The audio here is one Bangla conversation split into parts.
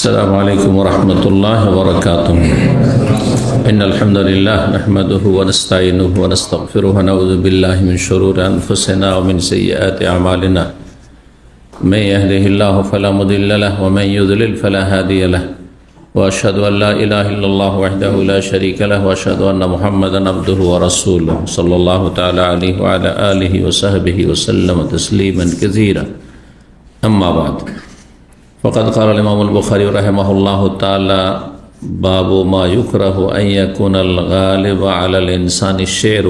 السلام عليكم ورحمة الله وبركاته. إن الحمد لله نحمده ونستعينه ونستغفره ونعوذ بالله من شرور أنفسنا ومن سيئات أعمالنا. من يهده الله فلا مضل له ومن يضلل فلا هادي له. وأشهد أن لا إله إلا الله وحده لا شريك له وأشهد أن محمدا عبده ورسوله صلى الله تعالى عليه وعلى آله وصحبه وسلم تسليما كثيرا. أما بعد، فقد قال الإمام البخاري رحمه الله تعالى: باب ما يكره أن يكون الغالب على الإنسان الشعر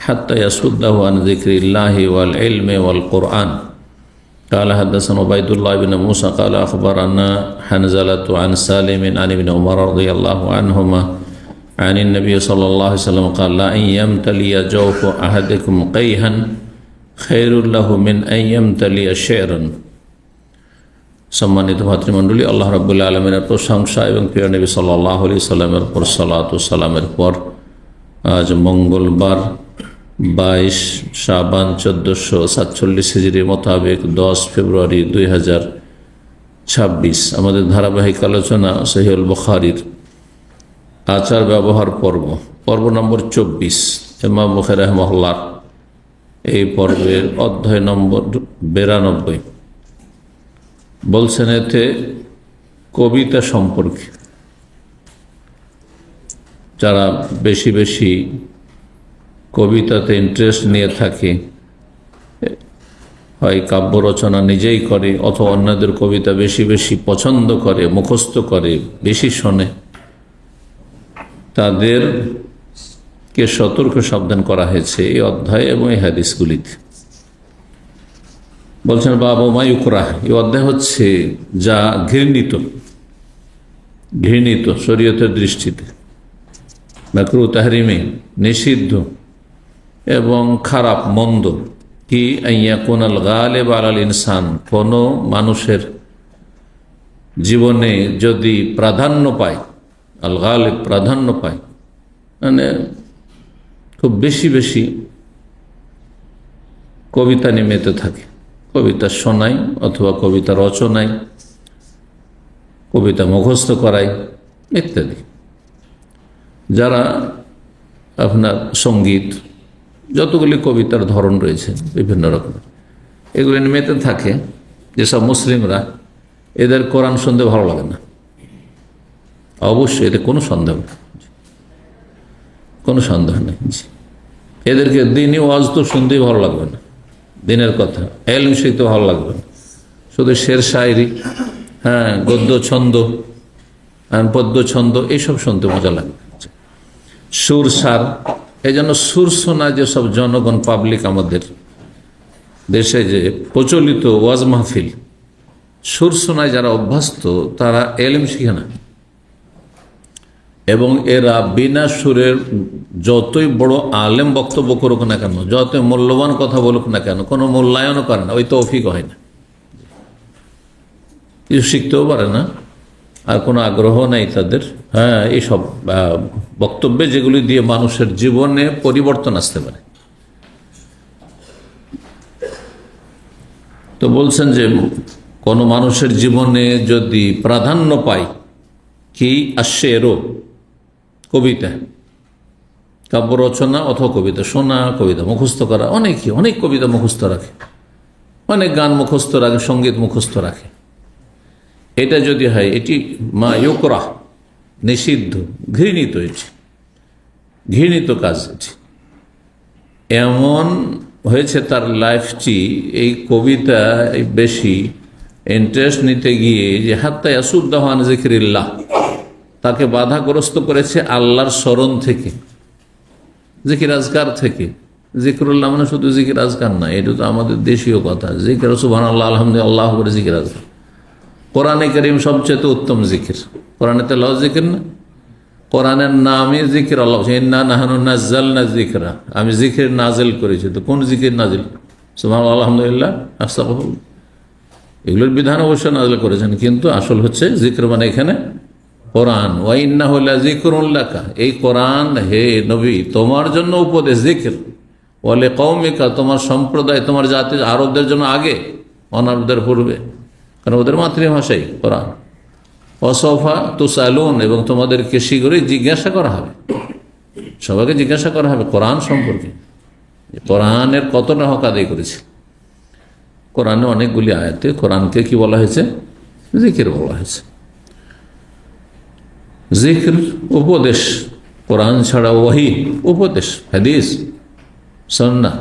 حتى يصده عن ذكر الله والعلم والقرآن. قال حدثنا عبيد الله بن موسى قال أخبرنا حنزلة عن سالم عن ابن عمر رضي الله عنهما عن النبي صلى الله عليه وسلم قال: لا أن يمتلي جوف أحدكم قيها خير له من أن يمتلي شعرا. সম্মানিত ভাতৃমণ্ডলী, আল্লাহ রাব্বুল আলামিনের প্রশংসা এবং প্রিয় নবী সাল্লাল্লাহু আলাইহি সাল্লামের উপর সালাত ও সালামের পর আজ মঙ্গলবার 22 শাবান 1447 হিজরি মোতাবেক 10 ফেব্রুয়ারি 2026 আমাদের ধারাবাহিক আলোচনা সহিহুল বুখারীর আচার ব্যবহার পর্ব নম্বর 24। ইমাম বুখারী রাহিমাহুল্লাহ এই পর্বের অধ্যায় নম্বর 92 বলছেন, এতে কবিতা সম্পর্কে যারা বেশি বেশি কবিতাতে ইন্টারেস্ট নিয়ে থাকে, হয় কাব্য রচনা নিজেই করে অথবা অন্যদের কবিতা বেশি বেশি পছন্দ করে, মুখস্থ করে, বেশি শোনে, তাদেরকে সতর্ক সাবধান করা হয়েছে এই অধ্যায় এবং এই হাদিসগুলিতে। বলছেন বাবু মা ইউকরাহ, এই অধ্যায় হচ্ছে যা ঘৃণিত শরীয়তের দৃষ্টিতে, মাকরু তাহরিমে নিষিদ্ধ এবং খারাপ মন্দ। কি আইয়াকুনাল গালিব আলাল ইনসান, কোনো মানুষের জীবনে যদি প্রাধান্য পায়, আল গালিব প্রাধান্য পায়, মানে খুব বেশি বেশি কবিতা নিমেতে থাকে, কবিতা শোনাই অথবা কবিতা রচনায়, কবিতা মুখস্থ করাই ইত্যাদি। যারা আপনার সঙ্গীত, যতগুলি কবিতার ধরন রয়েছে বিভিন্ন রকমের, এগুলি মেতে থাকে, যেসব মুসলিমরা, এদের কোরআন শুনতে ভালো লাগে না, অবশ্যই এতে কোনো সন্দেহ নেই। এদেরকে দিনই ওয়াজ তো শুনতেই ভালো লাগবে না, দিনের কথা এলম শিখতে ভালো লাগবে না, শুধু শের শায়রি, গদ্য ছন্দ, পদ্য ছন্দ এইসব শুনতে মজা লাগবে, সুর সার। এই জন্য সুর শোনা যেসব জনগণ পাবলিক আমাদের দেশে যে প্রচলিত ওয়াজ মাহফিল, সুর শোনায় যারা অভ্যস্ত, তারা এলম শিখে না। এবং এরা বিনা সুরের যতই বড় আলেম বক্তব্য করুক না কেন, যতই মূল্যবান কথা বলুক না কেন, কোনো মূল্যায়নও করে না, ওই তৌফিক হয় না, কিছু শিখতেও পারে না, আর কোনো আগ্রহ নেই তাদের। এইসব বক্তব্যে যেগুলি দিয়ে মানুষের জীবনে পরিবর্তন আসতে পারে। তো বলছেন যে কোনো মানুষের জীবনে যদি প্রাধান্য পায় কি আশেরও, কবিতা, কাব্য রচনা অথবা কবিতা শোনা, কবিতা মুখস্থ করা, অনেক কবিতা মুখস্থ রাখে, অনেক গান মুখস্থ রাখে, সঙ্গীত মুখস্থ রাখে। এটা যদি হয়, এটি মা ইউকরাহ, নিষিদ্ধ, ঘৃণিত কাজ। এমন হয়েছে তার লাইফটি এই কবিতা বেশি ইন্টারেস্ট নিতে গিয়ে যে হাত্তা ইয়াসুদ্দাহু আন যিকরিল্লাহ, তাকে বাধাগ্রস্ত করেছে আল্লাহর স্মরণ থেকে, জিকির আজকার থেকে। জিকরুল্লাহ মানে শুধু জিকির আজকার না, এটা তো আমাদের দেশীয় কথা। জিকির সুবহানাল্লাহ, আলহামদুলিল্লাহ, আল্লাহু আকবার, জিকির আজকার। কোরআনে কারীম সবচেয়ে উত্তম জিকির, কোরআনে তেলাওয়াত জিকির না, কোরআনের নামই জিকির। আল্লাহ ইন্না নাহনু নাযালনা যিকরা, আমি জিকির নাজিল করেছি। তো কোন জিকির নাজিল? সুবহানাল্লাহ, আলহামদুলিল্লাহ, আস্তাগফিরুল্লাহ, এগুলোর বিধান অবশ্যই নাজিল করেছেন, কিন্তু আসল হচ্ছে জিকির, মানে এখানে কোরআন। ওয়া ইন্নাহু লাযিকরুন লাকা, এই কোরআন হে নবী তোমার জন্য উপদেশ, জিকির। ওয়া লিকাওমিকা, তোমার সম্প্রদায়, তোমার জাতি, আরবদের জন্য আগে, অনারবদের পূর্বে, কারণ ওদের মাতৃভাষাই কোরআন। ওয়াসাউফা তুসআলুন, এবং তোমাদেরকে শীঘ্রই জিজ্ঞাসা করা হবে। সবাইকে জিজ্ঞাসা করা হবে কোরআন সম্পর্কে, কোরআনের কতটা হক আদায় করেছে। কোরআনে অনেকগুলি আয়াতে কোরআনকে কি বলা হয়েছে? জিকির বলা হয়েছে। জিকির উপদেশ, কোরআন ছাড়া ওয়াহি উপদেশ, হাদিস সুন্নাহ,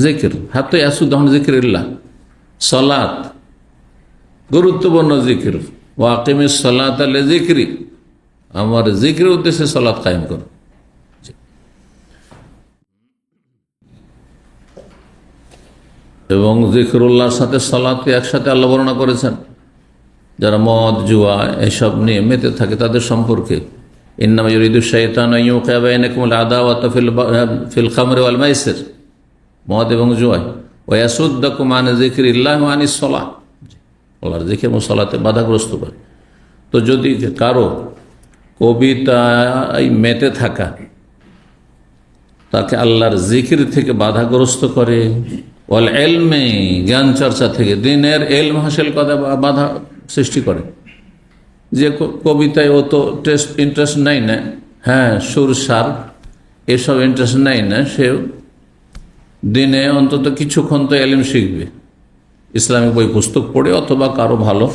জিকির হাতে আসুদহন জিকিরিল্লাহ, সালাত গুরুত্বপূর্ণ জিকির, ওয়াকিমিস সালাত লিযিকরি, আমার জিকিরের উদ্দেশ্যে সালাত কায়েম করো। এবং জিকরুল্লাহর সাথে সালাতকে একসাথে আল্লাহ বর্ণনা করেছেন। যারা মদ জুয়া এসব নিয়ে মেতে থাকে তাদের সম্পর্কে, ইন্নামা ইউরিদু শাইতানু আন ইউকিয়া বাইনাকুমুল আদাওয়াতা ফিল খামরি ওয়াল মাইসির, মদ এবং জুয়ায়, ওয়া ইয়াসুদ্দাকুম আন যিকরিল্লাহি ওয়া আনিস সালাহ, আল্লাহর জিকির এবং সালাতে বাধাগ্রস্ত করে। তো যদি কারো কবিতায় মেতে থাকা তাকে আল্লাহর জিকির থেকে বাধাগ্রস্ত করে, ওয়াল ইলমে জ্ঞান চর্চা থেকে, দিনের ইলম হাসিল করা বাধা সৃষ্টি করে। যে কবিতায় ও তো ইন্টারেস্ট নাই না, হ্যাঁ সুর সার এসব ইন্টারেস্ট নাই না, সে দিনে অন্তত কিছুক্ষণ তো ইলম শিখবে, ইসলামিক বই পুস্তক পড়ে অথবা কারো ভালো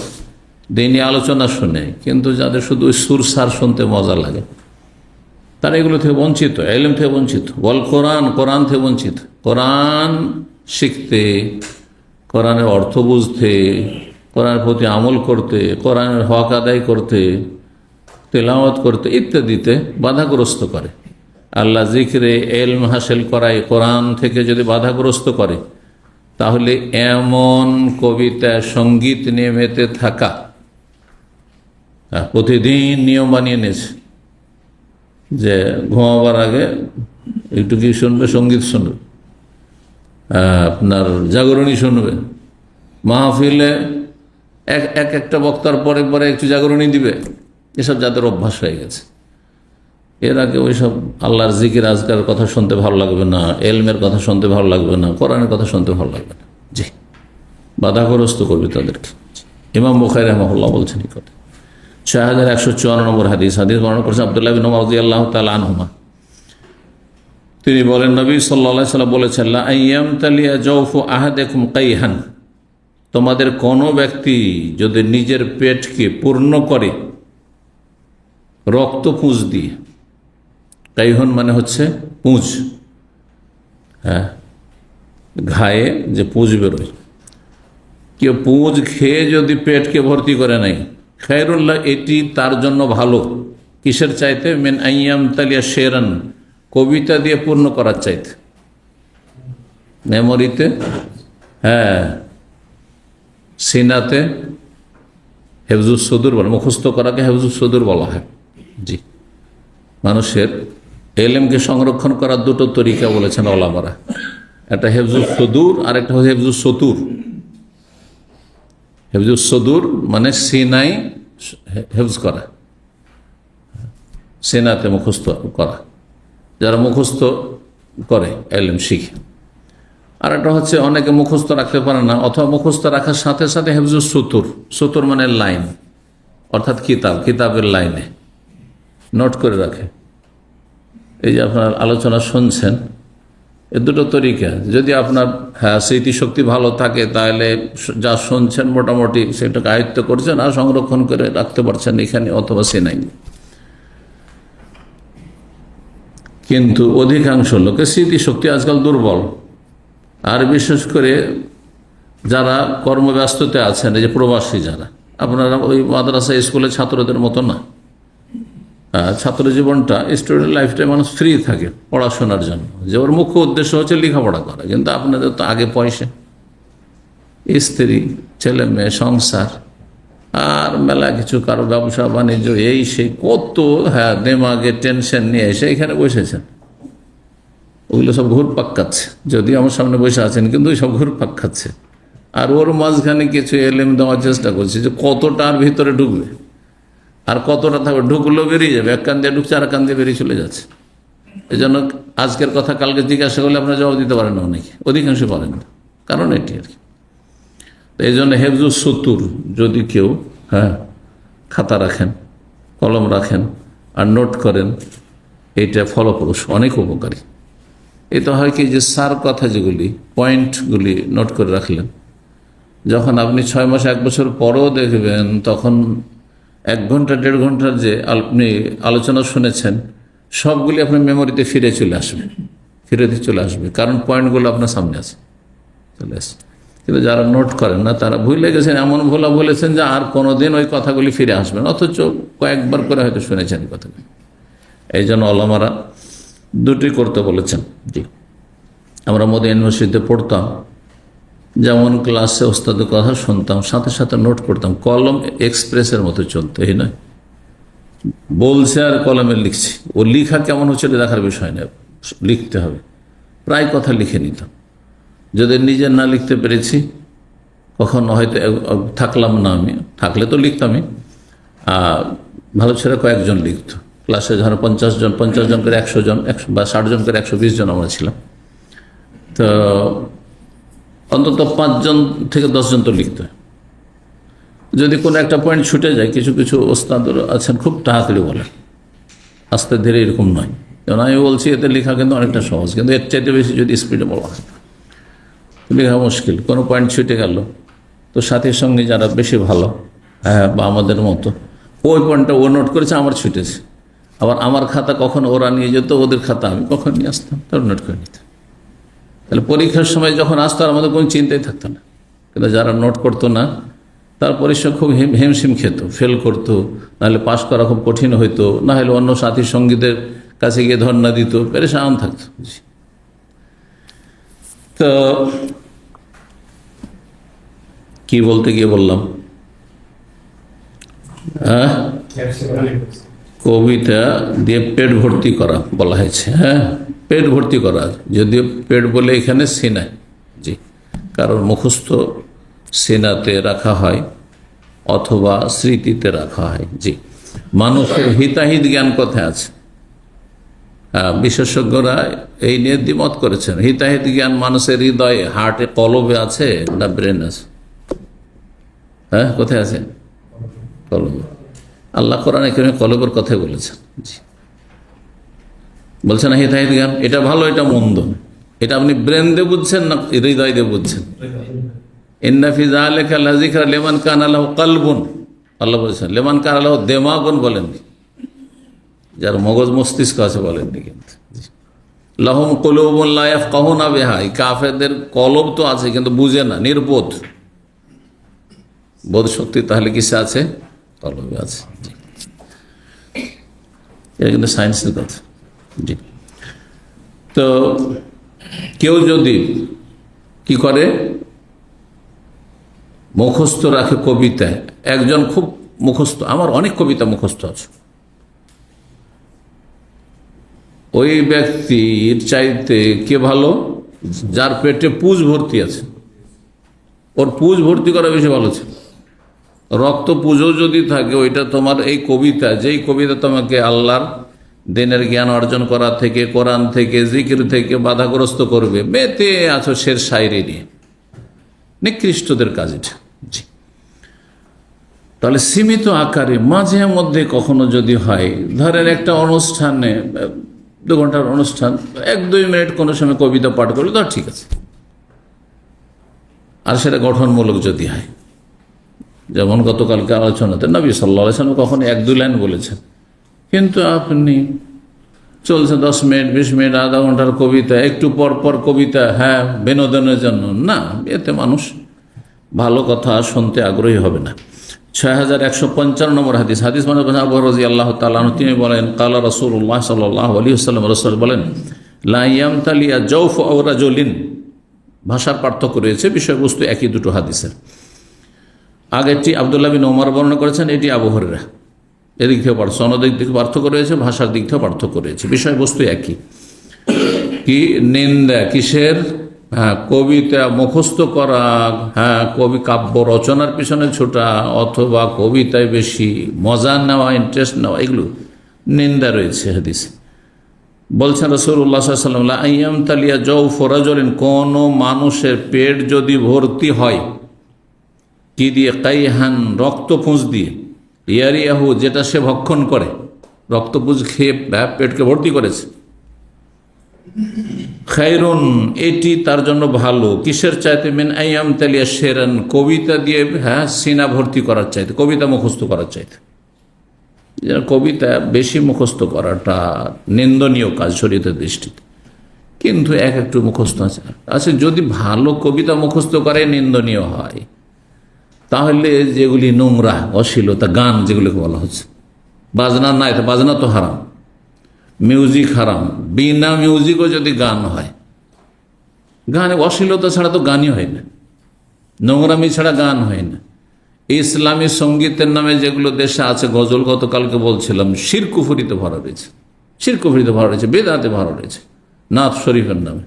দিনই আলোচনা শুনে। কিন্তু যাদের শুধু ওই সুর সার শুনতে মজা লাগে, তারা এগুলো থেকে বঞ্চিত, ইলম থেকে বঞ্চিত। বল কোরআন, কোরআন থেকে বঞ্চিত। কোরআন শিখতে, কোরআনের অর্থ বুঝতে, কোরআনের প্রতি আমল করতে, কোরআনের হক আদায় করতে, তেলাওয়াত করতে ইত্যাদিতে বাধাগ্রস্ত করে। আল্লাহ জিকিরে ইলম হাসিল করায় কোরআন থেকে যদি বাধাগ্রস্ত করে, তাহলে এমন কবিতা সঙ্গীত নিয়ে মেতে থাকা, প্রতিদিন নিয়ম বানিয়ে নিয়েছে যে ঘুমাবার আগে একটু কি শুনবে, সঙ্গীত শুনবে, আপনার জাগরণী শুনবে, মাহফিলে একটা বক্তার পরে পরে একটু জাগরণী দিবে, এসব যাদের অভ্যাস হয়ে গেছে। এর আগে ওইসব আল্লাহর জিকির আজকার কথা শুনতে ভালো লাগবে না, এলমের কথা শুনতে ভালো লাগবে না, কোরআনের কথা শুনতে ভালো লাগবে না। জি, বাধাগ্রস্ত করবে তাদেরকে। ইমাম বুখারী রাহিমাহুল্লাহ বলছেন এই কথা। 6154 নম্বর হাদিস বর্ণনা করেছেন আব্দুল্লাহ বিন উমর রাদিয়াল্লাহু তাআলা আনহুমা। তিনি বলেন, নবী সাল্লাল্লাহু আলাইহি ওয়াসাল্লাম বলেছেন, লা আইয়ামতালিয়া জাওফু আহাদিকুম কাইহান, তোমাদের কোনো ব্যক্তি যদি নিজের পেটকে পূর্ণ করে রক্ত পুঁজ দিয়ে, কাইহন মানে হচ্ছে পুঁজ, হ্যাঁ ঘায়ে যে পুঁজ বেরোয়, কেউ পুঁজ খেয়ে যদি পেটকে ভর্তি করে নাই, খায়রুল্লাহ এটি তার জন্য ভালো। কিসের চাইতে? মিন আইয়াম তালিয়া শেরান, কবিতা দিয়ে পূর্ণ করার চাইতে, মেমোরিতে, হ্যাঁ সিনাতে হেফজুস সুদূর বলে, মুখস্থ করাকে হেফজুস সুদূর বলা হয়। জি, মানুষের এলেমকে সংরক্ষণ করার দুটো তরিকা বলেছেন ওলামারা, একটা হেফজুস সুদূর আর একটা হচ্ছে হেফজুস সতুর। হেফজুস সদুর মানে সিনাই হেফজ করা, সিনাতে মুখস্থ করা, যারা মুখস্থ করে এলম শিখে। আর একটা হচ্ছে অনেকে মুখস্থ রাখতে পারে না, অথবা মুখস্থ রাখার সাথে সাথে হেফজুস সতুর, সতুর মানে লাইন, অর্থাৎ কিতাবের লাইনে নোট করে রাখে। এই যে আপনার আলোচনা শুনছেন, এ দুটো তরিকা। যদি আপনার স্মৃতিশক্তি ভালো থাকে তাহলে যা শুনছেন মোটামুটি সেটাকে আয়ত্ত করছেন আর সংরক্ষণ করে রাখতে পারছেন এখানে অথবা সিনাই। কিন্তু অধিকাংশ লোকের স্মৃতিশক্তি আজকাল দুর্বল, আর বিশেষ করে যারা কর্মব্যস্ততে আছেন, এই যে প্রবাসী যারা, আপনারা ওই মাদ্রাসা স্কুলে ছাত্রদের মতো না। ছাত্র জীবনটা, স্টুডেন্ট লাইফটাই মানুষ ফ্রি থাকে পড়াশোনার জন্য, যে ওর মুখ্য উদ্দেশ্য হচ্ছে লেখাপড়া করা। কিন্তু আপনাদের তো আগে পয়সা, স্ত্রী, ছেলে মেয়ে, সংসার, আর মেলা কিছু, কারো ব্যবসা বাণিজ্য, এই সেই কত দেমাগে টেনশন নিয়ে এসে এখানে বসেছেন। ওগুলো সব ঘুরপাক খাচ্ছে, যদি আমার সামনে বসে আছেন কিন্তু সব ঘুরপাক খাচ্ছে। আর ওর মাঝখানে কিছু এলেম দেওয়ার চেষ্টা করছে, যে কতটার ভিতরে ঢুকবে আর কতটা থাকবে, ঢুকলেও বেরিয়ে যাবে, এক কান দিয়ে ঢুকছে আর এক কান দিয়ে বেরিয়ে চলে যাচ্ছে। এই জন্য আজকের কথা কালকে জিজ্ঞাসা করলে আপনারা জবাব দিতে পারেন না, অনেকে, অধিকাংশ পারেন না, কারণ এটি আর কি। এই জন্য হেফজুস সতুর যদি কেউ খাতা রাখেন, কলম রাখেন আর নোট করেন, এটা ফলপ্রসূ, অনেক উপকারী। এটা হয় কি যে সার কথা যেগুলি, পয়েন্টগুলি নোট করে রাখলেন, যখন আপনি 6 মাস 1 বছর পরেও দেখবেন, তখন 1 ঘন্টা 1.5 ঘন্টার যে আপনি আলোচনা শুনেছেন সবগুলি আপনার মেমোরিতে ফিরে চলে আসবে, কারণ পয়েন্টগুলো আপনার সামনে আছে, চলে আসে। কিন্তু যারা নোট করেন না তারা ভুলে গেছেন, এমন ভোলা বলেছেন যে আর কোনোদিন ওই কথাগুলি ফিরে আসবেন, অথচ কয়েকবার করে হয়তো শুনেছেন এই কথাগুলি। এই জন্য ওলামারা দুটি করতে বলেছেন। জি, আমরা মদিনা ইউনিভার্সিটিতে পড়তাম, যেমন ক্লাসে ওস্তাদের কথা শুনতাম, সাথে সাথে নোট করতাম, কলম এক্সপ্রেসের মতো চলতো, এই নয় বলছে আর কলমে লিখছি, ও লিখা কেমন হচ্ছে দেখার বিষয় না, লিখতে হবে। প্রায় কথা লিখে নিতাম, যদি নিজে না লিখতে পেরেছি, কখনো হয়তো থাকলাম না, আমি থাকলে তো লিখতামই, ভালো ছেলে কয়েকজন লিখত। ক্লাসে ধরো 50 জন করে 100 জন, 100 বা 60 জন করে 120 জন আমরা ছিলাম, তো অন্তত 5 জন থেকে 10 জন তো লিখতে হয়। যদি কোনো একটা পয়েন্ট ছুটে যায়, কিছু কিছু ওস্তাদ আছেন খুব তাড়াতাড়ি বলেন, আস্তে ধীরে এরকম নয়। যেমন আমি বলছি এতে লেখা কিন্তু অনেকটা সহজ, কিন্তু এর চাইতে বেশি যদি স্পিডে বলা হয় লেখা মুশকিল। কোনো পয়েন্ট ছুটে গেল তো সাথীর সঙ্গে যারা বেশি ভালো, বা আমাদের মতো, ওই পয়েন্টটা ও নোট করেছে, আমার ছুটেছে, আবার আমার খাতা কখনো ওরা নিয়ে যেত, ওদের খাতা আমি কখন নিয়ে আসতাম, তার নোট করে নিতাম। তাহলে পরীক্ষার সময় যখন আসতো আর আমাদের কোনো চিন্তাই থাকতো না। কিন্তু যারা নোট করতো না তার পরীক্ষা খুব হিমশিম খেত, ফেল করতো, নাহলে পাশ করা খুব কঠিন হইতো, না হলে অন্য সাথী সঙ্গীদের কাছে গিয়ে ধর্ণা দিত, পেরেশান থাকতো। তো কি বলতে গিয়ে বললাম, কবিতা দিয়ে পেট ভর্তি করা বলা হয়েছে। হ্যাঁ, পেট ভর্তি করা, যদিও পেট বলে এখানে সিনায়, জি, কারণ মুখস্থ সিনাতে রাখা হয় অথবা স্মৃতিতে রাখা হয়। জি, মানুষের হিতাহিত জ্ঞান কোথায় আছে? বিশেষজ্ঞরা এই নিয়ে দ্বিমত করেছেন। হিতাহিত জ্ঞান মানুষের হৃদয়ে, হার্টে, কলবে আছে না ব্রেন আছে? হ্যাঁ, কোথায় আছে? কলবে। আল্লাহ কোরআন এখানে কলবের কথাই বলেছেন। জি, বলছেন না হিতাহিত জ্ঞান, এটা ভালো এটা মন্দ, এটা আপনি ব্রেন দিয়ে বুঝছেন না হৃদয় দিয়ে বুঝছেন? ইন্না ফি যালিকা লাযিকরা লিমান কানা লাহু কলবুন, আল্লাহ বলেছেন। লিমান কানা লাহু দিমাগুন বলেননি, যার মগজ মস্তিষ্ক আছে বলেননি। কিন্তু লাহুম কুলুবুন লা ইয়াফকাহুনা বিহা, এই কাফেরদের কলব তো আছে কিন্তু বুঝে না, নির্বোধ। বোধ শক্তি তাহলে কিসে আছে? কলবে আছে। এটা কিন্তু সায়েন্সের কথা। জি, তো কেউ যদি কি করে, মুখস্থ রাখে কবিতায়, একজন খুব মুখস্থ, আমার অনেক কবিতা মুখস্থ আছে, ওই ব্যক্তির চাইতে কে ভালো? যার পেটে পুজ ভর্তি আছে, ওর পুজ ভর্তি করা বেশি ভালো ছিল। রক্ত পুজো যদি থাকে, ওইটা তোমার এই কবিতা, যেই কবিতা তোমাকে আল্লাহর দিনের জ্ঞান অর্জন করা থেকে, কোরআন থেকে, জিকির থেকে বাধাগ্রস্ত করবে, বেতে আছো শের শায়রি নিয়ে, নিকৃষ্টদের কাজ এটা। জি, তাহলে সীমিত আকারে মাঝে মধ্যে কখনো যদি হয়, ধরেন একটা অনুষ্ঠানে 2 ঘন্টার অনুষ্ঠান, 1-2 মিনিট কোনো সময় কবিতা পাঠ করলে তো ঠিক আছে, আর সেটা গঠনমূলক যদি হয়, যেমন গতকালকে আলোচনাতে নবী সাল্লাল্লাহু আলাইহি ওয়াসাল্লাম কখনো 1-2 লাইন বলেছেন, কিন্তু আপনি চলছে 10 মিনিট 20 মিনিট আধা ঘন্টার কবিতা, একটু পর পর কবিতা, হ্যাঁ বিনোদনের জন্য না, এতে মানুষ ভালো কথা শুনতে আগ্রহী হবে না। 6155 নম্বর হাদিস, মানে আবু হুরায়রা রাদিয়াল্লাহু তাআলা আনহু, তিনি বলেন, কালা রাসূলুল্লাহ সাল্লাল্লাহু আলাইহি ওয়াসাল্লাম, রাসূল বলেন, লা ইয়ামতালিয়া জাওফু আও রাজুলিন, ভাষার পার্থক্য রয়েছে, বিষয়বস্তু একই দুটো হাদিসের। আগেরটি আব্দুল্লাহ বিন ওমর বর্ণনা করেছেন, এটি আবু হুরায়রা, এদিক থেকে সনদের দিক থেকে পার্থক্য রয়েছে, ভাষার দিক থেকে পার্থক্য রয়েছে, বিষয়বস্তু একই। কি নিন্দা কিসের? হ্যাঁ, কবিতা মুখস্থ করা, হ্যাঁ কবি কাব্য রচনার পিছনে ছোটা, অথবা কবিতায় বেশি মজা নেওয়া, ইন্টারেস্ট নেওয়া, এগুলো নিন্দা রয়েছে হাদিসে। বলছেন রাসূলুল্লাহ সাল্লাল্লাহু আলাইহি ওয়াসাল্লাম, লা ইয়ামতালিয়া জাওফু রাজুলিন, কোন মানুষের পেট যদি ভর্তি হয় কি দিয়ে? কাইহান, রক্তপুঁজ দিয়ে, ইয়ারিয়াহু, যেটা সে ভক্ষণ করে, রক্তপুঞ্জ খেয়ে পেটকে ভর্তি করেছে। খায়রুন, এটি তার জন্য ভালো, কিসের চাইতে? মিন আইয়াম তালিয়া শেরান, কবিতা দিয়ে সিনা ভর্তি করার চাইতে, কবিতা মুখস্থ করার চাইতে। কবিতা বেশি মুখস্থ করাটা নিন্দনীয় কাজ শরীয়তের দৃষ্টিতে, কিন্তু একটু মুখস্থ আছে। আচ্ছা, যদি ভালো কবিতা মুখস্থ করে নিন্দনীয় হয়, তাহলে যেগুলি নোংরা অশ্লীলতা গান যেগুলোকে বলা হচ্ছে, বাজনা নাই, বাজনা তো হারাম, মিউজিক হারাম, বিনা মিউজিকও যদি গান হয়, গানে অশ্লীলতা ছাড়া তো গানই হয় না, নোংরামি ছাড়া গান হয় না। ইসলামী সঙ্গীতের নামে যেগুলো দেশে আছে, গজল গতকালকে বলছিলাম, শিরকুফরিতে ভরা রয়েছে, শিরকুফরিতে ভরা রয়েছে, বেদাতে ভরা রয়েছে, নাথ শরীফের নামে।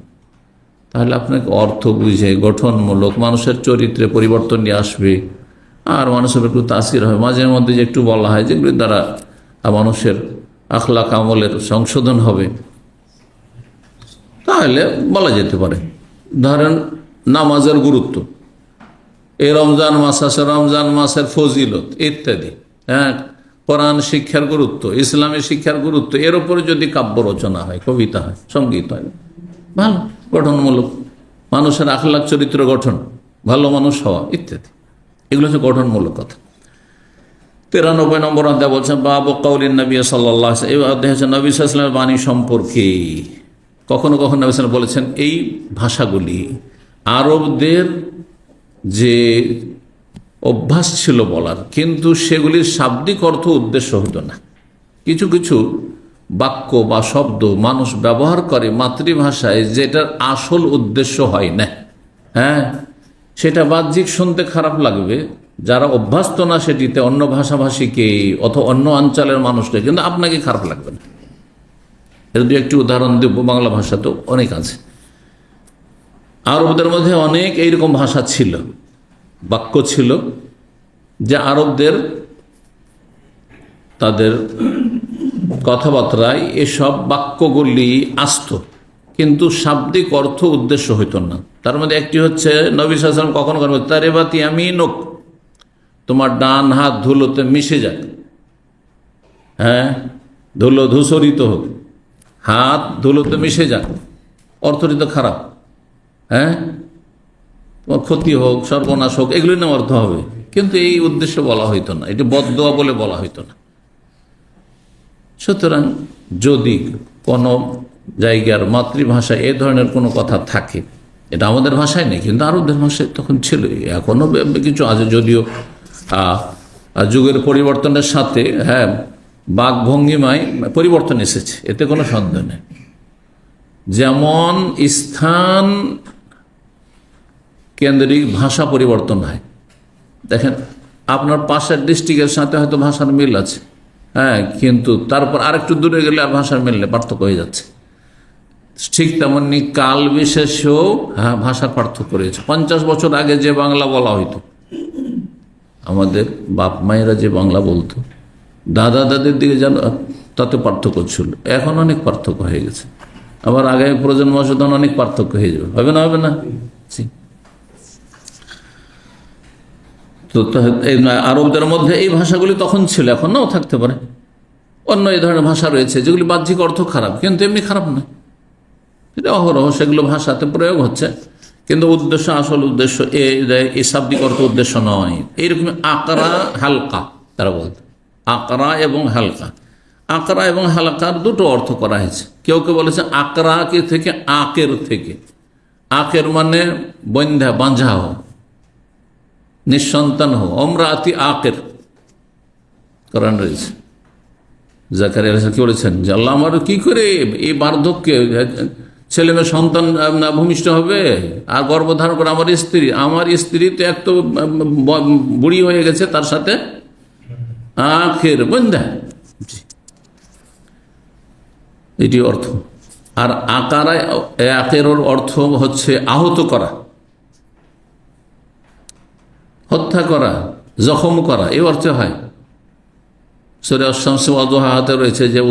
তাহলে আপনাকে অর্থ বুঝে গঠনমূলক মানুষের চরিত্রে পরিবর্তন নিয়ে আসবে, আর মানুষের একটু তাসির হবে, মাঝে মধ্যে যে একটু বলা হয় যেগুলির দ্বারা মানুষের আখলাক আমলের সংশোধন হবে, তাহলে বলা যেতে পারে। ধরেন নামাজের গুরুত্ব, এই রমজান মাস আছে, রমজান মাসের ফজিলত ইত্যাদি, কোরআন শিক্ষার গুরুত্ব, ইসলামী শিক্ষার গুরুত্ব, এর উপরে যদি কাব্য রচনা হয়, কবিতা হয়, সঙ্গীত হয়, ভালো গঠনমূলক, মানুষের আখলাক চরিত্র গঠন, ভালো মানুষ হওয়া ইত্যাদি, এগুলো হচ্ছে গঠনমূলক কথা। 93 নম্বর অধ্যায় বলছেন বাবু কাউলিন নবী সাল্লাল্লাহু আলাইহি ওয়াসাল্লাম, এই অধ্যায় হচ্ছে নবী সাল্লাল্লাহু আলাইহি ওয়াসাল্লামের বাণী সম্পর্কে। কখনো কখনো নবী সাল্লাল্লাহু আলাইহি ওয়াসাল্লাম বলেছেন এই ভাষাগুলি আরবদের যে অভ্যাস ছিল বলার, কিন্তু সেগুলির শাব্দিক অর্থ উদ্দেশ্য হতো না। কিছু কিছু বাক্য বা শব্দ মানুষ ব্যবহার করে মাতৃভাষায়, যেটার আসল উদ্দেশ্য হয় না, সেটা বাহ্যিক শুনতে খারাপ লাগবে, যারা অভ্যস্ত না সেটিতে, অন্য ভাষাভাষীকে অথবা অন্য অঞ্চলের মানুষকে, কিন্তু আপনাকে খারাপ লাগবে না। এর দু একটি উদাহরণ দেব, বাংলা ভাষা তো অনেক আছে। আরবদের মধ্যে অনেক এইরকম ভাষা ছিল, বাক্য ছিল, যে আরবদের তাদের কথাবার্তায় এসব বাক্যগুলি আসতো, কিন্তু শাব্দিক অর্থ উদ্দেশ্য হইত না। তার মধ্যে একটি হচ্ছে নবী সাল্লাল্লাহু আলাইহি ওয়াসাল্লাম কখনো করবেন তারেবাতি ইয়ামিনুক, তোমার ডান হাত ধুলোতে মিশে যাক, ধুলো ধূসরিত হোক, হাত ধুলোতে মিশে যাক, অর্থটি তো খারাপ, তোমার ক্ষতি হোক, সর্বনাশ হোক, এগুলি না অর্থ হবে, কিন্তু এই উদ্দেশ্যে বলা হইতো না, এটি বদদোয়া বলে বলা হইতো না। সুতরাং যদি কোনো জায়গার মাতৃভাষায় এ ধরনের কোনো কথা থাকে, এটা আমাদের ভাষায় নেই, কিন্তু আরবদের ভাষায় তখন ছিল, এখনো কিছু আছে, যদিও যুগের পরিবর্তনের সাথে বাকভঙ্গিমায় পরিবর্তন এসেছে, এতে কোনো সন্দেহ নেই। যেমন স্থান কেন্দ্রিক ভাষা পরিবর্তন হয়, দেখেন আপনার পাশের ডিস্ট্রিক্টের সাথে হয়তো ভাষার মিল আছে, কিন্তু তারপর আরেকটু দূরে গেলে আর ভাষার মিল নেই, পার্থক্য হয়ে যাচ্ছে। ঠিক তেমনি কাল বিশেষেও ভাষার পার্থক্য রয়েছে। 50 বছর আগে যে বাংলা বলা হইতো, আমাদের বাপ মায়েরা যে বাংলা বলতো, দাদা দাদির দিকে যেন তাতে পার্থক্য ছিল, এখন অনেক পার্থক্য হয়ে গেছে। আবার আগামী প্রজন্ম তখন অনেক পার্থক্য হয়ে যাবে, হবে না? হবে না? তো আরবদের মধ্যে এই ভাষাগুলি তখন ছিল, এখন নাও থাকতে পারে। অন্য এই ধরনের ভাষা রয়েছে যেগুলি বাহ্যিক অর্থ খারাপ, কিন্তু এমনি খারাপ নয়, এটা অহরহ সেগুলো ভাষাতে প্রয়োগ হচ্ছে, কিন্তু উদ্দেশ্য, আসল উদ্দেশ্য এই শাব্দিক অর্থ উদ্দেশ্য নয়। এইরকম আকরা হালকা, তারা বলতো আকরা এবং হালকা। আকরা এবং হালকার দুটো অর্থ করা হয়েছে। কেউ কেউ বলেছে আকরা কে থেকে, আকের থেকে। আকের মানে বন্ধা, বাঁঝা হো, নিঃসন্তান হো, অমরাতি আকের কোরআন রয়েছে। জাকারিয়া আলাইহিস সালাম কি বলেছেন যে আল্লাহ আমার কি করে এই বার্ধক্যে ছেলে মেয়ে সন্তান ভূমিষ্ঠ হবে আর গর্ভধারণ করে আমার স্ত্রী তো এক তো বুড়ি হয়ে গেছে, তার সাথে আখের বন্ধা, এটি অর্থ। আর আকারায় আখের অর্থ হচ্ছে আহত করা, হত্যা করা, জখম করা, এই অর্থে হয়। সূরা আশ-শামস ওয়া দুহাতে রয়েছে যে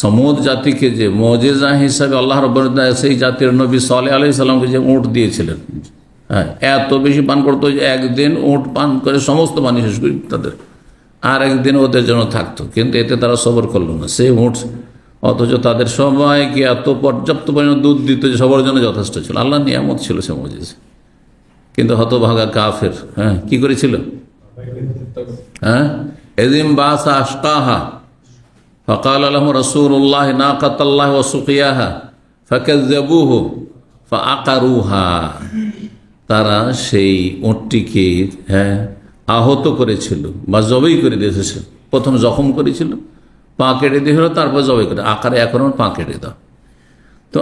সমুদ জাতিকে যে মুজিজা হিসাবে আল্লাহ রাব্বুল ইজ্জত সেই জাতির নবী সালেহ আলাইহিস সালামকে যে উট দিয়েছিলেন, হ্যাঁ, এত বেশি পান করতো যে একদিন উট পান করে সমস্ত পানি শেষ করি তাদের, আর একদিন ওদের জন্য থাকতো, কিন্তু এতে তারা সবর করলো না, সে উঠ, অথচ তাদের সবাইকে এত পর্যাপ্ত পরিমাণ দুধ দিত যে সবার জন্য যথেষ্ট ছিল। আল্লাহ নিয়ামত ছিল সে মজিজ। কিন্তু হতভাগা কাফের, হ্যাঁ, কি করেছিল? হ্যাঁ, এদিন বাসা আশকাহা ফকাল আলম রসুল্লাহ নাকাতাল্লাহ ওয়া সুকিয়াহা ফাকাজ্জাবুহু ফাআকারুহা। তারা সেই উটটিকে, হ্যাঁ, আহত করেছিল বা জবাই করে দিয়েছিল। প্রথম জখম করেছিল, পা কেটে দিয়ে হলো, তারপর জবাই করে আকারে এখন পা কেটে দাও। তো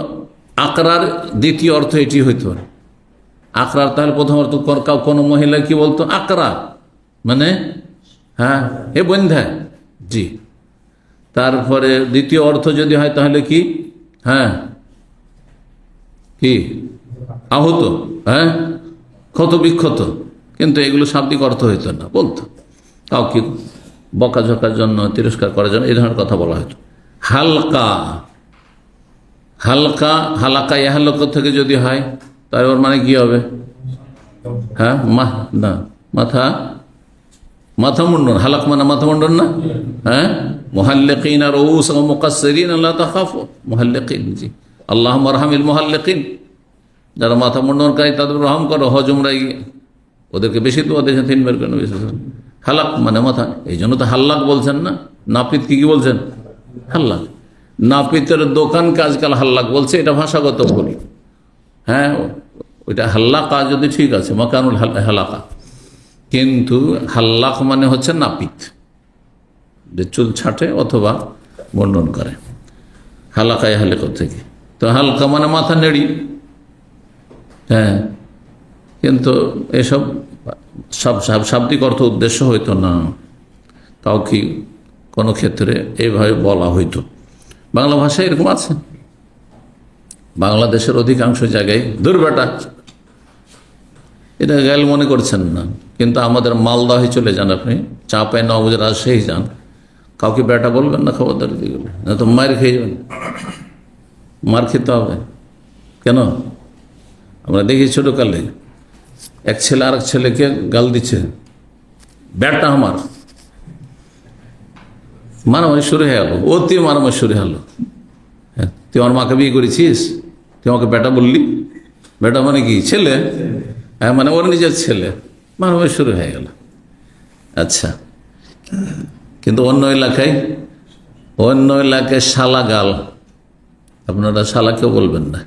আকরার দ্বিতীয় অর্থ এটি হইতে পারে। আকরার তাহলে প্রথম অর্থ কোনো মহিলা কি বলতো? আকরা মানে হ্যাঁ, হে বন্ধা, জি। তারপরে দ্বিতীয় অর্থ যদি হয় তাহলে কি? হ্যাঁ, কি? আহত, হ্যাঁ, ক্ষত বিক্ষত। কিন্তু এগুলো শাব্দিক অর্থ হইতো না, বলতো কাউকে বকাঝকার জন্য, তিরস্কার করার জন্য এই ধরনের কথা বলা হতো। হালকা, হালকা, হালাকা ইহালক থেকে যদি হয় তাহলে ওর মানে কি হবে? হ্যাঁ, না, মাথা, মাথা মুন্ডন। হালাক মানে মাথা মুন্ডন না? হ্যাঁ, মুহাল্লিকিন আর রউস ওয়া মুকাসসিরিন আল্লাহ তাখাফু। মুহাল্লিকিন, জি, আল্লাহুম্মা আরহামিল মুহাল্লিকিন, যারা মাথা মুন্ডনকারী তাদের রহম করো। হজ উমরায় গিয়ে ওদেরকে বেশি দোয়া দিয়েছেন 3 বার কেন? হালাক মানে মাথা, এই জন্য তো হাল্লাক বলছেন না। নাপিত কি বলছেন? হাল্লাক। নাপিতের দোকানকে আজকাল হাল্লাক বলছে, এটা ভাষাগত ভুল। হ্যাঁ, ওইটা হাল্লাকা যদি ঠিক আছে, মাকানুল হালাকা, কিন্তু হাল্লাক মানে হচ্ছে নাপিত, যে চুল ছাটে অথবা মুন্ডন করে, হালাকায় হালেক থেকে। তো হালকা মানে মাথা নেড়ি। হ্যাঁ, কিন্তু এসব শাব্দিক অর্থ উদ্দেশ্য হইতো না, তাও কি কোনো ক্ষেত্রে এইভাবে বলা হইতো। বাংলা ভাষায় এরকম আছে, বাংলাদেশের অধিকাংশ জায়গায় দুর্বেটা, এটা গাল মনে করছেন না, কিন্তু আমাদের মালদাহে চলে যান আপনি, চাঁপাই নওগাঁ রাজশাহী যান, কাউকে বেটা বলবেন না, খবরদারি দিয়ে, না তো মার খেয়ে যাবেন, মার খেতে হবে। কেন? আমরা দেখি ছোটকালে এক ছেলে আর এক ছেলেকে গাল দিচ্ছে, বেটা আমার, মারামারি শুরু হয়ে গেল, অতি মারামারি শুরু হলো। হ্যাঁ, তুই আমার মাকে বিয়ে করেছিস, তুই আমাকে বেটা বললি? বেটা মানে কি? ছেলে। হ্যাঁ, মানে ওর নিজের ছেলে। মারামারি শুরু হয়ে গেল। আচ্ছা, কিন্তু অন্য এলাকায় শালা গাল, আপনারা শালা কেউ বলবেন না,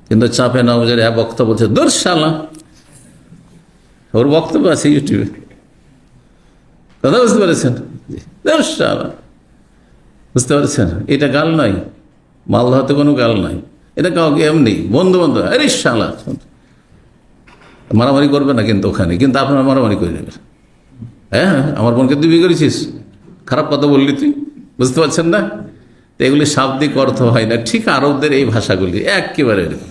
কিন্তু চাপে নওগাঁর এক বক্তা বলছে দূর শালা, ওর বক্তব্য আছে ইউটিউবে, কথা বুঝতে পেরেছেন? দূর শালা, বুঝতে পারছেন? এটা গাল নয়, মালদাতে কোনো গাল নয়, এটা কাউকে এমনি বন্ধু বান্ধব, আরে শালা, মারামারি করবে না কিন্তু ওখানে, কিন্তু আপনারা মারামারি করে নেবেন। হ্যাঁ, আমার বোনকে তুই বিয়ে করেছিস, খারাপ কথা বললি তুই, বুঝতে পারছেন না? তো এগুলি শাব্দিক অর্থ হয় না, ঠিক আরবদের এই ভাষাগুলি একেবারে এরকম।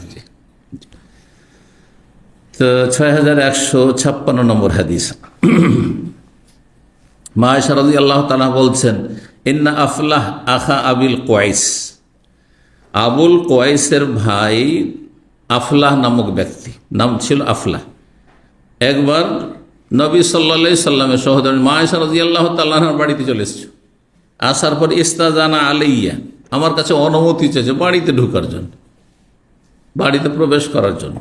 তো 6156 নম্বর হাদিস, মা আয়েশা রাদিয়াল্লাহু তাআলা বলছেন, ইন্না আফলাহ আখা আবিল কোয়াইস, আবুল কোয়াইসের ভাই আফলাহ নামক ব্যক্তি, নাম ছিল আফলাহ, একবার নবী সাল্লাল্লাহু আলাইহি সাল্লামের সহধর্মী মা আয়েশা রাদিয়াল্লাহু তাআলার বাড়িতে চলে এসেছে। আসার পর ইস্তাজানা আলাইয়া, আমার কাছে অনুমতি চেয়েছে বাড়িতে ঢোকার জন্য, বাড়িতে প্রবেশ করার জন্য।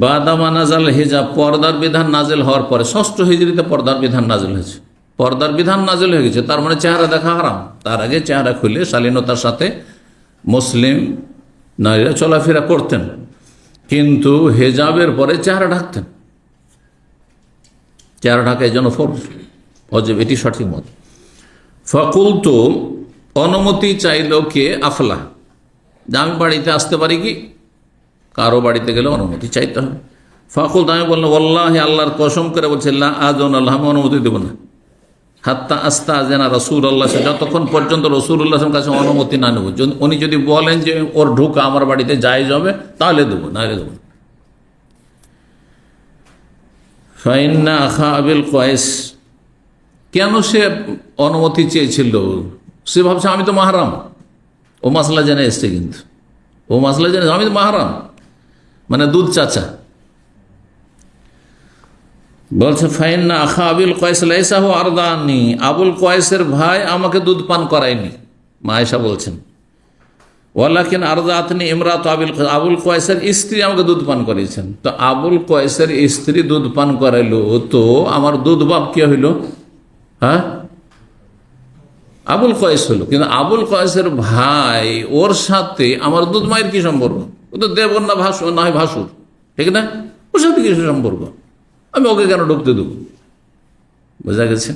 বাদামা নাজাল হিজাব, পর্দার বিধান নাজেল হওয়ার পরে, 6ষ্ঠ হিজরিতে পর্দার বিধান নাজেল হয়েছে। পর্দার বিধান নাজেল হয়ে গেছে, তার মানে চেহারা দেখা হারাম। তার আগে চেহারা খুলে শালীনতার সাথে মুসলিম নারীরা চলাফেরা করতেন, কিন্তু হেজাবের পরে চেহারা ঢাকতেন। চেহারা ঢাকা এই জন্য ফরজ, অজেব, এটি সঠিক মত। ফকুল, তো অনুমতি চাইল কে? আফলা, যে আমি বাড়িতে আসতে পারি কি? কারো বাড়িতে গেলে অনুমতি চাইতে হবে। ফাকুল, আমি বললাম ওয়াল্লাহি, আল্লাহর কসম করে বলছি, লা আযুন আল্লাহ, আমি অনুমতি দেব না, হাত্তা আস্তাযিনা রাসূলুল্লাহ, যতক্ষণ পর্যন্ত রাসূলুল্লাহর কাছে অনুমতি না নেব। উনি যদি বলেন যে ওর ঢোকা আমার বাড়িতে জায়েজ হবে, তাহলে দেবো, না হলে দেবো না। ফাইন্না আখা আবিল কোয়াইস, কেন সে অনুমতি চেয়েছিল? সে ভাবছে আমি তো মাহরাম, ও মাসলা জেনে এসছে, কিন্তু ও মাসলা জেনে আমি তো মাহরাম, মানে দুধ চাচা। বলছে ফাইন্না আখা আবুল কয়েস লাইসা হু আরদানি, আবুল কয়েসের ভাই আমাকে দুধ পান করায়নি, মা আয়েশা বলছেন। ওয়ালাকিন আরদাতনি ইমরাত আবুল কয়েসের স্ত্রী আমাকে দুধ পান করিয়েছেন। তো আবুল কয়েসের স্ত্রী দুধ পান করাইলো, তো আমার দুধ বাপ কে হইল? হ্যাঁ, আবুল কয়েস হলো। কিন্তু আবুল কয়েসের ভাই, ওর সাথে আমার দুধ মায়ের কি সম্পর্ক? ও তো দেবর না ভাসুর, না হয় ভাসুর, ঠিক না? ওর সাথে কি সম্পর্ক? আমি ওকে কেন ঢুকতে দেবো? বোঝা গেছে?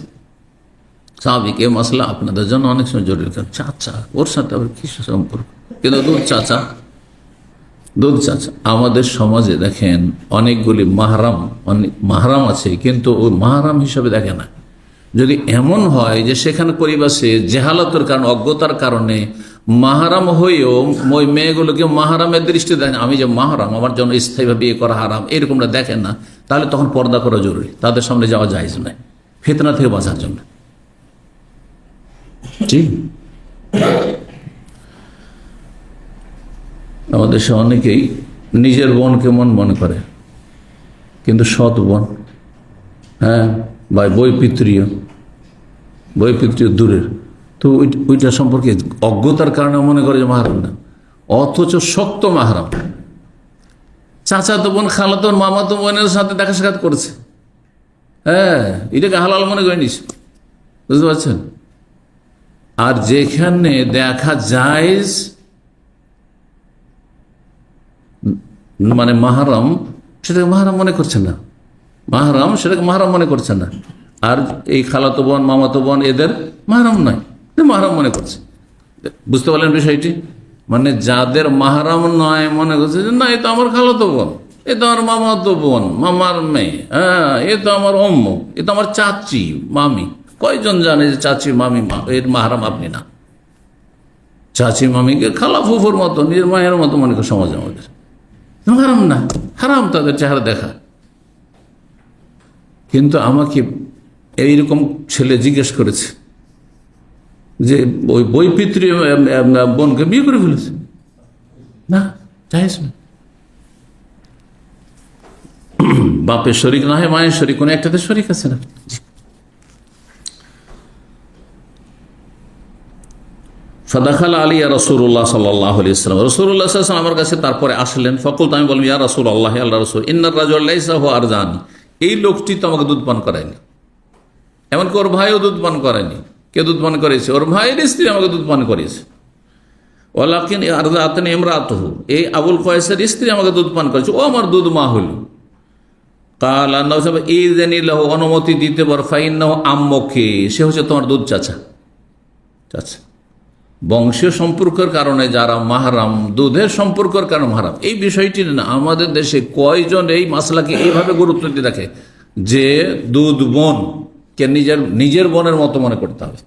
স্বাভাবিক এ মশলা আপনাদের জন্য অনেক সময় জরুরি। চাচা, ওর সাথে আবার কি সম্পর্ক? কিন্তু দুধ চাচা, দুধ চাচা। আমাদের সমাজে দেখেন অনেকগুলি মাহরাম, অনেক মাহরাম আছে, কিন্তু ওই মাহরাম হিসাবে দেখে না। যদি এমন হয় যে সেখানে পরিবেশে জেহালতের কারণে, অজ্ঞতার কারণে মাহারাম হয়েও ওই মেয়েগুলোকে মাহারামের দৃষ্টি দেখেন, আমি যে মাহারাম, আমার জন্য স্থায়ীভাবে বিয়ে করা হারাম, এরকমটা দেখেন না, তাহলে তখন পর্দা করা জরুরি। তাদের সামনে যাওয়া জায়েজ নয়, ফিতনা থেকে বাঁচার জন্য। জি, আমাদের সে অনেকেই নিজের বোনকে মন মনে করে, কিন্তু সৎ বোন, হ্যাঁ, বা বৈপিত্রীয় দূরের, তো ওইটা সম্পর্কে অজ্ঞতার কারণে মনে করে যে মাহারাম না, অথচ শক্ত মাহারাম। চাচাতো বোন, খালাতো বোন, মামাতো বোনের সাথে দেখা সাক্ষাৎ করেছে, হ্যাঁ, এটাকে হালাল মনে করে নিস, বুঝতে পারছেন? আর যেখানে দেখা যায় মানে মাহারাম, সেটাকে মাহারাম মনে করছে না, মাহারাম সেটাকে মাহারাম মনে করছে না। আর এই খালাতো বোন, মামাতো বোন এদের মাহারাম নয়, মাহারাম মনে করছে। বুঝতে পারলেন বিষয়টি? মানে যাদের মাহারাম নয় মনে করছে যে না, এ তো আমার খালাতো বোন, এ তো আমার মামাতো বোন, মামার মেয়ে, হ্যাঁ, এ তো আমার অম্মু, এ তো আমার চাচি, মামি। কয়জন জানে যে চাচি, মামি এর মাহারাম আপনি না? চাচি মামিকে খালা ফুফুর মতো, নিজের মায়ের মতো মনে করে সমাজে আমাদের। হারাম না, হারাম তাদের চেহারা দেখা। কিন্তু আমাকে এইরকম ছেলে জিজ্ঞেস করেছে যে ওই বৈপিত্রী বোনকে বিয়ে করে ফেলেছে, না জায়েজ না। বাপের শরিক না হয় মায়ের শরিক, কোনো একটাতে শরিক আছে না। ফাদাখাল আলিয়া রাসূলুল্লাহ সাল্লাল্লাহু আলাইহি ওয়াসাল্লাম, রাসূলুল্লাহ সাল্লাল্লাহু আলাইহি ওয়াসাল্লাম আমার কাছে তারপরে আসলেন। ফাকুলতু, আমি বললাম, ইয়া রাসূলুল্লাহ, আল্লাহ রাসূল, ইন্নার রাজুলা লাইসা হুয়া আরজানি, এই লোকটি তো আমাকে দুধ পান করায়নি, এমনকি ওর ভাইও দুধ পান করেনি। কে দুধ পান করেছে? ওর ভাইয়ের স্ত্রী আমাকে দুধ পান করেছে। ওয়ালাকিন আরদাতনি ইমরাতুহু, এই আবুল কয়েসের স্ত্রী আমাকে দুধ পান করেছে, ও আমার দুধ মা হইল। কাল আল্লাহ ইযনি লাহু, অনুমতি দিতে পারো, ফাইন্নাহু আম্মুকি, সে হচ্ছে তোমার দুধ চাচা। চাচা বংশীয় সম্পর্কের কারণে যারা মাহারাম, দুধের সম্পর্কের কারণে মাহারাম, এই বিষয়টি না। আমাদের দেশে কয়জন এই মাসলাকে এইভাবে গুরুত্ব দিয়ে রাখে যে দুধ বোন কে নিজের বোনের মতো মনে করতে হবে,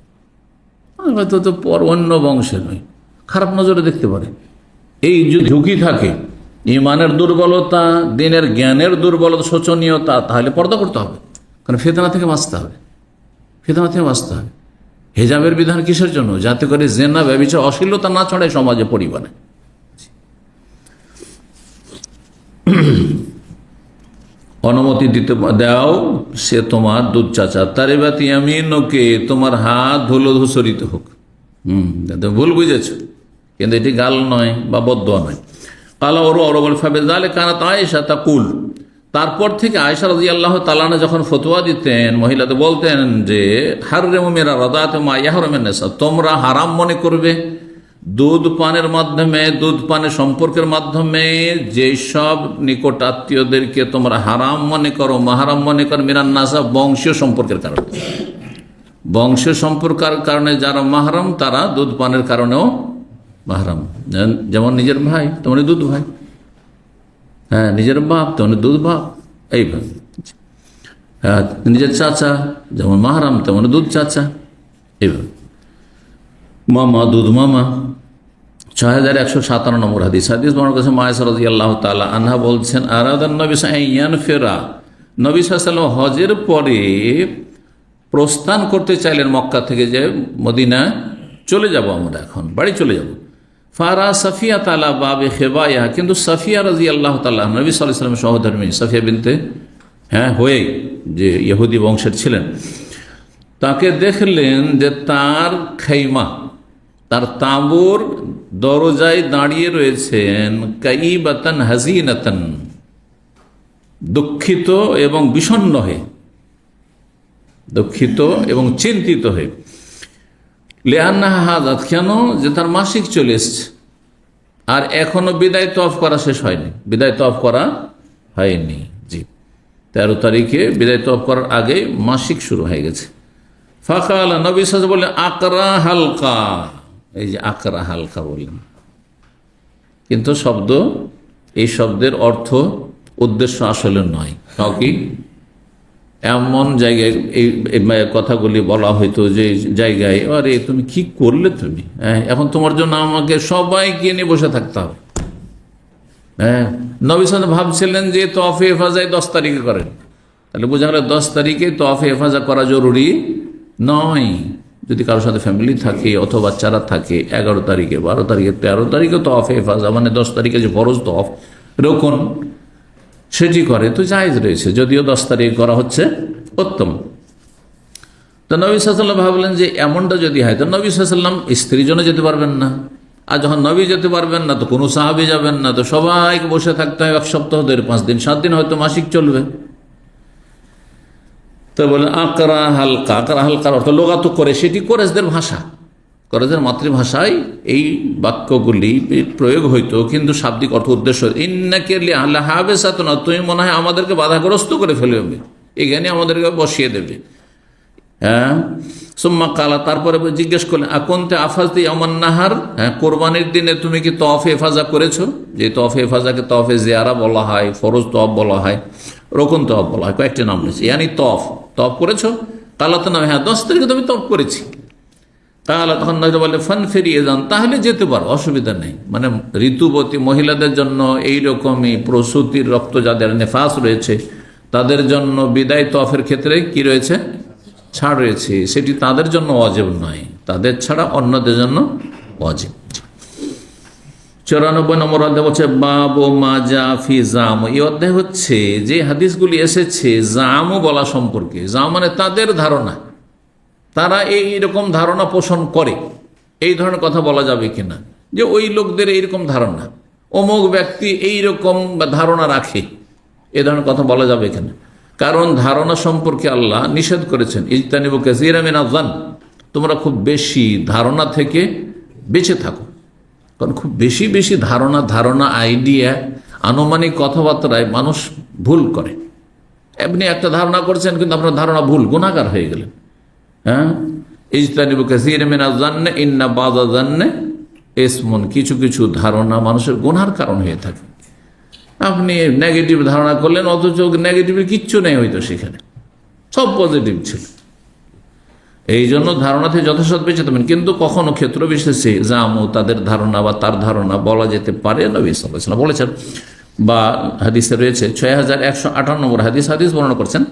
হয়তো তো পর অন্য বংশের নয়, খারাপ নজরে দেখতে পারে। এই যদি ঝুঁকি থাকে, ইমানের দুর্বলতা, দিনের জ্ঞানের দুর্বলতা, শোচনীয়তা, তাহলে পর্দা করতে হবে, কারণ ফিতনা থেকে বাঁচতে হবে, ফিতনা থেকে বাঁচতে হবে। হেজাবের বিধান কিসের জন্য? যাতে করে জেনা, ব্যভিচার, অশ্লীলতা না ছড়ায় সমাজে, পরিবারে। অনুমতি দিতে দাও, সে তোমার দুধ চাচা। তারিবাতি আমিনকে, তোমার হাত ধুলো ধূসরিত হোক। ভুল বুঝেছ, কিন্তু এটি গাল নয় বা বদদোয়া নয়। কালা ওর অরবল ফাবেজালে কানাত আয়েশা তাকুল, তারপর থেকে আয়েশা রাদিয়াল্লাহু তাআলা যখন ফতোয়া দিতেন, মহিলাদের বলতেন যে হাররিমু মিরা রাদাতি মা ইয়াহরুমিন নিসা, তোমরা হারাম মনে করবে দুধ পানের মাধ্যমে, দুধ পানের সম্পর্কের মাধ্যমে যেসব নিকট আত্মীয়দেরকে তোমরা হারাম মনে করো, মাহারাম মনে করো, মিনান নাসা, বংশীয় সম্পর্কের কারণে। বংশীয় সম্পর্কের কারণে যারা মাহারাম, তারা দুধ পানের কারণেও মাহারাম। যেমন নিজের ভাই তেমনি দুধ ভাই, হ্যাঁ, নিজের বাপ তেমনি দুধ বাপ, এইভাবে। হ্যাঁ, নিজের চাচা যেমন মাহারাম তেমনি দুধ চাচা, এইভাবে। মামা, দুধ মামা। 6157 নম্বর হাদিস। হাদিস বর্ণনা করেছেন মা আয়েশা রাদিয়াল্লাহু তাআলা আনহা, বলছেন আরাদান নবী সাল্লাল্লাহু ফেরা, নবী সাল্লাল্লাহু আলাইহি ওয়াসাল্লাম হজের পরে প্রস্থান করতে চাইলেন মক্কা থেকে, যে মদিনা চলে যাব, আমরা এখন বাড়ি চলে যাব। ফারা সাফিয়া তালা বাবে খেবাইয়া, কিন্তু সাফিয়া রাজি আল্লাহ তাল্লাহ, নবী সাল্লাল্লাহু আলাইহি ওয়াসাল্লামের সহধর্মী সাফিয়া বিনতে হয়ে যে ইহুদি বংশের ছিলেন, তাকে দেখলেন যে তার খাইমা, তার তাঁবুর দরজায় দাঁড়িয়ে রয়েছেন কাইবাতান হাজিনাতান, দুঃখিত এবং বিষণ্ণ হয়ে, দুঃখিত এবং চিন্তিত হয়ে। লিআন্নাহা হাযাত, কেন? যে তার মাসিক চলে এসছে আর এখনো বিদায় তওয়াফ করা শেষ হয়নি, বিদায় তওয়াফ করা হয়নি। জি, 13 তারিখে বিদায় তওয়াফ করার আগে মাসিক শুরু হয়ে গেছে। ফাকালা, নবী সাল্লাল্লাহু আলাইহি ওয়াসাল্লাম বললেন আকরা হালকা, এই যে আকরা হালকা বললেন, কিন্তু এই শব্দের অর্থ উদ্দেশ্য আসলে নয়। কি এমন জায়গায় এই কথাগুলি বলা হইতো যে জায়গায়, আরে তুমি কি করলে, তুমি এখন তোমার জন্য আমাকে সবাইকে নিয়ে বসে থাকতে হবে। নবী সাল্লাল্লাহু আলাইহি ওয়াসাল্লাম ভাবছিলেন যে তওয়াফে ইফাজায় 10 তারিখে করেন, তাহলে বোঝা গেল 10 তারিখে তওয়াফে ইফাজা করা জরুরি নয়। যদি কারোর সাথে ফ্যামিলি থাকে অথবা বাচ্চারা থাকে, 11 তারিখে, 12 তারিখে, 13 তারিখে তওয়াফে ইফাজা, মানে 10 তারিখে যে ফরজ তওয়াফ রুকন সেটি করে তো জায়েজ রয়েছে, যদিও 10 তারিখে করা হচ্ছে উত্তম। তো নবী সাল্লাল্লাহু আলাইহি ওয়াসাল্লাম ভাবলেন যে এমনটা যদি হয়, তো নবী সাল্লাল্লাহু আলাইহি ওয়াসাল্লাম স্ত্রীর জন্য যেতে পারবেন না, আর যখন নবী যেতে পারবেন না তো কোনো সাহাবী যাবেন না, তো সবাইকে বসে থাকতে হয় 1 সপ্তাহ ধরে, 5 দিন 7 দিন হয়তো মাসিক চলবে। তো বলেন আকরা হালকা, আকরা হালকার অর্থ লোগাতো করে, সেটি কোরেশদের ভাষা, কোরেশদের মাতৃভাষায় এই বাক্যগুলি প্রয়োগ হইতো, কিন্তু শাব্দিক অর্থ উদ্দেশ্য ইন্নাকা লাহাবিসাতুন, তুমি মনে হয় আমাদেরকে বাধাগ্রস্ত করে ফেলবে, এখানে আমাদেরকে বসিয়ে দেবে। সুম্মা কালা, তারপরে জিজ্ঞেস করলেন আকুনতে আফাজতি ইয়াওমান নাহার, কোরবানির দিনে তুমি কি তওয়াফে ইফাজা করেছো? যে তওয়াফে ইফাজাকে তওয়াফে জিয়ারা বলা হয়, ফরজ তওয়াফ বলা হয়, রুকন তওয়াফ বলা হয়, কয়েকটি নাম রয়েছে। ইয়ানি তওয়াফ করেছো? কালা তো না, হ্যাঁ 10 তারিখে তুমি তওয়াফ করেছি। কালা, তখন নবী বলে ফান ফিরিয়ে যান, তাহলে যেতে পারো, অসুবিধা নেই। মানে ঋতুবতী মহিলাদের জন্য, এইরকমই প্রসূতির রক্ত যাদের নেফাস রয়েছে তাদের জন্য বিদায় তওয়াফের ক্ষেত্রে কি রয়েছে? ছাড় রয়েছে, সেটি তাদের জন্য ওয়াজিব নয়, তাদের ছাড়া অন্যদের জন্য ওয়াজিব। 94 নম্বর অধ্যায় হচ্ছে বাবু মাজা ফি জাম। এই অধ্যায় হচ্ছে যে হাদিসগুলি এসেছে জাম বলা সম্পর্কে। জাম মানে তাদের ধারণা, তারা এইরকম ধারণা পোষণ করে, এই ধরনের কথা বলা যাবে কিনা, যে ওই লোকদের এইরকম ধারণা, অমুক ব্যক্তি এইরকম ধারণা রাখে, এ ধরনের কথা বলা যাবে কিনা। কারণ ধারণা সম্পর্কে আল্লাহ নিষেধ করেছেন, ইজতানিবু কাসীরাম মিনাজ যান, তোমরা খুব বেশি ধারণা থেকে বেঁচে থাকো। কারণ খুব বেশি ধারণা আইডিয়া, আনুমানিক কথাবার্তায় মানুষ ভুল করে। আপনি একটা ধারণা করছেন কিন্তু আপনার ধারণা ভুল, গুনাহগার হয়ে গেলেন। ইজতানিবু কাসীরাম মিনাজ যান্নি ইন্না বাযা যান্নি ইসমুন, কিছু ধারণা মানুষের গুনাহর কারণ হয়ে থাকে। আপনি নেগেটিভ ধারণা করলেন, অথচ নেগেটিভের কিচ্ছু নেই, হয়তো সেখানে সব পজিটিভ ছিল। এই জন্য ধারণা থেকে যথাযথ বেঁচে থাকবেন। কিন্তু কখনো ক্ষেত্র বিশেষে জামু, তাদের ধারণা বা তার ধারণা বলা যেতে পারে, নবী সাল্লাল্লাহু আলাইহি ওয়াসাল্লাম বলেছেন। বা হাদিসে রয়েছে 6158 নম্বর হাদিস বর্ণনা করছেন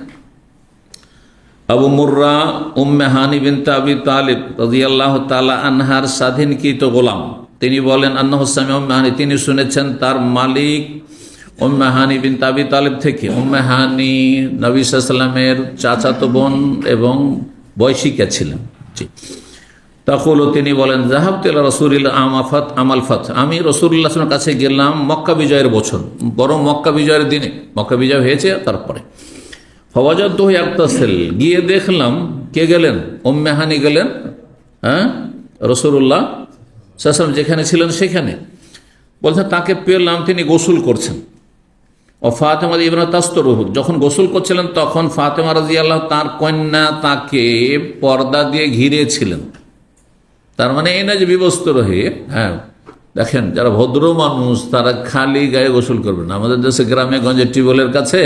আবু মুররা উম্মে হানি বিনতে আবি তালিব রাদিয়াল্লাহু তাআলা আনহার স্বাধীনকৃত গোলাম, তিনি বলেন আন্নাহু সামিআ উম্মে হানি, তিনি শুনেছেন তার মালিক উম্মে হানি বিনতে আবি তালিব থেকে। উম্মে হানি নবী সাল্লাল্লাহু আলাইহি ওয়াসাল্লামের চাচাতো বোন এবং বয়সিকা ছিলেন। তখন তিনি বলেন যাহাবতু ইলা রাসূলিল্লাহ আমাল ফাত, আমি রাসূলুল্লাহ সাল্লাল্লাহু আলাইহি ওয়াসাল্লামের কাছে গেলাম মক্কা বিজয়ের বছর, বরং মক্কা বিজয়ের দিনে, মক্কা বিজয় হয়েছে তারপরে। ফাওয়াজাদতুহু ইয়াগতাসিল, গিয়ে দেখলাম কে গেলেন? উম্মে হানি গেলেন, রাসূলুল্লাহ সাল্লাল্লাহু আলাইহি ওয়াসাল্লাম যেখানে ছিলেন সেখানে। বলছেন তাকে পেলাম তিনি গোসল করছেন। ও ফাতেমা ইবনা তাস্তরুহু, যখন গোসল করছিলেন তখন ফাতেমা রাদিয়াল্লাহু তার কন্যা তাকে পর্দা দিয়ে ঘিরেছিলেন। তার মানে এই না যে বিবস্ত্র হয়ে। দেখেন যারা ভদ্র মানুষ তারা খালি গায়ে গোসল করবেন। আমাদের দেশে গ্রামে গঞ্জে টিউবওয়েলের কাছে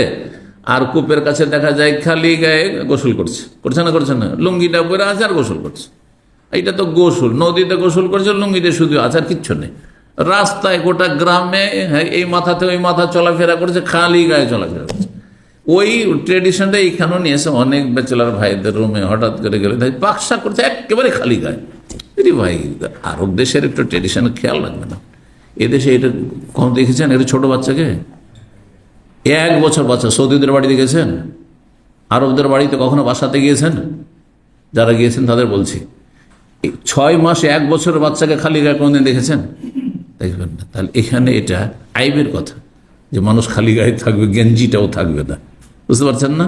আর কূপের কাছে দেখা যায় খালি গায়ে গোসল করছে না, লুঙ্গিটা পরে আছে আর গোসল করছে। এইটা তো গোসল, নদীতে গোসল করছে, লুঙ্গিতে শুধু আছে আর কিচ্ছু নেই। রাস্তায় গোটা গ্রামে এই মাথাতে ওই মাথা চলাফেরা করছে, খালি গায়ে চলাফেরা করছে। ওই ট্রেডিশনটা এইখানেও নিয়ে এসে অনেক ব্যাচেলার ভাইদের রুমে হঠাৎ করে গেলে পাকশা করছে একেবারে খালি গায়ে। এটি ভাই আরব দেশের একটু ট্রেডিশন খেয়াল রাখবে না। এদেশে এটা কম দেখেছেন, এটা ছোট বাচ্চাকে 1 বছর বাচ্চা, সৌদিদের বাড়ি দেখেছেন, আরবদের বাড়িতে কখনো বাসাতে গিয়েছেন? যারা গিয়েছেন তাদের বলছি, 6 মাস 1 বছরের বাচ্চাকে খালি গায়ে কোনদিন দেখেছেন? দেখবেন না। তাহলে এখানে এটা আইবের কথা যে মানুষ খালি গায়ে থাকবে, গেঞ্জিটাও থাকবে না, বুঝতে পারছেন না?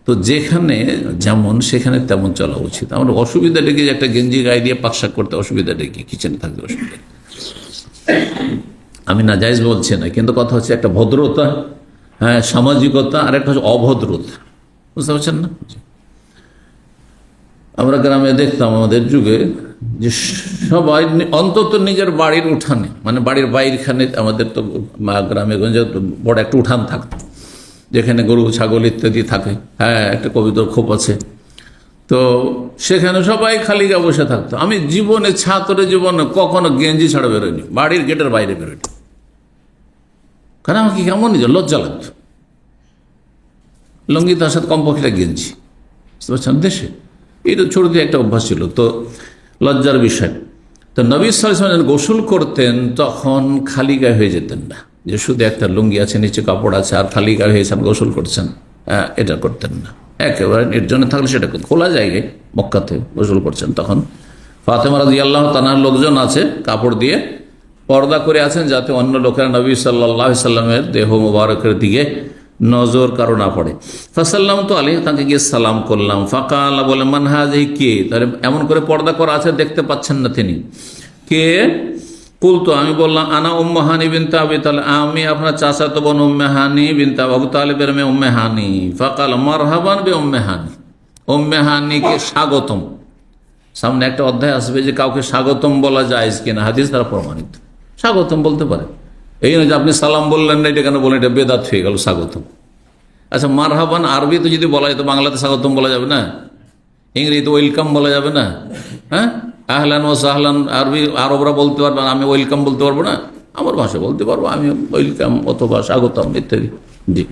তো যেখানে যেমন সেখানে তেমন চলা উচিত। আমার অসুবিধা ডেকে যে একটা গেঞ্জি গায়ে দিয়ে পাকশাক করতে অসুবিধা ডেকে কিচেনে থাকবে অসুবিধা, আমি না জায়েজ বলছি না, কিন্তু কথা হচ্ছে একটা ভদ্রতা, হ্যাঁ, সামাজিকতা, আর একটা হচ্ছে অভদ্রতা, বুঝতে পারছেন না? আমরা গ্রামে দেখতাম আমাদের যুগে যে সবাই অন্তত নিজের বাড়ির উঠানে, মানে বাড়ির বাইরখানে, আমাদের তো গ্রামে গঞ্জে বড় একটা উঠান থাকতো যেখানে গরু ছাগল ইত্যাদি থাকে, হ্যাঁ, একটা কবিতার খোপ আছে, তো সেখানে সবাই খালি গায়ে বসে থাকতো। আমি জীবনে, ছাত্র জীবনে কখনো গেঞ্জি ছাড়া বেরোয়নি, বাড়ির গেটের বাইরে বেরোয়নি, কারণ আমাকে কেমন নিজের লজ্জা লাগতো। লুঙ্গি তার সাথে কমপক্ষে গেঞ্জি, বুঝতে পারছেন? দেশে এটা ছোট দিয়ে একটা অভ্যাস ছিল, তো লজ্জার বিষয়। তো নবী সাল্লাল্লাহু আলাইহি ওয়াসাল্লাম গোসল করতেন তখন খালি গায়ে হয়ে যেতেন না, যে শুধু একটা লুঙ্গি আছে, নিচে কাপড় আছে আর খালি গায়ে হয়েছেন গোসল করছেন, এটা করতেন না। একেবারে নির্জনে থাকলে সেটা খোলা জায়গায় মক্কাতে গোসল করছেন। তখন ফাতেমা রাদিয়াল্লাহু তাআলার লোকজন আছে, কাপড় দিয়ে পর্দা করে আছেন যাতে অন্য লোকেরা নবী সাল্লাল্লাহু আলাইহি সাল্লামের দেহ মুবারকের দিকে নজর কারো না পড়ে। ফাসাল্লাম তো আলী, তাকে গিয়ে সালাম করলাম। ফাকালা, বলে মান হাযিহি, কে? তাহলে এমন করে পর্দা করা আছে, দেখতে পাচ্ছেন না তিনি, কে? কুলতু, আমি বললাম, আনা উম্মে হানি বিনতে আবি তালিব, আমি আপনার চাচাতো বোন উম্মে হানি বিনতে আবু তালিবের মেয়ে উম্মে হানি। ফাকালা মারহাবান বি উম্মে হানি, উম্মে হানিকে স্বাগতম। সামনে একটা অধ্যায় আসবে যে কাউকে স্বাগতম বলা যায় কিনা, হাদিস দ্বারা প্রমাণিত। স্বাগতম বলতে পারে, এই নয় যে আপনি সালাম বললেন না, এটা কেন বলেন, এটা বেদাত হয়ে গেল স্বাগতম। আচ্ছা, মারহাবান আরবিতে যদি বলা যায় তো বাংলাতে স্বাগতম বলা যাবে না? ইংরেজিতে ওয়েলকাম বলা যাবে না? হ্যাঁ, আহলান ও সাহলান আরবি আরবরা বলতে পারবে, আমি ওয়েলকাম বলতে পারবো না? আমার ভাষা বলতে পারবো, আমি ওয়েলকাম অথবা স্বাগতম ইত্যাদি। জি,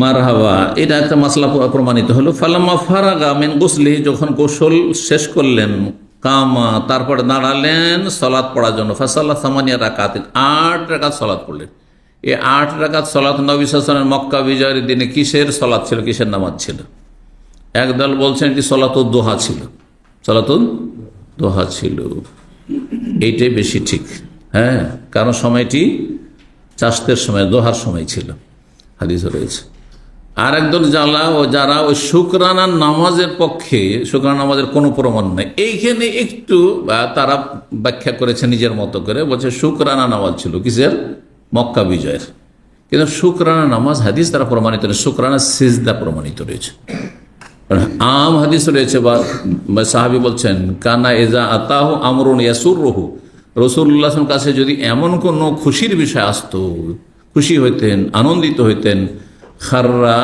মারহাবা, এটা একটা মাসলা প্রমাণিত হলো। ফালাম্মা ফারাগা মিন গুসলিহি, যখন গোসল শেষ করলেন, কামা, তারপরে দাঁড়ালেন সালাত পড়ার জন্য। ফাসাল্লা সামানিয়া রাকাত, 8 রাকাত সালাত পড়লেন। এই 8 রাকাত সালাত নবী সাল্লাল্লাহু আলাইহি ওয়াসাল্লাম মক্কা বিজয়ের দিনে কিসের সালাত ছিল, কিসের নামাজ ছিল? একদল বলছেন এটি সালাতুদ দুহা ছিল, সালাতুদ দুহা ছিল, এইটাই বেশি ঠিক। হ্যাঁ, কারণ সময়টি চাষতের সময়, দোহার সময় ছিল, হাদিস রয়েছে। আর একদল যারা ওই শুকরানা নামাজের পক্ষে, শুকরানা নামাজের কোনো প্রমাণ নেই, এইখানে একটু তারা ব্যাখ্যা করেছে নিজের মতো করে, বলছে শুকরানা নামাজ ছিল কিসের? মক্কা বিজয়ের। কিন্তু শুকরানা নামাজ হাদিস দ্বারা প্রমাণিত নেই, শুকরানা সিজদা প্রমাণিত রয়েছে, আম হাদিস রয়েছে। বা সাহাবী বলছেন, কানা এজা আতাহু আমরুন ইয়াসুররুহু, রাসূলুল্লাহর কাছে যদি এমন কোনো খুশির বিষয় আসতো, খুশি হইতেন, আনন্দিত হইতেন, খাররা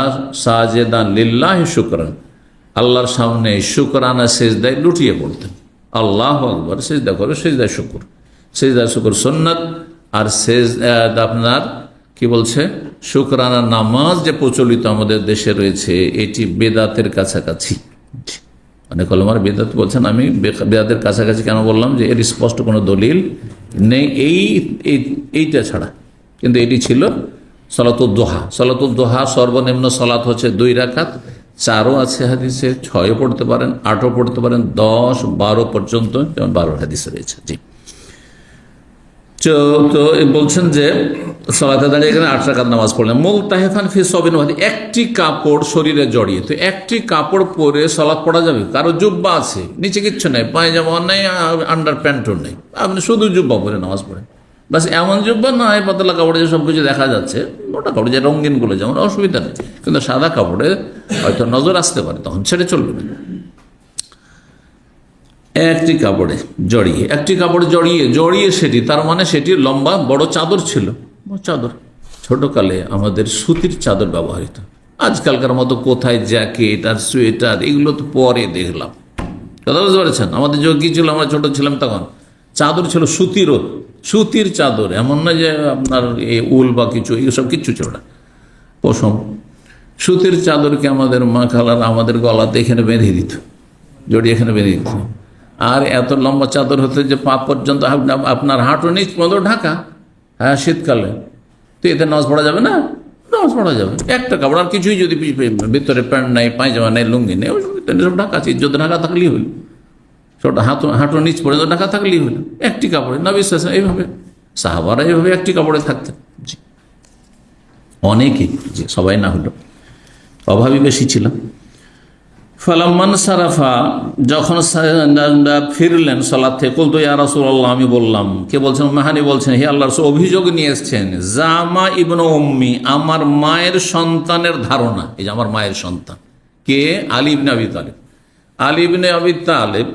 সাজেদান লিল্লাহি শুকরান, আল্লাহর সামনে শুকরানা সেজদায় লুটিয়ে পড়তেন। আল্লাহু আকবার, সেজদা করে, সেজদায় শুকর, সেজদায় শুকর সুন্নাত। আর আপনার কি বলছে, শুকরানা নামাজ যে প্রচলিত আমাদের দেশে রয়েছে, এটি বেদাতের কাছাকাছি। অনেক ওলামার বেদাত বলছেন, আমি বেদাতের কাছাকাছি কেন বললাম, যে এর স্পষ্ট কোনো দলিল নেই এইটা ছাড়া, কিন্তু এটি ছিল সালাতুদ দুহা। সালাতুদ দুহা সর্বনিম্ন সালাত হচ্ছে 2 রাকাত, 4ও আছে হাদিসে, 6ও পড়তে পারেন, 8ও পড়তে পারেন, 10, 12 পর্যন্ত, যেমন 12 হাদিসে রয়েছে। জি, তো বলছেন যে সালাতে দাঁড়িয়ে এখানে 8 রাকাত নামাজ পড়লেন। মুলতাহিফান ফি সবিন ওয়াহিদ, একটি কাপড় শরীরে জড়িয়ে। তো একটি কাপড় পরে সালাত পড়া যাবে? কারো জুব্বা আছে, নিচে কিচ্ছু নেই, পায়জামা নেই, আন্ডার প্যান্টও নেই, আপনি শুধু জুব্বা পরে নামাজ পড়েন, বাস। এমন জুব্বা না হয় পাতলা কাপড়ে যে সব কিছু দেখা যাচ্ছে, মোটা কাপড় যে রঙিনগুলো, যেমন, অসুবিধা নেই। কিন্তু সাদা কাপড়ে হয়তো নজর আসতে পারে, তখন ছেড়ে চলবে না। একটি কাপড়ে জড়িয়ে, একটি কাপড়ে জড়িয়ে সেটি, তার মানে সেটি লম্বা বড় চাদর ছিল, চাদর। ছোটকালে আমাদের সুতির চাদর ব্যবহৃত, আজকালকার মতো কোথায় জ্যাকেট আর সোয়েটার, এগুলো তো পরে দেখলাম। কথা বুঝতে পারছেন? আমাদের যোগ্য ছিল, আমরা ছোট ছিলাম তখন চাদর ছিল সুতির চাদর, এমন না যে আপনার এই উল বা কিছু, এসব কিচ্ছু ছিল না, পশম। সুতির চাদরকে আমাদের মা খালার আমাদের গলাতে এখানে বেঁধে দিত, জড়িয়ে এখানে বেঁধে দিত। আর এত লম্বা চাদর হতো যে পা পর্যন্ত আপনার হাঁটু নিচ পর্যন্ত ঢাকা। হ্যাঁ, শীতকালে তো এতে নামাজ পড়া যাবে না? নামাজ পড়া যাবে। একটা কাপড়, আর কিছুই যদি ভিতরে প্যান্ট নাই, পায়জামা নেই, লুঙ্গি নেই, সব ঢাকা আছে, যদি ঢাকা থাকলেই হইল, সেটা হাঁটু নিচ পর্যন্ত ঢাকা থাকলেই হইল, একটি কাপড়ে। নবী সাল্লাল্লাহু আলাইহি ওয়াসাল্লাম এইভাবে, সাহাবারা এইভাবে একটি কাপড়ে থাকতেন। অনেকেই, যে সবাই না হলো, অভাবী বেশি ছিল। ফালাম্মান সারাফা, যখন ফিরলেন সালাত থেকে, কুলতু ইয়া রাসূলুল্লাহ, আমি বললাম। কে বলছেন? মাহানি বলছেন, হে আল্লাহর রাসূল, অভিযোগ নিয়ে এসেছেন। জামা ইবনে উম্মি, আমার মায়ের সন্তানের ধারণা। এই যে আমার মায়ের সন্তান কে? আলী ইবনে আবি তালেব। আলী ইবনে আবি তালেব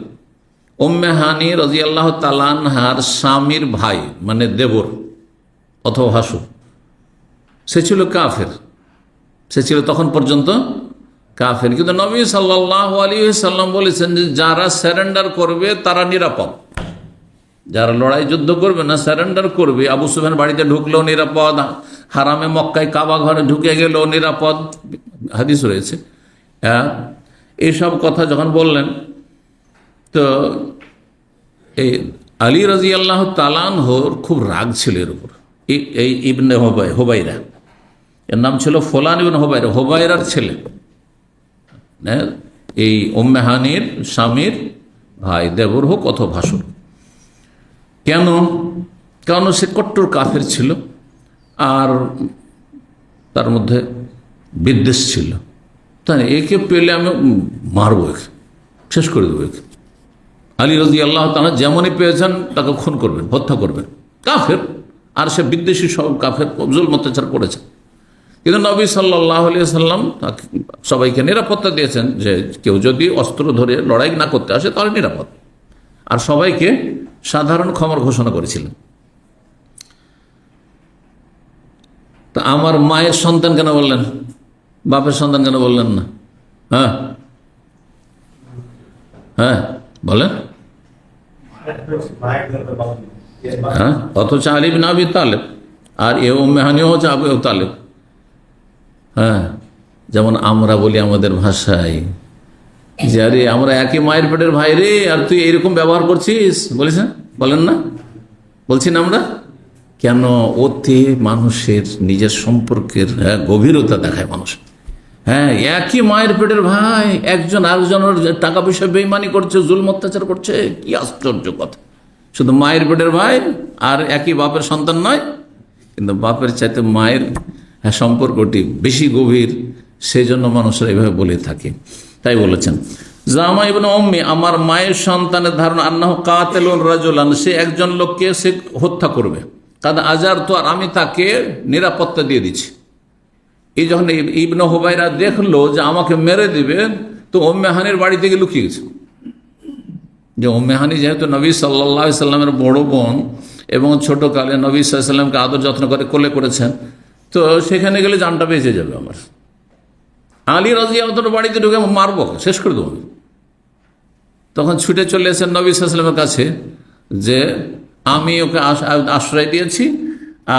উম্মে হানি রাদিয়াল্লাহু তাআলা আনহার স্বামীর ভাই, মানে দেবর অথবা ভাসুর। সে ছিল কাফের, সে ছিল তখন পর্যন্ত কাফের। কিন্তু নবী সাল্লাল্লাহু আলাইহি ওয়াসাল্লাম বলেছেন যে যারা স্যারেন্ডার করবে তারা নিরাপদ, যারা লড়াই যুদ্ধ করবে না, স্যারেন্ডার করবে। আবু সুফিয়ান বাড়িতে ঢুকলেও নিরাপদ, হারামে মক্কায় কাবা ঘরে ঢুকে গেলেও নিরাপদ, হাদিস রয়েছে। এইসব কথা যখন বললেন, তো এই আলী রাদিয়াল্লাহু তাআলা আনহুর খুব রাগ ছিল এর উপর। এই ইবনে হুবাইরা, এর নাম ছিল ফুলান ইবনে হুবাইরা, হুবাইরার ছেলে, এই উম্মে হানির স্বামীর ভাই, দেবর হোক অথবা ভাসুর। কেন? কারণ সে কট্টর কাফের ছিল, আর তার মধ্যে বিদ্বেষ ছিল। তাই একে পেলে আমি মারবো, একে শেষ করে দেবো। একে আলী রাদিয়াল্লাহু তাআলা যেমনই পেয়েছেন তাকে খুন করবেন, হত্যা করবেন। কাফের, আর সে বিদ্বেষী, সব কাফের, জুলম অত্যাচার করেছে। কিন্তু নবী সাল্লাল্লাহু আলাইহি ওয়াসাল্লাম সবাইকে নিরাপত্তা দিয়েছেন যে কেউ যদি অস্ত্র ধরে লড়াই না করতে আসে তাহলে নিরাপদ, আর সবাইকে সাধারণ ক্ষমার ঘোষণা করেছিলেন। তা আমার মায়ের সন্তান কেন বললেন, বাপের সন্তান কেন বললেন না? হ্যাঁ হ্যাঁ বলেন। হ্যাঁ, অথচ আলী ইবনে আবি তালেব, আর এ উম্মে হানিও হচ্ছে আবু তালেব। হ্যাঁ, যেমন আমরা বলি আমাদের ভাষায় যে আরে আমরা একই মায়ের পেটের ভাই রে, আর তুই এরকম ব্যবহার করছিস, বলেছেন? বলেন না? বলছি না আমরা? কেন? ওতে মানুষের নিজের সম্পর্কের গভীরতা দেখায় মানুষ। হ্যাঁ, একই মায়ের পেটের ভাই, একজন আরেকজনের টাকা পয়সা বেইমানি করছে, জুলম অত্যাচার করছে, কি আশ্চর্য কথা! শুধু মায়ের পেটের ভাই আর একই বাপের সন্তান নয়, কিন্তু বাপের চাইতে মায়ের সম্পর্কটি বেশি গভীর, সেই জন্য মানুষরা এইভাবে বলে থাকে। তাই বলেছেন জামা ইবনে উম্মি, আমার মায়ের সন্তানের ধারণা, আন্নাহু কাতিলুন রাজুলান, সে একজন লোককে সে হত্যা করবে। কাদ আজার, তো আর আমি তাকে নিরাপত্তা দিয়ে দিচ্ছি। এই যখন ইবনে হুবাইরা দেখলো যে আমাকে মেরে দিবে, তো উম্মে হানির বাড়ি থেকে লুকিয়ে গেছে। যে উম্মে হানি যেহেতু নবী সাল্লাল্লাহু আলাইহি সাল্লামের বড় বোন এবং ছোটকালে নবী সাল্লাল্লাহু আলাইহি সাল্লামকে আদর যত্ন করে কোলে করেছেন, তো সেখানে গেলে জানটা বেঁচে যাবে আমার। আলী রাদিয়াল্লাহু তাআলা বাড়িতে ঢুকে মারবো, শেষ করে দেবো। তখন ছুটে চলে এসেছেন নবী সাল্লাল্লাহু আলাইহি সাল্লামের কাছে যে আমি ওকে আশ্রয় দিয়েছি,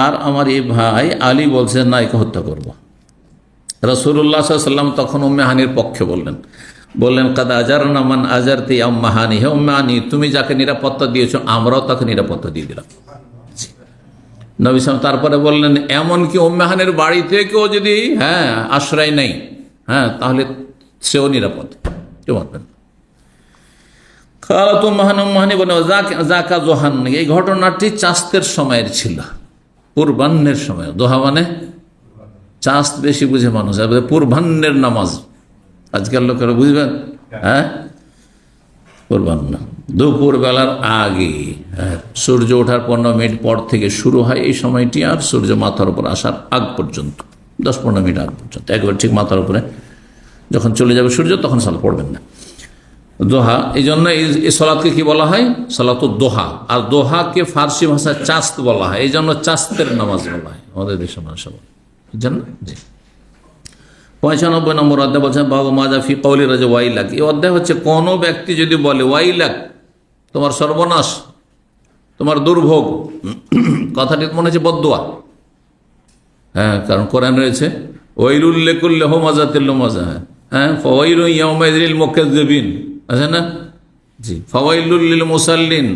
আর আমার এই ভাই আলী বলছে না, একে হত্যা করবো। রাসূলুল্লাহ সাল্লাল্লাহু আলাইহি ওয়াসাল্লাম তখন উম্মে হানির পক্ষে বললেন কাদ আজারনা মান আজারতি উম্মে হানি, হে উম্মে হানি, তুমি যাকে নিরাপত্তা দিয়েছো আমরাও তাকে নিরাপত্তা দিয়ে দিলাম। নবী সাল্লাল্লাহু আলাইহি তারপরে বললেন, এমনকি উম্মে হানির বাড়ি থেকেও যদি আশ্রয় নেই, তাহলে সেও নিরাপদ, কেউ মারবেন। এই ঘটনাটি চাস্তের সময়ের ছিল, পূর্বাহ্নের সময়। দোহা মানে চাস্ত বেশি বুঝে মানুষ, পূর্বাহ্নের নামাজ আজকাল লোকেরা বুঝবেন। পূর্বাহ্ন দুপুর বেলার আগে, সূর্য ওঠার 15 মিনিট পর থেকে শুরু হয় এই সময়টি, আর সূর্য মাথার উপর আসার আগ পর্যন্ত 10-15 মিনিট আগ পর্যন্ত, একবার ঠিক মাথার উপরে যখন চলে যাবে সূর্য তখন সালাত পড়বেন না। দোহা, এই জন্য এই সালাতকে কি বলা হয়? সালাতুদ দোহা। আর দোহাকে ফার্সি ভাষায় চাস্ত বলা হয়, এই জন্য চাস্তের নামাজ বলা হয় আমাদের দেশের মানুষ জান। জি, 95 নম্বর অধ্যায় বলছেন বাবু মাজা ফি কওলি রাজা ওয়াইলাক। এই অধ্যায় হচ্ছে কোনো ব্যক্তি যদি বলে ওয়াইলাক, তোমার সর্বনাশ, তোমার দুর্ভোগ, কথাটি মনে হচ্ছে বদদোয়া। কারণ কোরআন রয়েছে ওয়াইলুল লিকুল্লি হুমাযাতিল লুমাযা, হ্যাঁ, ফাওয়াইলুন ইয়াওমাইযিল লিল মুকাজ্জিবিন আছে না, জি, ফাওয়াইলুল লিল মুসাল্লিন,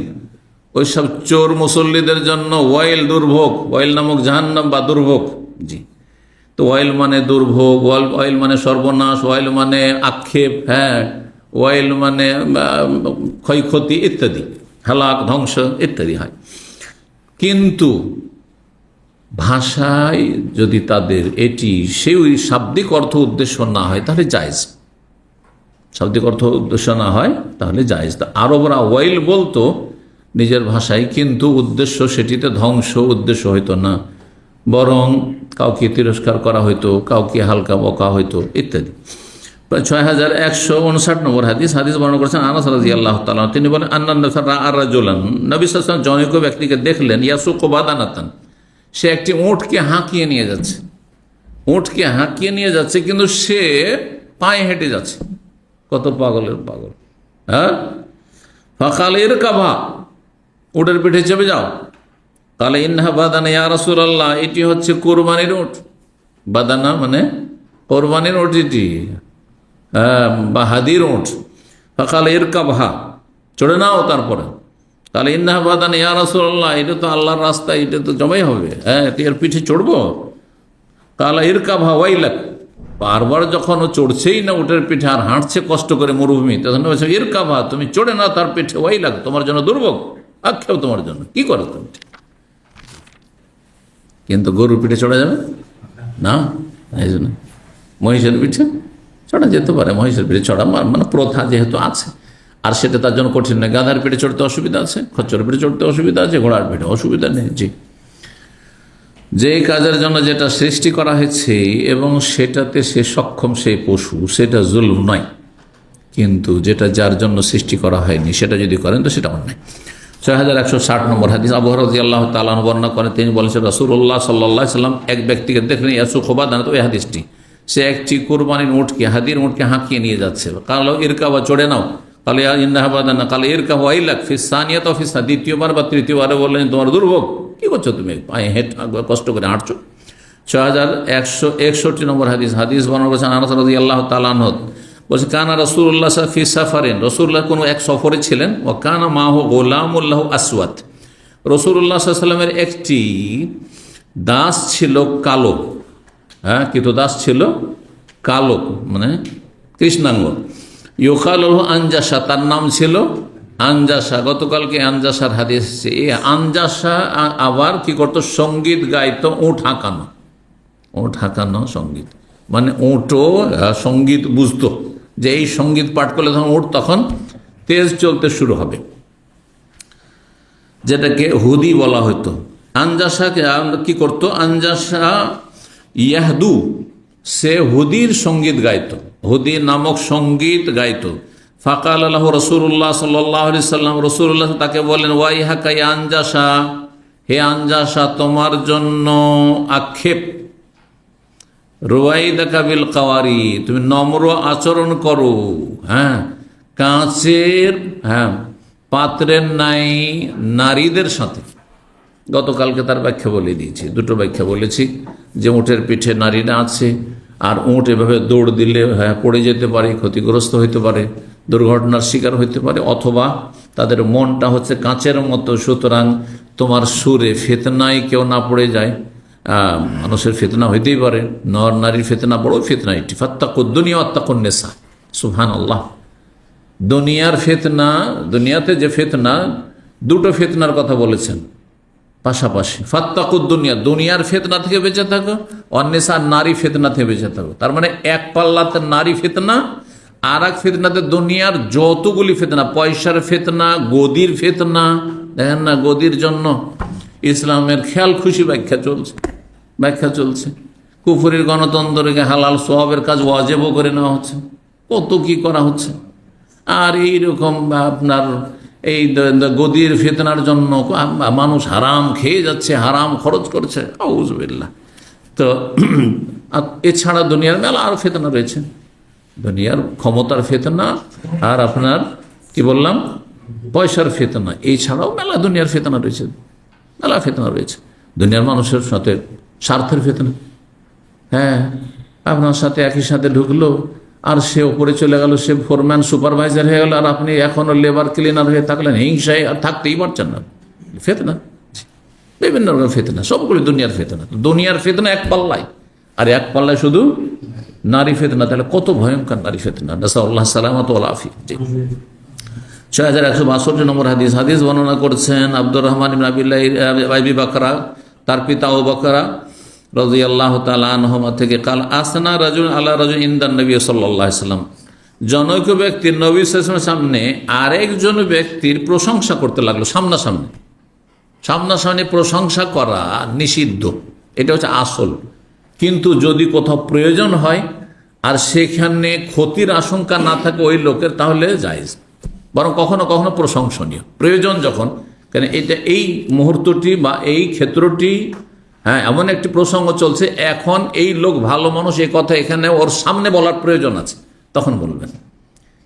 ওই সব চোর মুসল্লিদের জন্য ওয়াইল দুর্ভোগ, ওয়াইল নামক জাহান্নাম বা দুর্ভোগ, জি। তো ওয়াইল মানে দুর্ভোগ, ওয়াইল মানে সর্বনাশ, ওয়াইল মানে আক্ষেপ, হ্যাঁ, ওয়াইল মানে ক্ষয়ক্ষতি ইত্যাদি, হালাক, ধ্বংস ইত্যাদি হয়। কিন্তু ভাষায় যদি তাদের এটি সেই শাব্দিক অর্থ উদ্দেশ্য না হয় তাহলে জায়েজ, শাব্দিক অর্থ উদ্দেশ্য না হয় তাহলে জায়েজ। তা আরবরা ওয়াইল বলতো নিজের ভাষায়, কিন্তু উদ্দেশ্য সেটিতে ধ্বংস উদ্দেশ্য হইতো না, বরং কাউকে তিরস্কার করা হইতো, কাউকে হালকা বকা হইতো ইত্যাদি। 6159 নম্বর হাদিস বর্ণনা করেছেন আনাস রাদিয়াল্লাহু তাআলা, তিনি বলেন আন্নান রাজুলান, নবী সাল্লাল্লাহু আলাইহি ওয়াসাল্লাম জনৈক ব্যক্তিকে দেখলেন, ইয়াসুকু বাদানাতান, সে একটি উটকে হাঁকিয়ে নিয়ে যাচ্ছে, উটকে হাঁকিয়ে নিয়ে যাচ্ছে, কিন্তু সে পায়ে হেঁটে যাচ্ছে। কত পাগলের পাগল, হ্যাঁ। ফাকালের কাভা, উটের পিঠে চেপে যাও। কালে ইন্নাহা বাদানা ইয়া রাসূলুল্লাহ, এটি হচ্ছে কোরবানির উট। বাদানা মানে কোরবানির উট, এটি বা হাদির উট। ফাকালের কাভা, চড়ে নাও। তারপরে তাহলে ইন্নাহা বাদানা ইয়া রাসূলুল্লাহ, এটা তো আল্লাহর রাস্তা, এটা তো জমাই হবে, হ্যাঁ, এর পিঠে চড়বো। কালা ইরকাভা ওয়াইলাক, বারবার যখন ও চড়ছেই না উটের পিঠে আর হাঁটছে কষ্ট করে মরুভূমি, তখন বলছে ইরকাভা, তুমি চড়ে না তার পিঠে, ওয়াইলাক, তোমার জন্য দুর্ভোগ, আক্ষেপ তোমার জন্য, কি করো তুমি। কিন্তু গরুর পিঠে চড়া যাবে না, এই জন্য মহিষের পিঠে চড়া যেতে পারে, মহিষের পিঠে চড়া মানে প্রথা যেহেতু আছে, আর সেটা তার জন্য কঠিন নয়। গাধার পিঠে চড়তে অসুবিধা আছে, খচ্চরের পিঠে চড়তে অসুবিধা আছে, ঘোড়ার পিঠে অসুবিধা নেই, জি। যে কাজের জন্য যেটা সৃষ্টি করা হয়েছে এবং সেটাতে সে সক্ষম, সেই পশু, সেটা জুলম নয়, কিন্তু যেটা যার জন্য সৃষ্টি করা হয়নি সেটা যদি করেন তো সেটা অন্যায়। 6160 নম্বর হাদিস আবু হুরায়রা রাদিয়াল্লাহু তাআলা বর্ণনা করেন, তিনি বলেছেন রাসূলুল্লাহ সাল্লাল্লাহু আলাইহি ওয়াসাল্লাম এক ব্যক্তিকে দেখলেন, ইয়াসুকু বাদানাতান, ওই হাদিসটি, সে একটি কুরবানির উটকে, হাদির উটকে হাঁকিয়ে নিয়ে যাচ্ছে। কালো ইরকাবা, চড়ে নাও। কালে ইন্নাহা বাদানা, কালে ইরকাবা ওয়াইলাক, ফিস সানিয়াত ওয়া ফিস, দ্বিতীয়বার বা তৃতীয়বারে বললেন তোমার দুর্ভোগ, কি করছো তুমি, পায়ে কষ্ট করে হাঁটছো। 6161 নম্বর হাদিস বর্ণনা করেছেন আনাস রাদিয়াল্লাহু তাআলা আনহু, বলছে কানা রাসূলুল্লাহ ফি সাফারিন, রাসূলুল্লাহ কোনো এক সফরে ছিলেন, ও কানা মাহু গোলামুল লাহু আসওয়াদ, রাসূলুল্লাহ সাল্লাল্লাহু আলাইহি ওয়াসাল্লামের একটি দাস ছিল কালো, হ্যাঁ, কিন্তু দাস ছিল কালো মানে কৃষ্ণাঙ্গ। ইউকাল লাহু আনজাসা, তার নাম ছিল আনজাসা। গতকালকে আনজাসার হাদিস, এই আনজাসা আবার কি করতো, সঙ্গীত গাইতো, উট হাঁকানো, উট হাঁকানো সঙ্গীত, মানে উটও সঙ্গীত বুঝতো যে এই সঙ্গীত পাঠ করলে তখন উট তখন তেজ চলতে শুরু হবে, যেটাকে হুদি বলা হতো। আনজাসাকে কি করতো, আনজাসা ইয়াহদু, সে হুদির সঙ্গীত গাইতো, হুদি নামক সঙ্গীত গাইতো। ফাকাল লাহু রাসূলুল্লাহ সাল্লাল্লাহু আলাইহি ওয়াসাল্লাম, রাসূলুল্লাহ তাকে বলেন, ওয়াইহাকা ইয়া আনজাসা, হে আনজাসা, তোমার জন্য আক্ষেপ, রুয়াইদাকা বিল কাওয়ারি, তুমি নম্র আচরণ করো, হ্যাঁ, কাঁচের, হ্যাঁ, পাত্রের নাই নারীদের সাথে। গতকালকে তার ব্যাখ্যা বলে দিয়েছি, দুটো ব্যাখ্যা বলেছি, যে উটের পিঠে নারীরা আছে, আর উট এভাবে দৌড় দিলে, হ্যাঁ, পড়ে যেতে পারে, ক্ষতিগ্রস্ত হইতে পারে, দুর্ঘটনার শিকার হইতে পারে, অথবা তাদের মনটা হচ্ছে কাঁচের মতো, সুতরাং তোমার সুরে ফিতনায় কেউ না পড়ে যায়। মানুষের ফিতনা হইতেই পারে, নর নারীর ফিতনা বড় ফিতনা এটি। ফাত্তাকুদ দুনিয়া ওয়াত্তাকুন নিসা, সুবহানাল্লাহ। দুনিয়ার ফিতনা, দুনিয়াতে যে ফিতনা, দুটো ফিতনার কথা বলেছেন পাশাপাশি। ফাত্তাকুদ দুনিয়া, দুনিয়ার ফিতনা থেকে বেঁচে থাকো, অন্যেসা, নারী ফিতনা থেকে বেঁচে থাকো। তার মানে এক পাল্লাতে নারী ফিতনা, আর এক ফিতনাতে দুনিয়ার যতগুলি ফিতনা, পয়সার ফিতনা, গদির ফিতনা, দেখেন না, গদির জন্য ইসলামের খেয়াল খুশি ব্যাখ্যা চলছে। কুফরির গণতন্ত্রকে হালাল সোয়াবের কাজ ওয়াজিবও করে নেওয়া হচ্ছে, কত কি করা হচ্ছে। আর এইরকম আপনার এই গদির ফিতনার জন্য মানুষ হারাম খেয়ে যাচ্ছে, হারাম খরচ করছে, আউযুবিল্লাহ। তো এছাড়া দুনিয়ার মেলা আরও ফিতনা রয়েছে, দুনিয়ার ক্ষমতার ফিতনা, আর আপনার কি বললাম, পয়সার ফিতনা। এছাড়াও মেলা দুনিয়ার ফিতনা রয়েছে, মেলা ফিতনা রয়েছে। দুনিয়ার মানুষের সাথে স্বার্থের ফিতনা, হ্যাঁ, আপনার সাথে একই সাথে ঢুকলো, আর সে ওপরে চলে গেল, সে ফোরম্যান সুপারভাইজার হয়ে গেল, আর আপনি এখনো লেবার ক্লিনার হয়ে থাকলেন, হিংসায় আর থাকতেই পারছেন না। ফিতনা, বিভিন্ন রকমের ফিতনা, সবগুলি দুনিয়ার ফিতনা। দুনিয়ার ফিতনা এক পাল্লায়, আর এক পাল্লায় শুধু নারী ফিতনা। তাহলে কত ভয়ঙ্কর নারী ফিতনা! নাসাল্লাহ সালামাত ওয়াল আফিয়া। 6162 নম্বর হাদিস। হাদিস বর্ণনা করছেন আব্দুর রহমান ইবনে আবি বকরা, তার পিতা আবু বকরা রাদিয়াল্লাহু তাআলা আনহুমা থেকে, কাল আসনা রাজুল আলা রাজুল ইনদান নবী সাল্লাল্লাহু আলাইহি ওয়াসাল্লাম, জনৈক ব্যক্তির নবী সাল্লাল্লাহু আলাইহি ওয়াসাল্লামের সামনে আরেকজন ব্যক্তির প্রশংসা করতে লাগলো। সামনাসামনি প্রশংসা করা নিষিদ্ধ, এটা হচ্ছে আসল। কিন্তু যদি কোথাও প্রয়োজন হয় আর সেখানে ক্ষতির আশঙ্কা না থাকে ওই লোকের, তাহলে জায়েজ, বরং কখনো কখনো প্রশংসনীয় প্রয়োজন যখন। কেন এটা এই মুহূর্তটি বা এই ক্ষেত্রটি, হ্যাঁ, এমন একটি প্রসঙ্গ চলছে, এখন এই লোক ভালো মানুষ, এই কথা এখানে ওর সামনে বলার প্রয়োজন আছে, তখন বলবেন।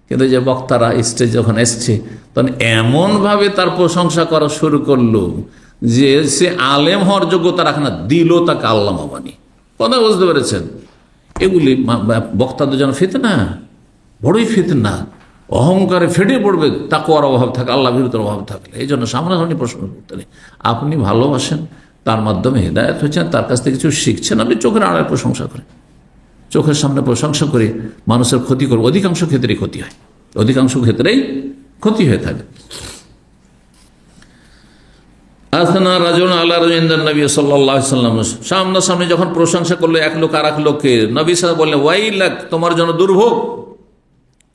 কিন্তু যে বক্তারা স্টেজ যখন এসছে, তখন এমনভাবে তার প্রশংসা করা শুরু করলো যে সে আলেম হওয়ার যোগ্যতা রাখে না, দিল তাকে আল্লামা বানিয়ে। কথা বুঝতে পেরেছেন? এগুলি বক্তাদের জন্য ফিতনা, বড়ই ফিতনা। অহংকারে ফেটে পড়বে তাকওয়ার অভাব থাকে, আল্লাহ ভীরুতার অভাব থাকলে। এই জন্য সামনাসামনি প্রশ্ন করতে নেই। আপনি ভালোবাসেন, তার মাধ্যমে হেদায়েত হচ্ছেন, তার কাছ থেকে কিছু শিখছেন, আপনি চোখের আড়ালে প্রশংসা করেন। চোখের সামনে প্রশংসা করে মানুষের ক্ষতি করবে, অধিকাংশ ক্ষেত্রেই ক্ষতি হয়, অধিকাংশ ক্ষেত্রেই ক্ষতি হয়ে থাকে। আসনা রাজুল আলা রাজুল নবী সাল্লাল্লাহু আলাইহি ওয়াসাল্লাম, সামনাসামনি যখন প্রশংসা করলো এক লোক আর এক লোককে, নবী সাল্লাল্লাহু বললেন, ওয়াইলাক, তোমার জন্য দুর্ভোগ,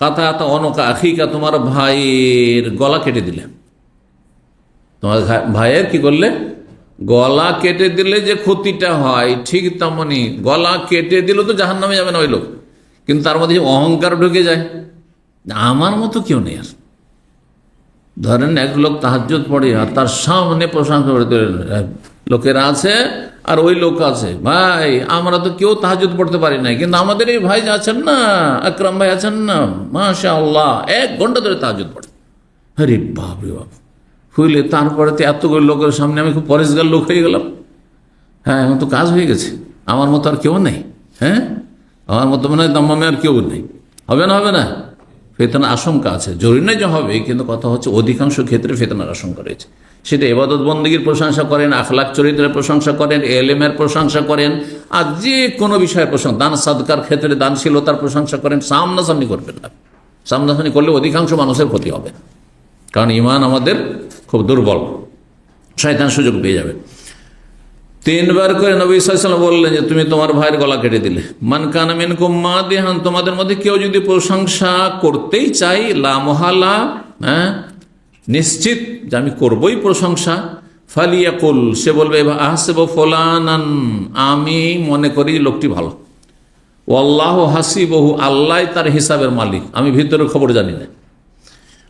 কাতাতা অনকা আখিকা, তোমার ভাইয়ের গলা কেটে দিলে। তোমার ভাইয়ের কি করলে? গলা কেটে দিলে যে ক্ষতিটা হয়, ঠিক তেমনি গলা কেটে দিল তো জাহান্নামে যাবে না ওই লোক, কিন্তু তার মধ্যে অহংকার ঢুকে যায়, আমার মতো কেউ নেই। আর ধরেন এক লোক তাহাজ্জুদ পড়ে আর তার সামনে প্রশংসা করে লোকেরা আছে, আর ওই লোক আছে, ভাই আমরা তো কেউ তাহাজ্জুদ পড়তে পারি না, কিন্তু আমাদের এই ভাই আছেন না, আকরাম ভাই আছেন না, মাশাআল্লাহ 1 ঘন্টা ধরে তাহাজ্জুদ পড়ে। আরে বাপ রে বাপ, হইলে তারপরে তো এতগুলো লোকের সামনে আমি খুব পরেশগার লোক হয়ে গেলাম। হ্যাঁ, এখন তো কাজ হয়ে গেছে, আমার মতো আর কেউ নেই। হ্যাঁ, আমার মতো মনে হয় দাম্মামে আর কেউ নেই। হবে না? হবে না? ফিতনার আশঙ্কা আছে, জরুরি নয় যে হবে, কিন্তু কথা হচ্ছে অধিকাংশ ক্ষেত্রে ফিতনার আশঙ্কা রয়েছে। সেটা ইবাদত বন্দেগীর প্রশংসা করেন, আখলাক চরিত্রের প্রশংসা করেন, এলেমের প্রশংসা করেন, আর যে কোনো বিষয়ের প্রশংসা, দান সাদকার ক্ষেত্রে দানশীলতার প্রশংসা করেন, সামনাসামনি করবেন না। সামনাসামনি করলে অধিকাংশ মানুষের ক্ষতি হবে, কারণ ঈমান আমাদের খুব দুর্বল, শয়তান সুযোগ পেয়ে যাবে। 3 বার করে নবী সাল্লাল্লাহু আলাইহি ওয়াসাল্লাম বললেন যে তুমি তোমার ভাইয়ের গলা কেটে দিলে। মান কানা মিনকুম মাদিহান, তোমাদের মধ্যে কেউ যদি প্রশংসা করতেই চাই, লা মুহালা, হ্যাঁ, নিশ্চিত যে আমি করবই প্রশংসা, ফালিয়াকুল, সে বলবে আহসিবু ফুলানান, আমি মনে করি লোকটি ভালো, ওয়াল্লাহু হাসিবুহু, আল্লাহ তার হিসাবের মালিক, আমি ভিতরের খবর জানি না,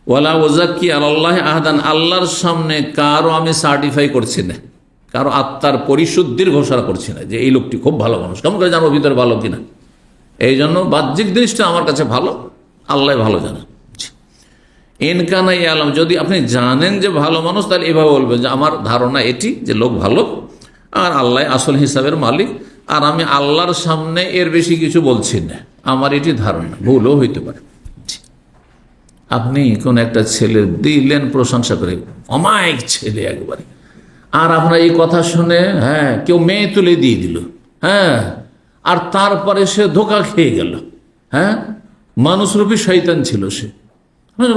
ওয়ালা উযাক্কি আলাল্লাহি আহাদান, আল্লাহর সামনে কারো আমি সার্টিফাই করছি না, কারো আত্মার পরিশুদ্ধির ঘোষণা করছি না যে এই লোকটি খুব ভালো মানুষ। কেমন করে জানবো ভিতরে ভালো কিনা? এই জন্য বাহ্যিক জিনিসটা আমার কাছে ভালো, আল্লাহ ভালো জানেন। ইনকানাই আলম, যদি আপনি জানেন যে ভালো মানুষ, তাহলে এভাবে বলবেন যে আমার ধারণা এটি যে লোক ভালো, আর আল্লাহ আসল হিসাবের মালিক, আর আমি আল্লাহর সামনে এর বেশি কিছু বলছি না, আমার এটি ধারণা, ভুলও হইতে পারে। আপনি কোন একটা ছেলে দিলেন প্রশংসা করে, অমায়িক ছেলে একবারে, আর আপনার এই কথা শুনে, হ্যাঁ, কেউ মেয়ে তুলে দিয়ে দিল, হ্যাঁ, আর তারপরে সে ধোঁকা খেয়ে গেল, হ্যাঁ, মানুষরূপী শয়তান ছিল সে,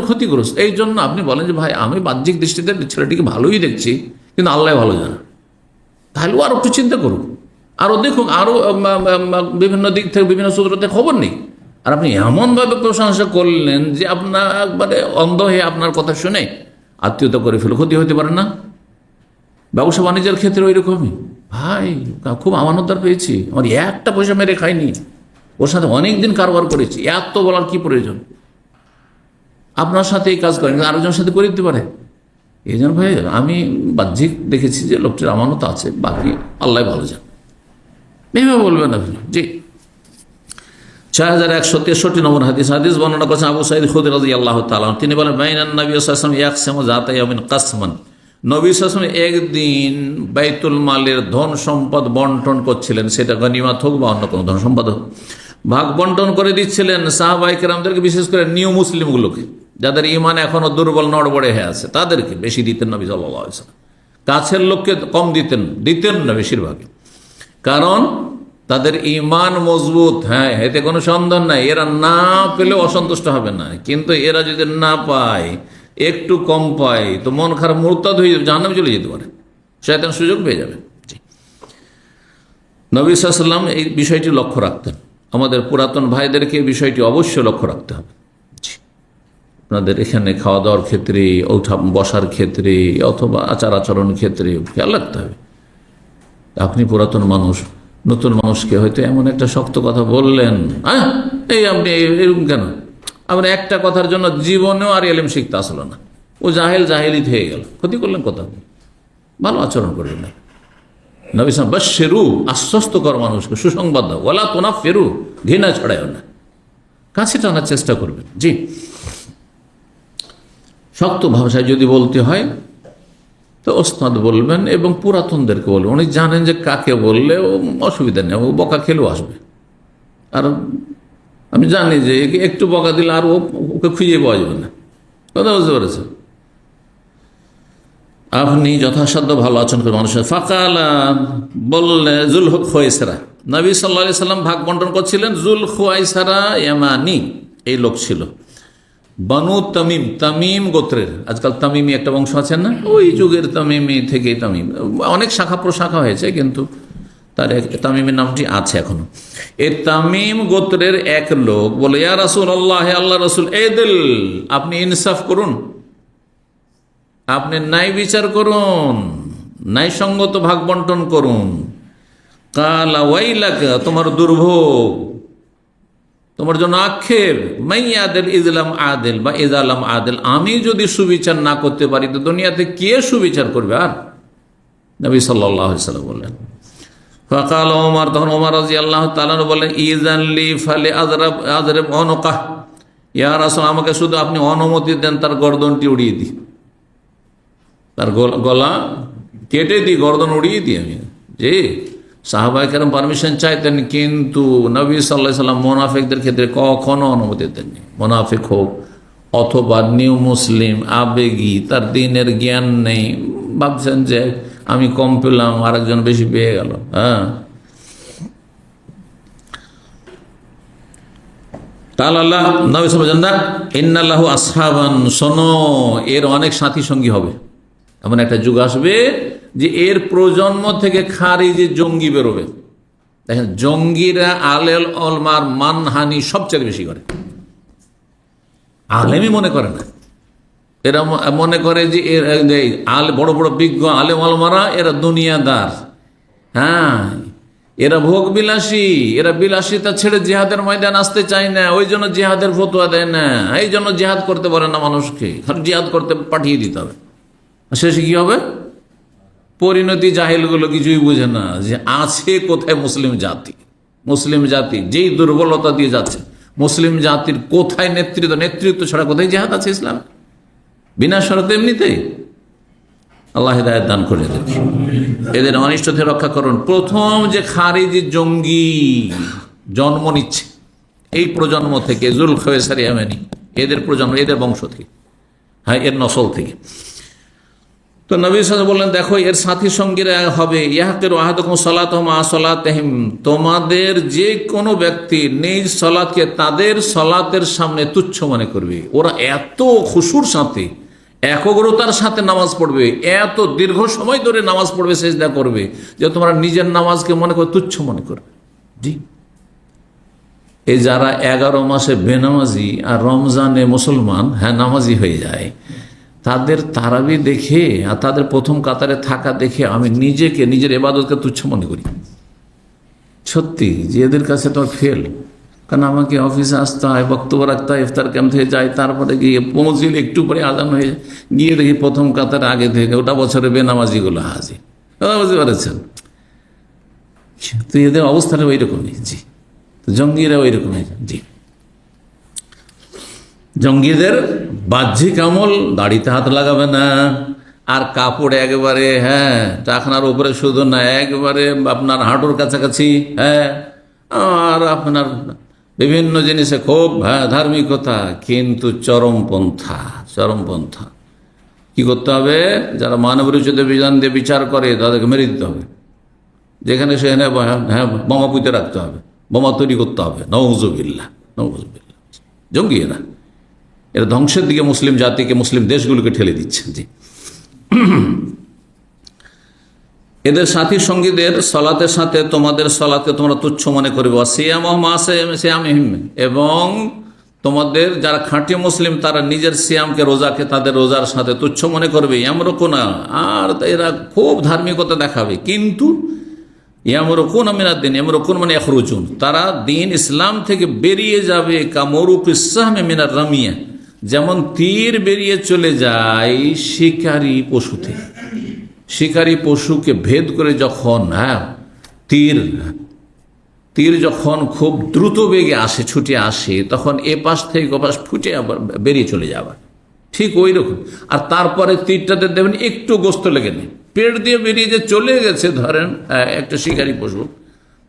ক্ষতিগ্রস্ত। এই জন্য আপনি বলেন যে ভাই আমি বাহ্যিক দৃষ্টিতে ছেলেটিকে ভালোই দেখছি, কিন্তু আল্লাহ ভালো জানে, তাহলে আরো একটু চিন্তা করুন, আরো দেখুন, আরো বিভিন্ন দিক থেকে বিভিন্ন সূত্র থেকে খবর নেই। আর আপনি এমনভাবে প্রশংসা করলেন যে আপনার একবারে অন্ধ হয়ে আপনার কথা শুনে আত্মীয়তা করে ফেলে, ক্ষতি হতে পারে না? ব্যবসা বাণিজ্যের ক্ষেত্রে ওই রকমই, ভাই খুব আমানতদার পেয়েছি, আমার একটা পয়সা মেরে খাইনি, ওর সাথে অনেক দিন কারবার করেছি, এত বলার কি প্রয়োজন? আপনার সাথে এই কাজ করেন, আরেকজনের সাথে করে দিতে পারে। এই জন্য ভাই আমি বাহ্যিক দেখেছি যে লোকটির আমানত আছে, বাকি আল্লাহ ভালো যান, এইভাবে বলবেন আপনি। জি, 6163 নম্বর হাদিস। হাদিস বর্ণনা করেছেন আবু সাঈদ খুদরি রাদিয়াল্লাহু তাআলা, তিনি বলেন বাইনান নবী সাল্লাল্লাহু আলাইহি ওয়াসাল্লাম ইয়াকসিমু যাতা ইয়াউমিন কাসমান, নবী সাল্লাল্লাহু আলাইহি ওয়াসাল্লাম একদিন বাইতুল মালের ধন সম্পদ বন্টন করছিলেন, সেটা গনিমত হোক বা অন্য কোনো ধন সম্পদ হোক, ভাগ বন্টন করে দিচ্ছিলেন সাহাবায়ে কেরামদেরকে, বিশেষ করে নিউ মুসলিমগুলোকে, যাদের ঈমান এখনো দুর্বল নড়বড়ে হয়ে আছে, তাদেরকে বেশি দিতেন নবী সাল্লাল্লাহু আলাইহি ওয়াসাল্লাম। কাছের লোককে কম দিতেন না বেশিরভাগই, কারণ তাদের ঈমান মজবুত। হ্যাঁ, এতে কোনো সন্দেহ নাই, এরা না পেলেও অসন্তুষ্ট হবে না, কিন্তু এরা যদি না পায়, একটু কম পায়, তো মন খারাপ, মুরতাদ হয়ে যাবে, জাহান্নামে চলে যেতে পারে, শয়তান সুযোগ পেয়ে যাবে। নবী সাল্লাল্লাহু আলাইহি ওয়াসাল্লাম এই বিষয়টি লক্ষ্য রাখতেন। আমাদের পুরাতন ভাইদেরকে এই বিষয়টি অবশ্যই লক্ষ্য রাখতে হবে। আপনাদের এখানে খাওয়া দাওয়ার ক্ষেত্রে, ওঠা বসার ক্ষেত্রে, অথবা আচার আচরণ ক্ষেত্রে খেয়াল রাখতে হবে। আপনি পুরাতন মানুষ, নতুন মানুষকে হয়তো এমন একটা শক্ত কথা বললেন, হ্যাঁ এই আপনি এরকম কেন, আবার একটা কথার জন্য জীবনেও আর এলেম শিখতে আসলো না, ও জাহেলি হয়ে গেল, ক্ষতি করলেন কথা। ভালো আচরণ করবেন না। নবী সাল্লাল্লাহু আলাইহি ওয়াসাল্লাম বাশশিরু, আশ্বস্ত কর মানুষকে, সুসংবাদ দাও, ওয়ালা তুনাফিরু, ঘৃণা ছড়ায়ও না, কাছে টানার চেষ্টা করবেন। জি, শক্ত ভাষায় যদি বলতে হয় তো ওস্তাদ বলবেন এবং পুরাতনদেরকে বলবেন, উনি জানেন যে কাকে বললে ও অসুবিধা নেই, ও বকা খেলেও আসবে। আর আমি জানি যে একটু বকা দিলে আর ওকে খুঁজে পাওয়া যাবে না, কথা বুঝতে পেরেছেন। আপনি যথাসাধ্য ভালো আচরণ করে মানুষের। ফাকালা বললে জুল খুয়াইসারা, নবী সাল্লাল্লাহু আলাইহি সাল্লাম ভাগ বন্টন করছিলেন। জুল খুয়াইসারা ইয়ামানি এই লোক ছিল, বানু তামিম, তামিম গোত্রের। আজকাল তামিমি একটা বংশ আছেন না, ওই যুগের তামিমি থেকে তামিম, অনেক শাখা প্রশাখা হয়েছে, কিন্তু তার তামিমের নামটি আছে এখনো। এই তামিম গোত্রের এক লোক বলে, ইয়া রাসূলুল্লাহ, আল্লাহ রাসূল, এদিল, আপনি ইনসাফ করুন, আপনি ন্যায় বিচার করুন, ন্যায়সঙ্গত ভাগ বন্টন করুন। কালা ওয়াইলাকা, তোমার দুর্ভোগ, তোমার জন্য আক্ষেপ। মাইয়াদেল ইজলাম আদেল বা ইজালাম আদেল, আমি যদি সুবিচার না করতে পারি তো দুনিয়াতে কে সুবিচার করবে? আর নবী সাল্লাল্লাহু আলাইহি ওয়াসাল্লাম বললেন। ফাকাল ওমর, তখন ওমর রাদিয়াল্লাহু তাআলা বললেন, ইজান লি ফালি আযরাব উনকাহ, ইয়া রাসূল, আমাকে শুধু আপনি অনুমতি দেন তার গর্দনটি উড়িয়ে দিই, তার গলা কেটে দিই, গর্দন উড়িয়ে দিই আমি। যে সাহাবায়ে কেরাম পারমিশন চাইতেন, কিন্তু নবী সাল্লাল্লাহু আলাইহি ওয়াসাল্লাম মুনাফিকদের ক্ষেত্রে কখনো অনুমতি দেননি। মুনাফিক হোক অথবা নিউ মুসলিম, আবেগী, তার দ্বীনের জ্ঞান নেই, ভাবছেন যে আমি কম পেলাম, আরেকজন বেশি পেয়ে গেল। হ্যাঁ, তাআলা নবী সাল্লাল্লাহু আলাইহি ওয়াসাল্লাম, ইন্নাল্লাহু আসহাবান, শোনো, এর অনেক সাথী সঙ্গী হবে। এমন একটা যুগ আসবে যে এর প্রজন্ম থেকে খারিজি জঙ্গি বেরোবে। দেখেন, জঙ্গিরা আলেল ওলামার মানহানি সবচেয়ে বেশি করে, আলেমই মনে করে না। এরা মনে করে যে বড় বড় বিজ্ঞ আলেম ওলামারা এরা দুনিয়াদার। হ্যাঁ, এরা ভোগ বিলাসী, এরা বিলাসিতা ছেড়ে জিহাদের ময়দান আসতে চায় না, ওই জন্য জিহাদের ফতোয়া দেয় না, এই জন্য জিহাদ করতে পারে না মানুষকে, জিহাদ করতে পাঠিয়ে দিতে হবে। শেষে কি হবে? পরিণতি জাহেলগুলো কিছুই বুঝে না যে আছে কোথায় মুসলিম জাতি। মুসলিম জাতি যেই দুর্বলতা দিয়ে যাচ্ছে, মুসলিম জাতির কোথায় নেতৃত্ব ছাড়া কোথায় জিহাদ আছে ইসলাম? বিনা শর্তে এমনিতেই। আল্লাহ হিদায়াত দান করে দেন, এদের অনিষ্ট থেকে রক্ষা করুন। প্রথম যে খারিজি জঙ্গি জন্ম নিচ্ছে এই প্রজন্ম থেকে, জুল খুয়াইসার ইয়ামানি, এদের প্রজন্ম, এদের বংশ থেকে, হ্যাঁ, এর নসল থেকে। তো নবী সাল্লাল্লাহু আলাইহি ওয়াসাল্লাম বললেন, দেখো এর সাথী সঙ্গীরা হবে, ইয়াহকিরু আহাদুকুম সালাতাহু মা সালাতিহিম, তোমাদের যে কোনো ব্যক্তি নিজ সালাতকে তাদের সালাতের সামনে তুচ্ছ মনে করবে। ওরা এত খুশুর সাথে, একগ্রতার সাথে নামাজ পড়বে, এত দীর্ঘ সময় ধরে নামাজ পড়বে, সিজদা করবে, যে তোমরা নিজের নামাজকে মনে করে তুচ্ছ মনে করবে। জি, এই যারা 11 মাসে বেনামাজি আর রমজানে মুসলমান, হ্যাঁ, নামাজি হয়ে যায়, তাদের তারাবি দেখে আর তাদের প্রথম কাতারে থাকা দেখে আমি নিজেকে, নিজের ইবাদতকে তুচ্ছ মনে করি। সত্যি যে এদের কাছে তো ফেল, কারণ আমাকে অফিসে আসতে হয়, বক্তব্য রাখতে হয়, ইফতার ক্যাম্প থেকে যাই, তারপরে গিয়ে পৌঁছলে একটু পরে আজান হয়ে গিয়ে দেখি প্রথম কাতারে আগে থেকে ওটা বছরে বেনামাজিগুলো হাজির। বুঝতে পারছেন? তো এদের অবস্থাটা ওই রকমই। জি, তো জঙ্গিরা ওই রকমই। জি, জঙ্গিদের বাহ্যিক আমল, দাড়িতে হাত লাগাবে না, আর কাপড় একেবারে টাকনার উপরে শুধু না, একেবারে আপনার হাঁটুর কাছাকাছি, আর আপনার বিভিন্ন জিনিসে খুব ধার্মিকতা, কিন্তু চরমপন্থা। কি করতে হবে? যারা মানবরচিত বিধান দিয়ে বিচার করে তাদেরকে মেরে দিতে হবে, যেখানে সেখানে বোমা পুঁতে রাখতে হবে, বোমা তৈরি করতে হবে। নওয়াজুবিল্লাহ, জঙ্গি এরা ধ্বংসের দিকে মুসলিম জাতিকে, মুসলিম দেশগুলোকে ঠেলে দিচ্ছে। জি, এদের সাথী সঙ্গীদের সলাতের সাথে তোমাদের সলাতে তোমরা তুচ্ছ মনে করবে, এবং তোমাদের যারা খাঁটি মুসলিম তারা নিজের সিয়ামকে, রোজাকে তাদের রোজার সাথে তুচ্ছ মনে করবে। ইয়ামরুকুনা, আর এরা খুব ধার্মিকতা দেখাবে, কিন্তু ইয়ামরুকুনা মিনাদ-দ্বীন, ইয়ামরুকুন মানে ইয়াখরুজুন, তারা দিন ইসলাম থেকে বেরিয়ে যাবে। কামরুকিস সাহমি মিনার রামিয়া, যেমন তীর বেরিয়ে চলে যায় শিকারী পশু থেকে। শিকারী পশুকে ভেদ করে যখন তীর যখন খুব দ্রুত বেগে আসে, ছুটে আসে, তখন এ পাশ থেকে ও পাশ ফুটে আবার বেরিয়ে চলে যাবে, ঠিক ওই রকম। আর তারপরে তীরটাতে দেখবেন একটু গোস্ত লেগে নেই, পেট দিয়ে বেরিয়ে যে চলে গেছে, ধরেন একটা শিকারী পশু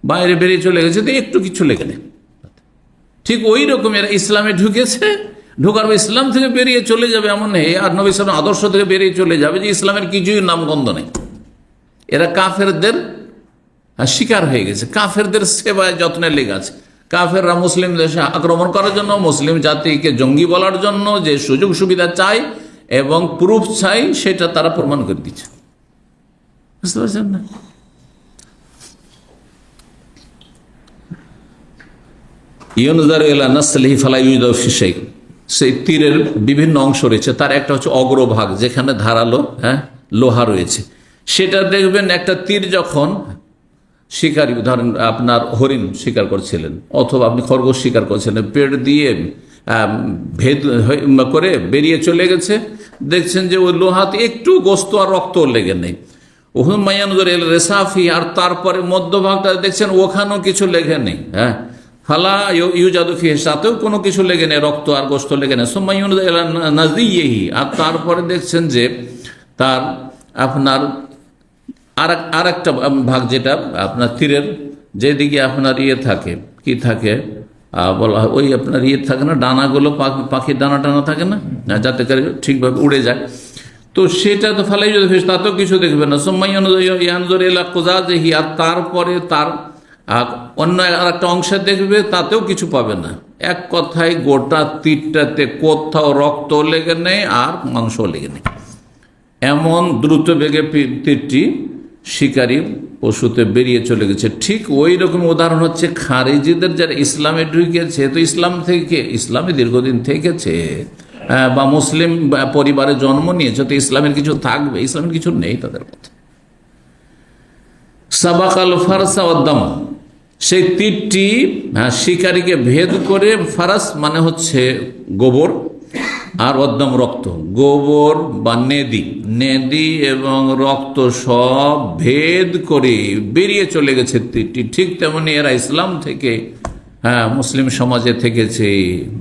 বাইরে বেরিয়ে চলে গেছে, তো একটু কিছু লেগে নেই। ঠিক ওই রকম এরা ইসলামে ঢুকেছে, ঢোকার ইসলাম থেকে বেরিয়ে চলে যাবে এমন নেই, আর নবী সাল্লাল্লাহু আলাইহি ওয়াসাল্লাম আদর্শ থেকে বেরিয়ে চলে যাবে যে ইসলামের কিছুই নামগন্ধ নেই। এরা কাফেরদের শিকার হয়ে গেছে, কাফেরদের সেবায় যত্নে লেগে আছে। কাফেররা মুসলিম দেশে আক্রমণ করার জন্য, মুসলিম জাতিকে জঙ্গি বলার জন্য যে সুযোগ সুবিধা চাই এবং প্রুফ চাই, সেটা তারা প্রমাণ করে দিচ্ছে। বুঝতে পারছেন না? ইউনজারু ইলা নাসলিহি ফালা ইউজাউ ফি শাই, সেই তীরের বিভিন্ন অংশ রয়েছে, তার একটা হচ্ছে অগ্রভাগ, যেখানে ধারালো লোহা রয়েছে। সেটা দেখবেন একটা তীর যখন শিকারী, ধরেন আপনার হরিণ শিকার করছিলেন অথবা আপনি খরগোশ শিকার করছিলেন, পেট দিয়ে ভেদ করে বেরিয়ে চলে গেছে, দেখছেন যে ওই লোহাতে একটু গোস্ত আর রক্ত লেগে নেই। ওহুম মায়ানজুর ইলা রেসাফি, আর তারপরে মধ্যভাগটা দেখছেন ওখানেও কিছু লেগে নেই, ফালা ইউজাদু ফিহি, সাথেও কোনো কিছু লেগে নেই, রক্ত আর গোস্ত লেগে নেই। সুম্মা ইউনজারু ইলা নাযিয়িহি, আর তারপরে দেখছেন যে তার আপনার আর একটা ভাগ, যেটা আপনার তীরের যেদিকে আপনার থাকে, কি থাকে বলা হয়, ওই আপনার থাকে না, ডানাগুলো, পাখির ডানা টানা থাকে না, যাতে করে ঠিকভাবে উড়ে যায়, তো সেটা তো ফালাই যদি ফেস, তাতেও কিছু দেখবে না। সুম্মাইয়ানজুরু ইলা কুযাযিহি, আর তারপরে তার অন্য আর একটা অংশে দেখবে, তাতেও কিছু পাবে না। এক কথায় গোটা তীরটাতে কোথাও রক্ত লেগে নেই আর মাংস লেগে নেই, এমন দ্রুত বেগে তীরটি শিকারী পশুতে বেরিয়ে চলে গেছে। ঠিক ওই রকম উদাহরণ হচ্ছে খারিজিদের, যারা ইসলামে ঢুকেছে, তো ইসলামে দীর্ঘদিন থেকেছে, বা মুসলিম পরিবারে জন্ম নিয়েছে, তো ইসলামের কিছু থাকবে, ইসলামের কিছু নেই তাদের মধ্যে। সাবাকাল ফারসা ওয়াদ্দাম, সেই তীরটি শিকারীকে ভেদ করে, ফারাস মানে হচ্ছে গোবর, আর ওয়াদ্দাম রক্ত, গোবর বা নেদি এবং রক্ত সব ভেদ করে বেরিয়ে চলে গেছে তীরটি। ঠিক তেমনি এরা ইসলাম থেকে, মুসলিম সমাজে থেকেছে,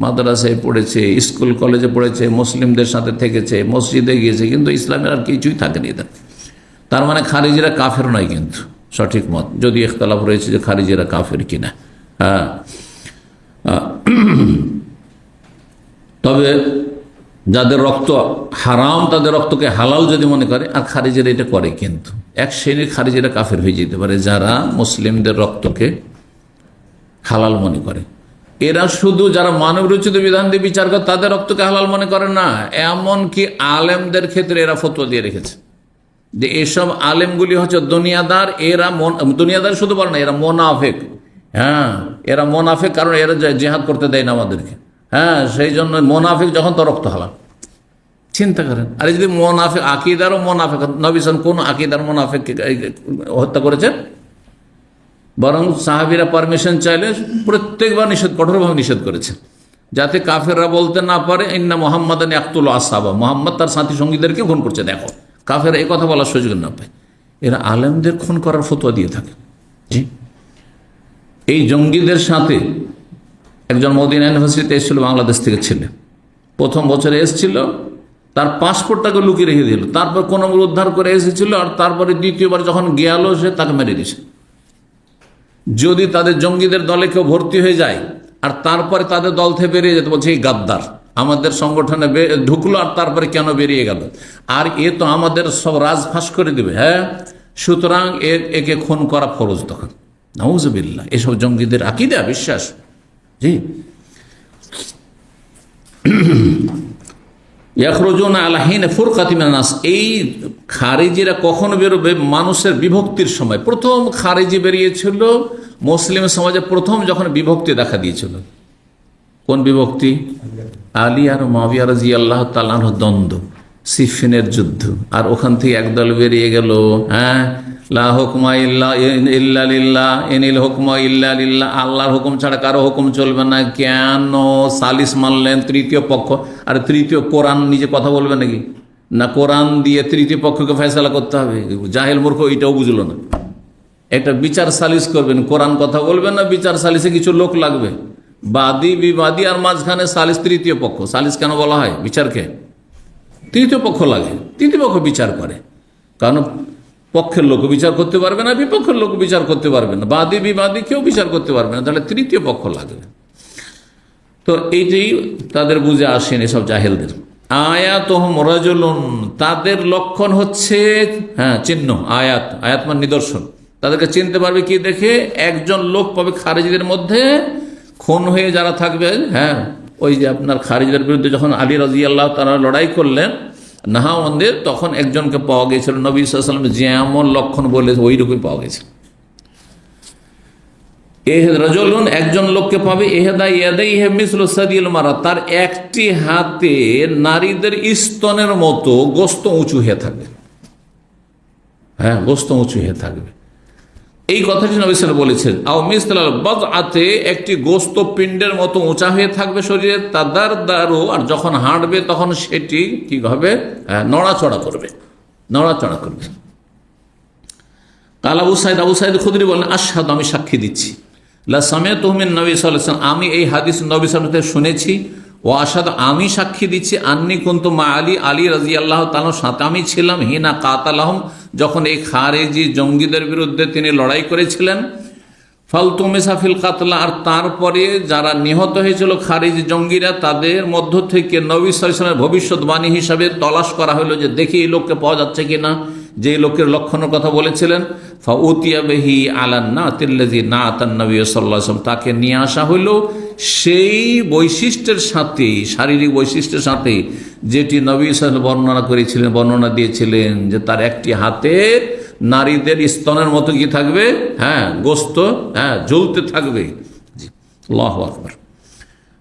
মাদ্রাসায় পড়েছে, স্কুল কলেজে পড়েছে, মুসলিমদের সাথে থেকেছে, মসজিদে গিয়েছে, কিন্তু ইসলামের আর কিছুই থাকেনি এদের। তার মানে খারিজিরা কাফের নয়, কিন্তু সঠিক মত, যদি ইখতিলাফ রয়েছে যে খারিজিরা কাফের কিনা। তবে যাদের রক্ত হারাম, তাদের রক্তকে হালাল যদি মনে করে, আর খারিজিরা এটা করে, কিন্তু এক শ্রেণীর খারিজিরা কাফের হয়ে যেতে পারে যারা মুসলিমদের রক্তকে হালাল মনে করে। এরা শুধু যারা মানব রচিত বিধান দিয়ে বিচার করে তাদের রক্তকে হালাল মনে করে না, এমনকি আলেমদের ক্ষেত্রে এরা ফতোয়া দিয়ে রেখেছে যে এসব আলেমগুলি হচ্ছে দুনিয়াদার। এরা দুনিয়াদার শুধু বলে না, এরা মোনাফেক। এরা মোনাফেক, কারণ এরা জিহাদ করতে দেয় না আমাদেরকে। সেই জন্য মোনাফেক যখন, তো রক্ত হালাল। চিন্তা করেন, আর যদি মোনাফেক, আকিদারও মোনাফেক, নবী সাল্লাল্লাহু কোন আকিদার মোনাফেককে হত্যা করেছেন? বরং সাহাবীরা পারমিশন চাইলে প্রত্যেকবার কঠোরভাবে নিষেধ করেছেন, যাতে কাফেররা বলতে না পারে ইন্না মুহাম্মাদান ইয়াকতুলু আসহাবা, মুহাম্মদ তার সাথী সঙ্গীদেরকে খুন করছে। দেখো, কাফের এই কথা বলার সুযোগ না পায়, এরা আলেমদের খুন করার ফতোয়া দিয়ে থাকে। জি, এই জঙ্গিদের সাথে একজন মদিনা ইউনিভার্সিটিতে এসেছিল, বাংলাদেশ থেকে ছেলে, প্রথম বছরে এসেছিল, তার পাসপোর্টটাকে লুকিয়ে রেখে দিল, তারপর কোন উদ্ধার করে এসেছিল, আর তারপরে দ্বিতীয়বার যখন গেল সে তাকে মেরে দিয়েছে। যদি তাদের জঙ্গিদের দলে কেউ ভর্তি হয়ে যায় আর তারপরে তাদের দল থেকে বেরিয়ে যেতে, বলছে এই গাদ্দার আমাদের সংগঠনে ঢুকলো আর তারপরে কেন বেরিয়ে গেল, আর এ তো আমাদের সব রাজ ফাঁস করে দিবে। হ্যাঁ, সুতরাং একে খুন করা ফরজ। তখন নাউজুবিল্লাহ, এসব জঙ্গিদের আকীদা, বিশ্বাস। জি, ইয়াখরুজুনা আলা হিন ফুরকাতি মিনান নাস, এই খারিজিরা কখন বেরোবে? মানুষের বিভক্তির সময়। প্রথম খারিজি বেরিয়েছিল মুসলিম সমাজে প্রথম যখন বিভক্তি দেখা দিয়েছিল। কোন বিভক্তি? আলী আর মুআবিয়া রাদিয়াল্লাহু তাআলা আনহু দ্বন্দ্ব, সিফিনের যুদ্ধ, আর ওখান থেকে একদল বেরিয়ে গেল, হ্যাঁ, লা হুকমা ইল্লা লিল্লাহ ইনিল হুকমা ইল্লা লিল্লাহ, আল্লাহর হুকুম ছাড়া কারো হুকুম চলবে না। কেন? সালিস মানলেন তৃতীয় পক্ষ, আর তৃতীয় কোরআন নিজে কথা বলবে নাকি? না, কোরআন দিয়ে তৃতীয় পক্ষকে ফয়সালা করতে হবে। জাহেল মূর্খ এটাও বুঝলো না। একটা বিচার সালিস করবেন, কোরআন কথা বলবেন না, বিচার সালিসে কিছু লোক লাগবে, বাদী বিবাদী, আর মাঝখানে সালিস তৃতীয় পক্ষ। সালিস কেন বলা হয়? বিচারকে তৃতীয় পক্ষ লাগে, তৃতীয় পক্ষ বিচার করে। কারণ পক্ষের লোক বিচার করতে পারবে না, বিপক্ষের লোক বিচার করতে পারবে না, বাদী বিবাদী কেউ বিচার করতে পারবে না, তাহলে তৃতীয় পক্ষ লাগবে। তো এইটাই তাদের বুঝে আসেন এসব জাহেলদের। আয়াতুহুম রাজুলুন, তাদের লক্ষণ হচ্ছে, হ্যাঁ, চিহ্ন। আয়াত, আয়াত মানে নিদর্শন। তাদেরকে চিনতে পারবে কি দেখে? একজন লোক পাবে খারিজিদের মধ্যে, খুন হয়ে যারা থাকবে। হ্যাঁ, ওই যে আপনার খারিজদের বিরুদ্ধে যখন আলী রাদিয়াল্লাহু তাআলা লড়াই করলেন নাহাওয়ান্দের, তখন একজনকে পাওয়া গিয়েছিল, নবী সাল্লাল্লাহু আলাইহি ওয়াসাল্লাম যেমন লক্ষণ বলে ওই রকমই পাওয়া গেছে। রাজুলুন, একজন লোককে পাবে, ইহদা ইয়াদাইহি মিসলু সাদিল মারা, তার একটি হাতে নারীদের স্তনের মতো গোস্ত উঁচু হয়ে থাকবে। হ্যাঁ, গোস্ত উঁচু হয়ে থাকবে, এই কথাটি নবী সাল্লাল্লাহু আলাইহি ওয়াসাল্লাম বলেছেন। আও মিসলাল বাদআতে, একটি গোস্ত পিণ্ডের মতো উঁচা হয়ে থাকবে শরীরে, তাদারদারু, আর যখন হাঁটবে তখন সেটি কি হবে? নড়াচড়া করবে, নড়াচড়া করবে। কাল আবু সাইদ খুদরি বলেন, আশহাদু, আমি সাক্ষী দিচ্ছি, লা সামিআতুহু মিন নবী সাল্লাল্লাহু আলাইহি ওয়াসাল্লাম, আমি এই হাদিস নবী সাল্লাল্লাহু আলাইহি ওয়াসাল্লাম থেকে শুনেছি। ও আশহাদু, আমি সাক্ষী দিচ্ছি, আন্নী কুনতু মা আলী, আলী রাদিয়াল্লাহু তাআলার সাথে আমি ছিলাম, হিনা কাতালাহুম, যখন এই খারেজি জঙ্গিদের বিরুদ্ধে তিনি লড়াই করেছিলেন। ফালতু মিসাফিল কাতলা, আর তারপরে যারা নিহত হয়েছিল খারিজি জঙ্গিরা, তাদের মধ্য থেকে নবী সাল্লাল্লাহু আলাইহি ওয়াসাল্লামের ভবিষ্যৎবাণী হিসাবে তলাশ করা হলো যে দেখি এই লোককে পাওয়া যাচ্ছে কিনা, যে লোকের লক্ষণের কথা বলেছিলেন। ফাউতিয়া বিহি আলান নাতিল্লাযী নাতান নবী সাল্লাল্লাহু আলাইহি ওয়াসাল্লাম, তাকে নিয়ে আসা হলো সেই বৈশিষ্ট্যের সাথে, শারীরিক বৈশিষ্ট্যের সাথে যেটি নবী সাল্লাল্লাহু আলাইহি ওয়াসাল্লাম বর্ণনা দিয়েছিলেন, যে তার একটি হাতে নারীদের স্তনের মতো কি থাকবে? হ্যাঁ, গোস্ত, হ্যাঁ, ঝুলতে থাকবে। আল্লাহু আকবার।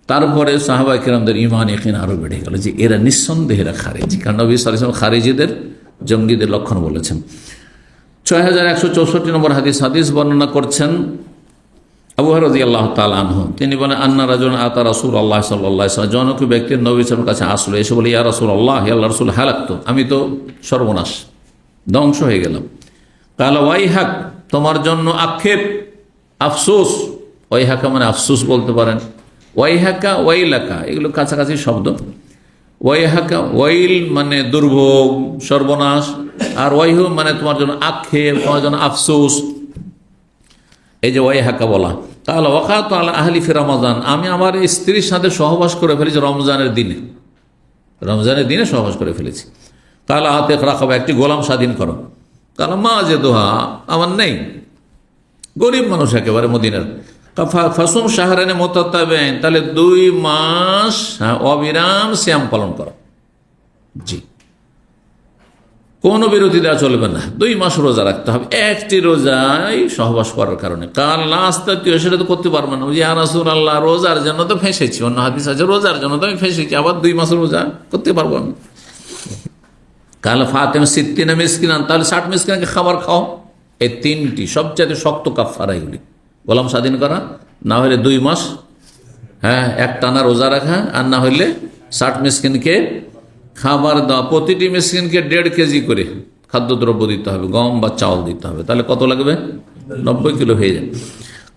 তারপরে সাহাবায়ে কেরামদের ঈমান ইয়াকিন আরো বেড়ে গেল যে এরা নিঃসন্দেহে খারেজি, কারণ নবী সাল্লাল্লাহু আলাইহি ওয়াসাল্লাম খারেজিদের, জঙ্গিদের লক্ষণ বলেছেন। 6164 নম্বর হাদিস বর্ণনা করছেন আবু হুরায়রা রাদিয়াল্লাহু তাআলা আনহু। তিনি বলেন, আন্না রাজুলান আতা রাসূলুল্লাহ সাল্লাল্লাহু আলাইহি ওয়াসাল্লাম, জনক ব্যক্তি নবী সাল্লাল্লাহু আলাইহি ওয়াসাল্লামের কাছে আসলো, এসে বলে, ইয়া রাসূলুল্লাহ, হে আল্লাহর রাসূল, হালাকতু, আমি তো সর্বনাশ, ধ্বংস হয়ে গেলাম। কালা ওয়াইহাক, তোমার জন্য আক্ষেপ, আফসোস। ওয়াইহাকা মানে আফসোস বলতে পারেন, ওয়াইহাকা, ওয়াইলাকা, এগুলো কাছাকাছি শব্দ। ওয়াইহাকা, ওয়াইল মানে দুর্ভোগ, সর্বনাশ, আর ওয়াইহু মানে তোমার জন্য আক্ষেপ, তোমার জন্য আফসোস। এই যে ওয়াইহাকা বলা। তাহলে ওয়াকাত আলা আহলি ফি রমাজান, আমি আমার স্ত্রীর সাথে সহবাস করে ফেলেছি রমজানের দিনে, রমজানের দিনে সহবাস করে ফেলেছি। তাহলে হাতে রাখাবো, একটি গোলাম স্বাধীন করো। তাহলে মা যে দোহা আমার নেই, গরিব মানুষ একেবারে মদিনার। ফাসুম শাহরানে মুতাতাবিআইন, তাহলে 2 মাস অবিরাম সিয়াম পালন করো। জি, কোনো বিরতি দেওয়া চলবে না, 2 মাস রোজা রাখতে হবে, একটি রোজায় সহবাস করার কারণে। কাল নাস্তাতীয়, সেটা তো করতে পারবে না। ইয়া রাসূলুল্লাহ, রোজার জন্য তো ফেঁসেছি, অন্য হাদিস আছে রোজার জন্য তো আমি ফেঁসেছি, আবার 2 মাস রোজা করতে পারবো আমি। কাল ফাতেমা সিত্তিনা মিসকিনান, তাহলে 60 মিসকিনকে খাবার খাও। এই 3টি সবচেয়ে শক্ত কাফারা এগুলি, গোলাম স্বাধীন করা, না হলে 2 মাস, হ্যাঁ, একটানা রোজা রাখা, আর না হলে 60 মিসকিনকে খাবার দেওয়া। প্রতিটি মিসকিনকে 1.5 কেজি করে খাদ্যদ্রব্য দিতে হবে, গম বা চাউল দিতে হবে। তাহলে কত লাগবে? 90 কিলো হয়ে যাবে।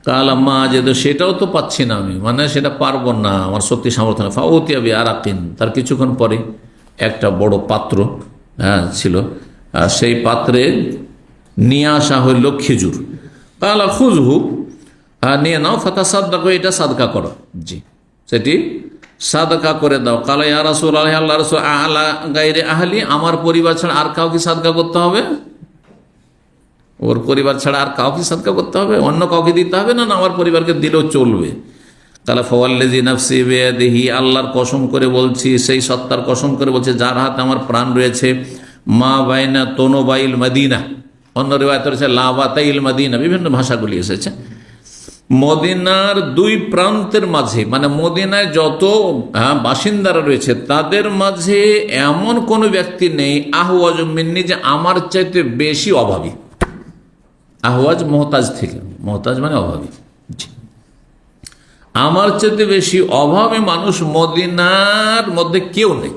কাল আম্মা, যেহেতু সেটাও তো পাচ্ছি না আমি, মানে সেটা পারবো না, আমার শক্তি সামর্থ্য না। ফাউতিয়া বি আরাকিন, তার কিছুক্ষণ পরে একটা বড় পাত্র ছিল, সেই পাত্রে নিয়ে আসা হইল খেজুর। কালা খুজহু, নিয়ে নাও, ফাতা সাদকা, এটা সাদকা করো, জি সেটি সাদকা করে দাও। কালা ইয়া রাসূলুল্লাহ, আল্লাহ রাসূল, আলা গায়রি আহলি, আমার পরিবার ছাড়া আর কাউকে সাদকা করতে হবে? ওর পরিবার ছাড়া আর কাউকে সাদকা করতে হবে? অন্য কাউকে দিতে হবে না? আমার পরিবারকে দিলেও চলবে? তাহলে ফাওয়াল্লাযী নাফসি বিয়াদিহি, আল্লাহর কসম করে বলছি, সেই সত্তার কসম করে বলছে যার হাতে আমার প্রাণ রয়েছে, মা বাইনা তনুবাইল মদিনা, অন্য রিওয়ায়াতে রয়েছে লাবাতাইল মদিনা, বিভিন্ন ভাষাগুলি এসেছে। মদিনার দুই প্রান্তের মাঝে, মানে মদিনায় যত বাসিন্দারা রয়েছে তাদের মাঝে এমন কোনো ব্যক্তি নেই আহওয়াজ মিন্নি, যে আমার চাইতে বেশি অভাবী। আহওয়াজ মোহতাজ থেকে, মোহতাজ মানে অভাবী, আমার চাইতে বেশি অভাবী মানুষ মদিনার মধ্যে কেউ নেই।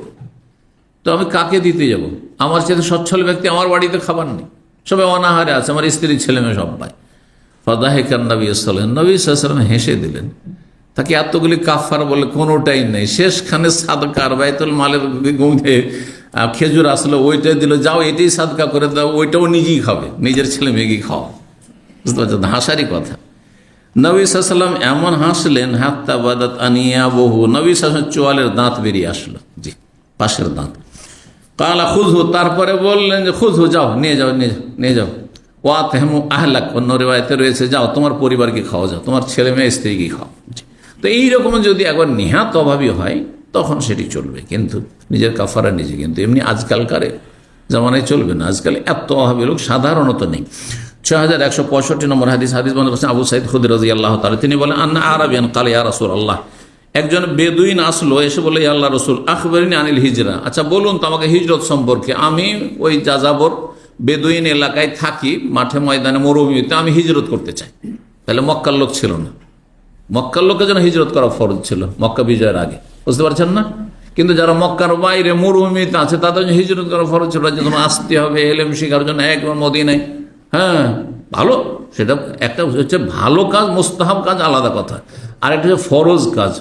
তো আমি কাকে দিতে যাব? আমার চাইতে সচ্ছল ব্যক্তি, আমার বাড়িতে খাবার নেই, সবাই অনাহারে আছে, আমার স্ত্রী ছেলে মেয়ে সবাই। ফাদাহিকান নবী সাল্লাল্লাহু, নবী সাল্লাল্লাহু আলাইহি ওয়াসাল্লাম হেসে দিলেন। তাকে এতগুলি কাফার বলে কোনোটাই নেই, শেষখানে সাদকার বাইতুল মালের গুঁড়ে খেজুর আসলো, ওইটাই দিল, যাও এটাই সাদকা করে দাও, ওইটাও নিজেই খাবে, নিজের ছেলে মেয়েকে খাওয়া। বুঝতে পারছেন, হাসারই কথা। নবী সাল্লাল্লাহু আলাইহি ওয়াসাল্লাম এমন হাসলেন, হাত্তা বাদাত আনিয়াবহু, নবী সাল্লাল্লাহু আলাইহি ওয়াসাল্লাম চোয়ালের দাঁত বেরিয়ে আসলো, জি পাশের দাঁত। কালা খুযহু, তারপরে বললেন যে খুযহু, যাও নিয়ে যাও, নিয়ে যাও। ওয়াতহিমু আহলাক, অন্য রিওয়ায়াতে রয়েছে যাও তোমার পরিবারকে খাওয়া, যাও তোমার ছেলে মেয়ে স্ত্রীকে খাও। তো এইরকম যদি একবার নিহাত অভাবী হয় তখন সেটি চলবে, কিন্তু নিজের কাফারা নিজে, কিন্তু এমনি আজকালকার জামানায় চলবে না। আজকাল এত অভাবী লোক সাধারণত নেই। 6165 নম্বর হাদিস বর্ণনা করেছেন আবু সাঈদ খুদরী রাদিয়াল্লাহু তাআলা, তিনি বলেন আন্না আরাবিয়ান ক্বালা ইয়া রাসূলুল্লাহ, একজন বেদুইন আসলো, এসে বলে ইয়া আল্লাহর রাসূল, আখবিরনি আনিল হিজরা, আচ্ছা বলুন তো আমাকে হিজরত সম্পর্কে। আমি ওই যাযাবর বেদুইন এলাকায় থাকি, মাঠে ময়দানে মরুভূমিতে, আমি হিজরত করতে চাই। তাহলে মক্কার লোক ছিল না, মক্কার লোকের জন্য হিজরত করা ফরজ ছিল মক্কা বিজয়ের আগে, বুঝতে পারছেন না? কিন্তু যারা মক্কার বাইরে মরুভূমিতে আছে তাদের জন্য হিজরত করা ফরজ ছিল, যে তোমার আসতে হবে এলেম শিখার জন্য একবার মদিনায়। হ্যাঁ ভালো, সেটা একটা হচ্ছে ভালো কাজ, মুস্তাহাব কাজ আলাদা কথা, আর একটা হচ্ছে ফরজ কাজ।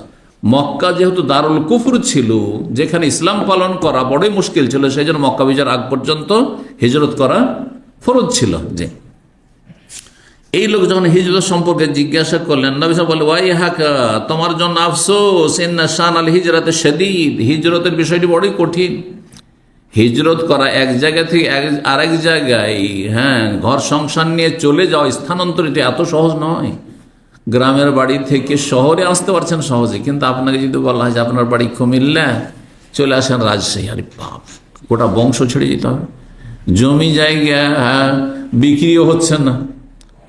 মক্কা যেহেতু দারুল কুফর ছিল, যেখানে ইসলাম পালন করা বড়ই মুশকিল ছিল, সেই জন্য মক্কা বিজয়ের আগ পর্যন্ত হিজরত করা ফরজ ছিল। যে এই লোক যখন হিজরত সম্পর্কে জিজ্ঞাসা করলেন, নবী সাল্লাল্লাহু আলাইহি ওয়াসাল্লাম বলে, ওয়াই হাকা, তোমার জন্য আফসোস, ইন্না শান আল হিজরাতে শাদীদ, হিজরতের বিষয়টি বড়ই কঠিন। হিজরত করা এক জায়গা থেকে আরেক জায়গায়, ঘর সংসার নিয়ে চলে যাওয়া, স্থানান্তরিত এত সহজ নয়। গ্রামের বাড়ি থেকে শহরে আসতে পারছেন সহজে, কিন্তু আপনাকে যদি বলা হয় যে আপনার বাড়ি কুমিল্লা, চলে আসেন রাজশাহী, আরে বাপ, গোটা বংশ ছেড়ে যেতে হবে। জমি জায়গা বিক্রিও হচ্ছে না,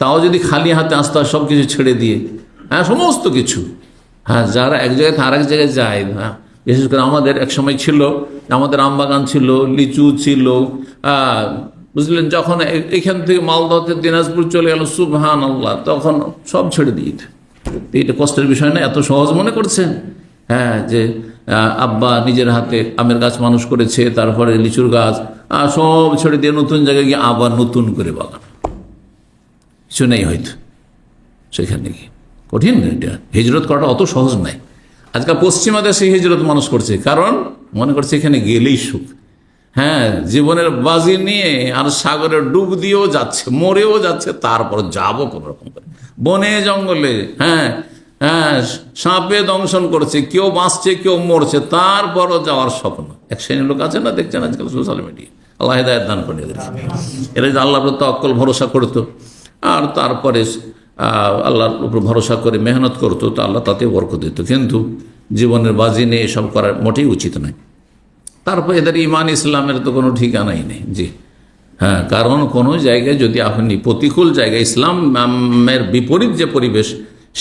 তাও যদি খালি হাতে আসতে হয় সব কিছু ছেড়ে দিয়ে, সমস্ত কিছু। যারা এক জায়গায় আরেক জায়গায় যায়, বিশেষ করে আমাদের এক সময় ছিল, আমাদের আমবাগান ছিল, লিচু ছিল, বুঝলেন, যখন এখান থেকে মালদহতে দিনাজপুর চলে গেল, সুবহানাল্লাহ, তখন সব ছেড়ে দিয়েছে। এটা কষ্টের বিষয় না, এত সহজ মনে করছেন? যে আব্বা নিজের হাতে আমের গাছ মানুষ করেছে, তারপরে লিচুর গাছ, সব ছেড়ে দিয়ে নতুন জায়গায় গিয়ে আবার নতুন করে বাগান, কিছু নেই হয়তো সেখানে গিয়ে। কঠিন এটা, হিজরত করাটা অত সহজ নয়। আজকাল পশ্চিমা দেশে হিজরত মানুষ করছে, কারণ মনে করছে এখানে গেলেই সুখ। জীবনের বাজি নিয়ে আর সাগরে ডুব দিয়েও যাচ্ছে, মরেও যাচ্ছে, তারপর যাবো কোন রকম করে, বনে জঙ্গলে, সাপে দংশন করছে, কেউ বাঁচছে কেউ মরছে, তারপরও যাওয়ার স্বপ্ন। এক শ্রেণীর লোক আছে না, দেখছেন আজকাল সোশ্যাল মিডিয়া, আল্লাহ হিদায়াত দান করে এদেরকে। এরা যে আল্লাহর প্রতি তাওয়াক্কুল ভরসা করতো, আর তারপরে আল্লাহর উপর ভরসা করে মেহনত করতো, তো আল্লাহ তাতে বরকত দিত। কিন্তু জীবনের বাজি নিয়ে এসব করা মোটেই উচিত নয়। তারপর এদের ইমান ইসলামের তো কোনো ঠিকানাই নেই, জি কারণ কোনো জায়গায় যদি আপনি প্রতিকূল জায়গায়, ইসলামের বিপরীত যে পরিবেশ,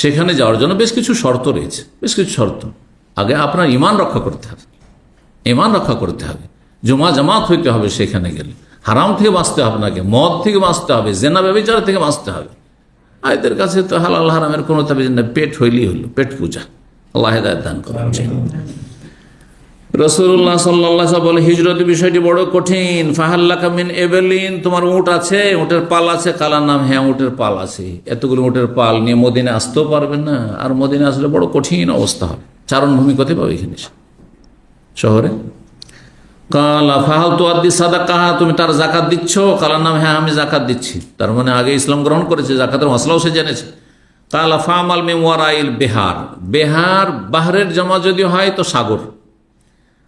সেখানে যাওয়ার জন্য বেশ কিছু শর্ত রয়েছে, বেশ কিছু শর্ত। আগে আপনার ইমান রক্ষা করতে হবে, ইমান রক্ষা করতে হবে, জমা জামাত হইতে হবে, সেখানে গেলে হারাম থেকে বাঁচতে হবে, আপনাকে মদ থেকে বাঁচতে হবে, জেনা ব্যভিচার থেকে বাঁচতে হবে। আর এদের কাছে তো হালাল হারামের কোনো তাবিজ না, পেট হইলেই হলো, পেট পূজা। আল্লাহ হিদায়াত দান করেন। রাসূলুল্লাহ সাল্লাল্লাহু আলাইহি ওয়াসাল্লাম বলে, হিজরতের বিষয়টি বড় কঠিন। ফাহাল্লাকা মিন এবেলিন, তোমার উট আছে, উটের পাল আছে? কালার নাম, হ্যাঁ উটের পাল আছে। এতগুলো উটের পাল নিয়ে মদিনা আসতেও পারবেন না, আর মদিনা আসলে বড় কঠিন অবস্থা হবে। চারণভূমি কোথায় পাবে এখানে শহরে? কালা ফাহাল তুআদ্দি সাদাকাহা, তুমি তার জাকাত দিচ্ছ? কালার নাম, হ্যাঁ আমি জাকাত দিচ্ছি। তার মানে আগে ইসলাম গ্রহণ করেছে, জাকাতের মশলাও সে জেনেছে। কালা ফামাল মিন ওয়ারাইল বেহার, বেহার বাহরের জমা যদি হয় তো সাগর।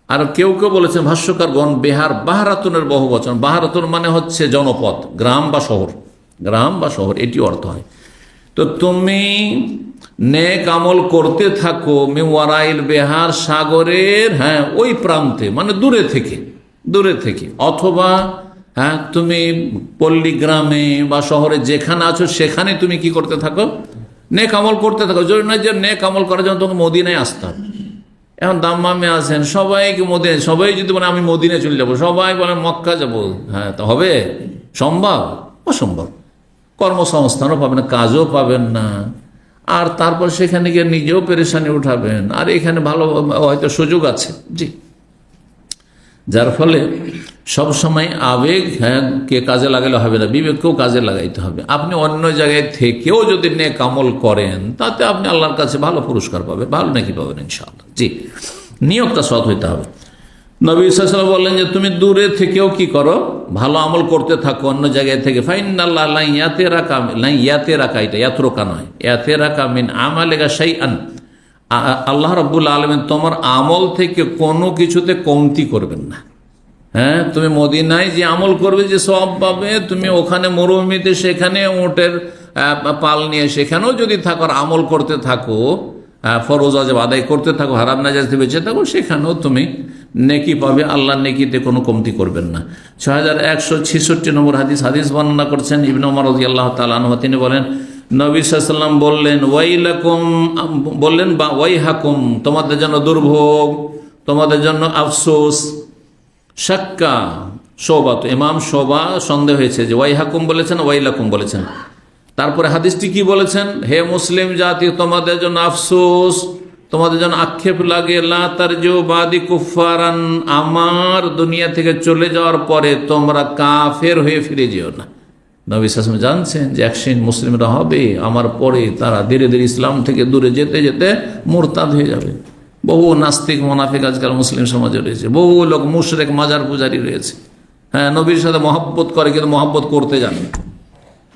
আর কেউ কেউ বলেছেন ভাষ্যকারগণ বেহার বাহারাতুনের বহু বচন, বাহারাতুন মানে হচ্ছে জনপদ, গ্রাম বা শহর, গ্রাম বা শহর এটি অর্থ হয়। তো তুমি নেক আমল করতে থাকো মিওয়ারাইল বেহার, সাগরের হ্যাঁ ওই প্রান্তে, মানে দূরে থেকে, দূরে থেকে, অথবা হ্যাঁ তুমি পল্লী গ্রামে বা শহরে যেখানে আছো সেখানে তুমি কি করতে থাকো, নেক আমল করতে থাকো। জরুরি নয় যে নেক আমল করার জন্য তোমাকে মদিনায় আসতে হবে। এখন দাম্মামে আছেন, সবাইকে মদিনায়, সবাই যদি বলে আমি মদিনায় চলে যাবো, সবাই বলে মক্কা যাবো, হ্যাঁ তা হবে? সম্ভব? অসম্ভব। কর্মসংস্থানও পাবেন না, কাজও পাবেন না, আর তারপর সেখানে গিয়ে নিজেও পেরেশানি উঠাবেন। আর এখানে ভালো হয়তো সুযোগ আছে, জি। যার ফলে সব সময় আবেগ হ্যাঁ কে কাজে লাগালে হবে না, বিবেককেও কাজে লাগাইতে হবে। আপনি অন্য জায়গায় থেকেও যদি নেক আমল করেন তাতে আপনি আল্লাহর কাছে ভালো পুরস্কার পাবেন, ভালো নাকি পাবেন ইনশাআল্লাহ, জি। নিয়তটা সৎ হইতে হবে। নবী সাল্লাল্লাহু আলাইহি ওয়াসাল্লাম বললেন যে তুমি দূরে থেকেও কি করো, ভালো আমল করতে থাকো অন্য জায়গায় থেকে। ফাইনাল্লাহ লা ইয়াতিরাকা, লা ইয়াতিরাকা, এটা ইয়াতরুকা নয়, ইয়াতিরাকা মিন আমালিকা শাইআন, আল্লাহ রাব্বুল আলামিন তোমার আমল থেকে কোনো কিছুতে কমতি করবেন না। হ্যাঁ তুমি মদিনায় যে আমল করবে, যে সওয়াব পাবে, তুমি ওখানে মরুভূমিতে সেখানে উটের পাল নিয়ে সেখানেও যদি থাকো আর আমল করতে থাকো, ফরজ ওয়াজিব আদায় করতে থাকো, হারাম নাজায়েজ থেকে বেঁচে থাকো, সেখানেও তুমি নেকি পাবে, আল্লাহর নেকিতে কোনো কমতি করবেন না। 6166 নম্বর হাদিস, হাদিস বর্ণনা করছেন ইবনে ওমর রাদিয়াল্লাহু তাআলা আনহু। তিনি বলেন নবী সাল্লাল্লাহু আলাইহি ওয়াসাল্লাম বললেন ওয়াইলাকুম, বললেন বা ওয়াইহাকুম, তোমাদের জন্য দুর্ভোগ, তোমাদের জন্য আফসোস। শাক্কা শোবা, তো ইমাম শোবা সন্দেহ হয়েছে যে ওয়াইহাকুম বলেছেন ওয়াইলাকুম বলেছেন। তারপরে হাদিসটি কি বলেছেন, হে মুসলিম জাতি তোমাদের জন্য আফসোস, তোমাদের জন্য আক্ষেপ লাগে, লা তারজু বাদি কুফারান, আমার দুনিয়া থেকে চলে যাওয়ার পরে তোমরা কাফের হয়ে ফিরে যেও না। নবী সাল্লাল্লাহু আলাইহি ওয়াসাল্লাম জানছেন যে একদিন মুসলিমরা হবে, আমার পরে তারা ধীরে ধীরে ইসলাম থেকে দূরে যেতে যেতে মুরতাদ হয়ে যাবে। বহু নাস্তিক মোনাফিক আজকাল মুসলিম সমাজে রয়েছে, বহু লোক মুশরিক মাজার পূজারী রয়েছে। হ্যাঁ নবীর সাথে মহব্বত করে কিন্তু মহব্বত করতে জানে,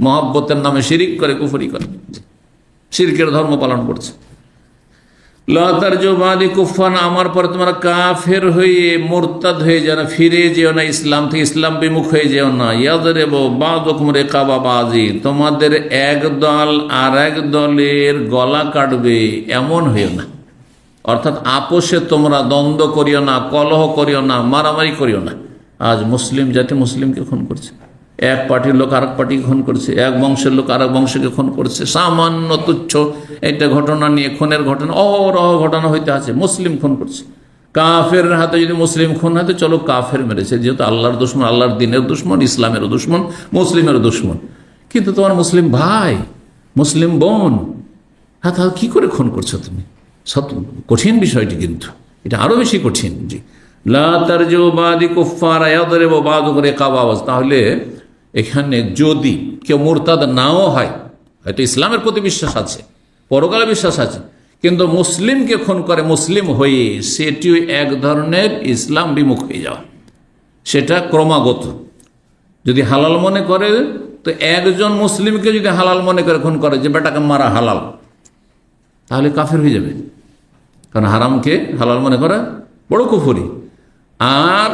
মহব্বতের নামে শিরিক করে, কুফরি করে, শিরকের ধর্ম পালন করছে। লা তারজু বাদি কুফান, আমার পরে তোমরা কাফের হয়ে মুরতাদ হয়ে যেও না, ফিরে যেও না ইসলাম থেকে, ইসলাম বিমুখ হয়ে যেও না। ইয়াদরিবু বাযুকুম রিকাবা বাযি, তোমাদের এক দল আর এক দলের গলা কাটবে, এমন হইও না। অর্থাৎ আপোষে তোমরা দ্বন্দ্ব করিও না, কলহ করিও না, মারামারি করিও না। আজ মুসলিম জাতি মুসলিমকে খুন করছে, এক পার্টির লোক আরেক পার্টিকে খুন করছে, এক বংশের লোক আরেক বংশকে খুন করছে। সামান্য তুচ্ছ একটা ঘটনা নিয়ে খুনের ঘটনা অহরহ ঘটনা হইতে আছে, মুসলিম খুন করছে। কাফের হাতে যদি মুসলিম খুন হাতে, চলো কাফের মেরেছে, যেহেতু আল্লাহর দুশমন, আল্লাহর দিনের দুশমন, ইসলামেরও দুশমন, মুসলিমেরও দুশমন। কিন্তু তোমার মুসলিম ভাই, মুসলিম বোন, হ্যাঁ তাহলে কি করে খুন করছো তুমি? সত কঠিন বিষয়টি, কিন্তু এটা আরো বেশি কঠিন। জি, লা তারজু বাদি কুফারা ইয়াদরিবু বাযুকুম রিকাবা বায, তাহলে এখানে যদি কেউ মুরতাদ নাও হয়, হয়তো ইসলামের প্রতি বিশ্বাস আছে, পরকালে বিশ্বাস আছে, কিন্তু মুসলিমকে খুন করে মুসলিম হয়ে, সেটিও এক ধরনের ইসলাম বিমুখ হয়ে যাওয়া। সেটা ক্রমাগত যদি হালাল মনে করে, তো একজন মুসলিমকে যদি হালাল মনে করে খুন করে, যে বেটাকে মারা হালাল, তাহলে কাফের হয়ে যাবে। কারণ হারামকে হালাল মনে করা বড় কুফরি। আর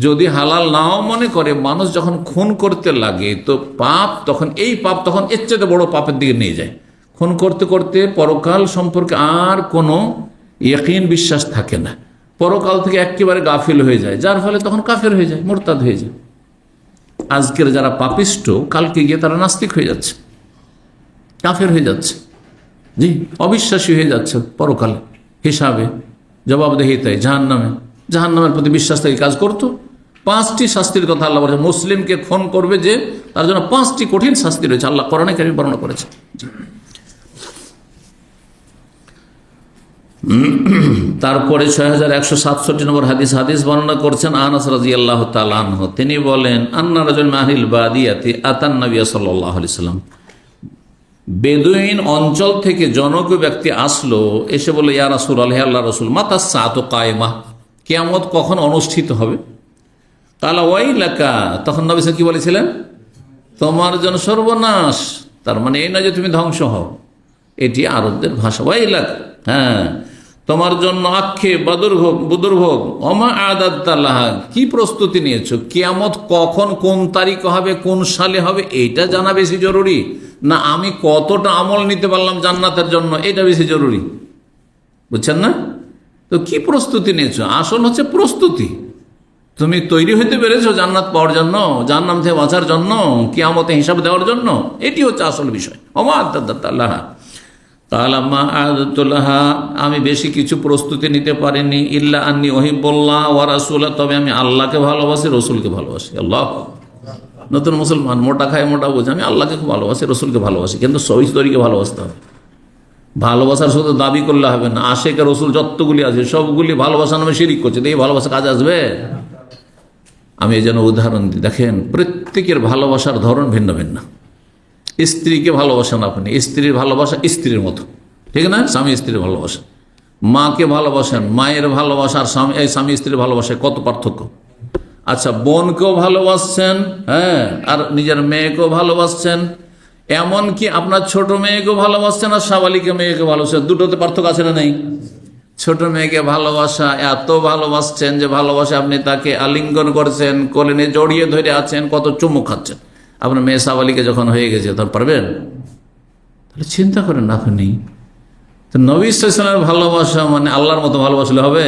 যদি হালাল নাও মনে করে, মানুষ যখন খুন করতে লাগে, তো পাপ তখন, এই পাপ তখন এর চেয়ে বড় পাপের দিকে নিয়ে যায়। খুন করতে করতে পরকাল সম্পর্কে আর কোনো ইয়াকিন বিশ্বাস থাকে না, পরকাল থেকে একেবারে গাফিল হয়ে যায়, যার ফলে তখন কাফের হয়ে যায়, মুরতাদ হয়ে যায়। আজকের যারা পাপিষ্ট, কালকে গিয়ে তারা নাস্তিক হয়ে যাচ্ছে, কাফের হয়ে যাচ্ছে, জি, অবিশ্বাসী হয়ে যাচ্ছে। পরকালে হিসাবে জবাবদেহিতায় জাহান্নামের প্রতি বিশ্বাস থেকে কাজ করতো। 5টি শাস্তির কথা আল্লাহ বলেছেন, মুসলিমকে খুন করবে যে, তার জন্য 5টি কঠিন শাস্তি রয়েছে, আল্লাহ কোরআনে কারীমে বর্ণনা করেছে। তারপরে 6167 নম্বর হাদিস, হাদিস বর্ণনা করছেন আনাস রাদিয়াল্লাহু তাআলা আনহু। তিনি বলেন আন্না রাজুল মাহিল বাদিয়াতি আতান নবী সাল্লাল্লাহু আলাইহি ওয়াসাল্লাম, বেদুইন অঞ্চল থেকে জনক ব্যক্তি আসলো, এসে বলে ইয়া রাসূলুল্লাহ, হে আল্লাহর রাসূল, মাতা সাআতু কায়েমা, কিয়ামত কখন অনুষ্ঠিত হবে? কালা ওয়াইলাকা, তখন নবী সাল্লাল্লাহু আলাইহি ওয়াসাল্লাম কি বলেছিলেন? তোমার জন্য সর্বনাশ। তার মানে এই না যে তুমি ধ্বংস হও, এটি আরবদের ভাষা। ওয়াইলাক, হ্যাঁ, তোমার জন্য আক্ষেপ বা দুর্ভোগ। ওমা আদাত্তালাহা, কি প্রস্তুতি নিয়েছো? কিয়ামত কখন, কোন তারিখ হবে, কোন সালে হবে, এটা জানা বেশি জরুরি না আমি কতটা আমল নিতে পারলাম জান্নাতের জন্য, এটা বেশি জরুরি? বুঝছেন না? তো কি প্রস্তুতি নিয়েছো? আসল হচ্ছে প্রস্তুতি। তুমি তৈরি হইতে পেরেছো জান্নাত পাওয়ার জন্য, জাহান্নাম থেকে বাঁচার জন্য, কিয়ামতে হিসাব দেওয়ার জন্য? এটি হচ্ছে আসল বিষয়। ওমা আদাত্তালাহা কালাম্মা আদাতুল্লাহা, আমি বেশি কিছু প্রস্তুতি নিতে পারিনি। ইল্লা আন্নি ওহিবুল্লাহ ওয়া রাসূলা, তবে আমি আল্লাহকে ভালোবাসি, রসুলকে ভালোবাসি। আল্লাহ, নতুন মুসলমান, মোটা খায় মোটা বোঝে, আমি আল্লাহকে খুব ভালোবাসি, রসুলকে ভালোবাসি, কিন্তু সহি তরিকে ভালোবাসতে হবে। ভালোবাসার শুধু দাবি করলে হবে না। আশেকে রসুল যতগুলি আছে সবগুলি ভালোবাসা নামে শিরিক করছে, এই ভালোবাসা কাজ আসবে? আমি এই জন্য উদাহরণ দিই, দেখেন প্রত্যেকের ভালোবাসার ধরন ভিন্ন ভিন্ন। স্ত্রীকে ভালোবাসেন আপনি, স্ত্রীর ভালোবাসা স্ত্রীর মতো, ঠিক না? স্বামী স্ত্রীর ভালোবাসা। মাকে ভালোবাসেন, মায়ের ভালোবাসা আর স্বামী স্ত্রীর ভালোবাসায় কত পার্থক্য। আচ্ছা, বোনকেও ভালোবাসছেন, হ্যাঁ, আর নিজের মেয়েকেও ভালোবাসছেন, এমনকি আপনার ছোট মেয়েকেও ভালোবাসছেন আর সাবালিকা মেয়েকে ভালোবাসছেন। দুটোতে পার্থক্য আছে না নেই? ছোট মেয়েকে ভালোবাসা এত ভালোবাসছেন যে ভালোবাসা আপনি তাকে আলিঙ্গন করছেন, কোলে জড়িয়ে ধরে আছেন, কত চুমু খাচ্ছেন। আপনার মেয়ে সাবালিকা যখন হয়ে গেছে তখন পারবেন? তাহলে চিন্তা করেন আপনি। তো নবী সাল্লাল্লাহু আলাইহি ওয়াসাল্লামের ভালোবাসা মানে আল্লাহর মতো ভালোবাসলে হবে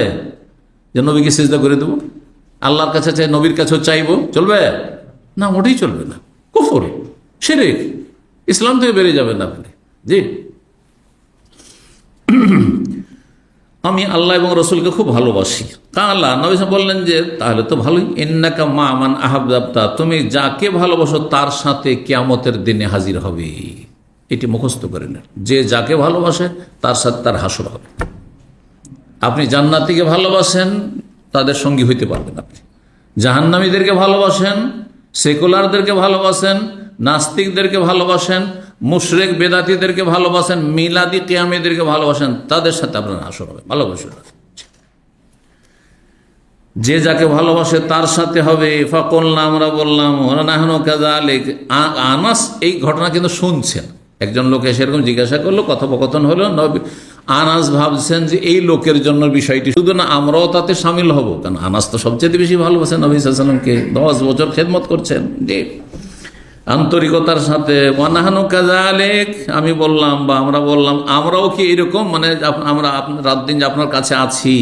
যে নবীকে সিজদা করে দেবো, আল্লাহর কাছে চাই, নবীর কাছেও চাইবো, চলবে না? ওটাই চলবে না, কুফর, শিরক, ইসলাম থেকে বেরিয়ে যাবেন আপনি। জি, আমি আল্লাহ এবং রসুলকে খুব ভালোবাসি। কালা, নবী সাল্লাল্লাহু আলাইহি ওয়াসাল্লাম বললেন যে তাহলে তো ভালোই। ইন্নাকা মা মান আহাব্বাতা, তুমি যাকে ভালোবাসো তার সাথে কিয়ামতের দিনে হাজির হবে। এটি মুখস্থ করে নেন, যে যাকে ভালোবাসে তার সাথে তার হাসর হবে। আপনি জান্নাতীকে ভালোবাসেন, তাদের সঙ্গী হইতে পারবেন আপনি। জাহান্নামীদেরকে ভালোবাসেন, সেকুলারদেরকে ভালোবাসেন, নাস্তিকদেরকে ভালোবাসেন, মুশরিক বেদাতীদেরকে ভালোবাসেন, মিলাদি কিয়ামীদেরকে ভালোবাসেন, তাদের সাথে আপনার হাসর হবে। ভালোবাসেন, যে যাকে ভালোবাসে তার সাথে হবে। ফাকুলনা, আমরা বললাম, নাহনু কাযালিক। আনাস এই ঘটনা কিন্তু শুনছেন, একজন লোক এসে এরকম জিজ্ঞাসা করলো, কথোপকথন হলো, আনাস ভাবছেন যে এই লোকের জন্য বিষয়টি শুধু না, আমরাও তাতে সামিল হব, কারণ আনাস তো সবচেয়ে বেশি ভালোবাসেন নবী সাল্লাল্লাহু আলাইহি ওয়াসাল্লামকে, 10 বছর খেদমত করছেন, যে আন্তরিকতার সাথে। ওয়ানাহানু কাযালিক, আমি বললাম বা আমরা বললাম, আমরাও কি এরকম, মানে আমরা রাত দিন যে আপনার কাছে আছি,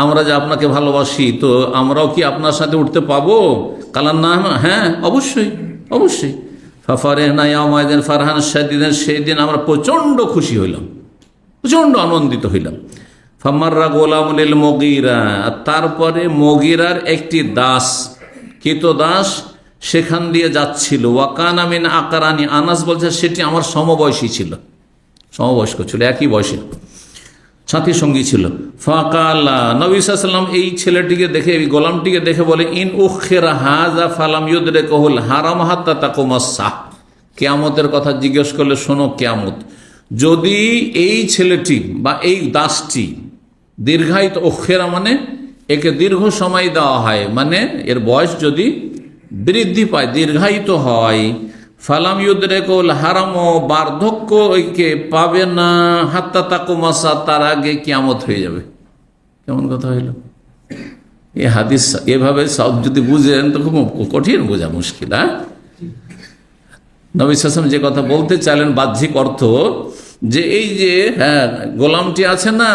আমরা যে আপনাকে ভালোবাসি, তো আমরাও কি আপনার সাথে উঠতে পাবো? কালান না, হ্যাঁ অবশ্যই অবশ্যই। ফাফারিহনা ইয়াওমাইদিন ফারহান শাদীদান, সেই দিন আমরা প্রচণ্ড খুশি হইলাম, প্রচণ্ড আনন্দিত হইলাম। ফামাররা গোলামুল মুগীরা, তারপরে মুগীরার একটি দাস, কৃতদাস সেখান দিয়ে যাচ্ছিল। ওয়াকানা মিন আকরানি, আনাস বলছে সেটি আমার সমবয়সী ছিল, সমবয়স্ক ছিল, একই বয়সে, সাথী সঙ্গী ছিল। ফাকালা, নবী সাল্লাল্লাহু আলাইহি ওয়াসাল্লাম এই ছেলেটিকে দেখে, এই গোলামটিকে দেখে বলে, ইন উখিরা হাযা ফালাম ইউদরিকুল হারাম হাত্তা তাকুমাস সাহ। কিয়ামতের কথা জিজ্ঞেস করলে শোনো, কিয়ামত যদি এই ছেলেটি বা এই দাসটি দীর্ঘায়িত, উখিরা মানে একে দীর্ঘ সময় দেওয়া হয়, মানে এর বয়স যদি বৃদ্ধি পায়, দীর্ঘায়িত হয়, ফালাম ইউদরিকুল হারাম, বার্ধক্যকে পাবে না, হাত্তা তাকুমাসা, তার আগে কিয়ামত হয়ে যাবে। কেমন কথা হইল? এই হাদিস এভাবে সব যদি বুঝেন তো খুব কঠিন বোঝা মুশকিল। হ্যাঁ, নবী সাল্লাল্লাহু আলাইহি ওয়াসাল্লাম যে কথা বলতে চাইলেন বাহ্যিক অর্থ, যে এই যে হ্যাঁ গোলামটি আছে না,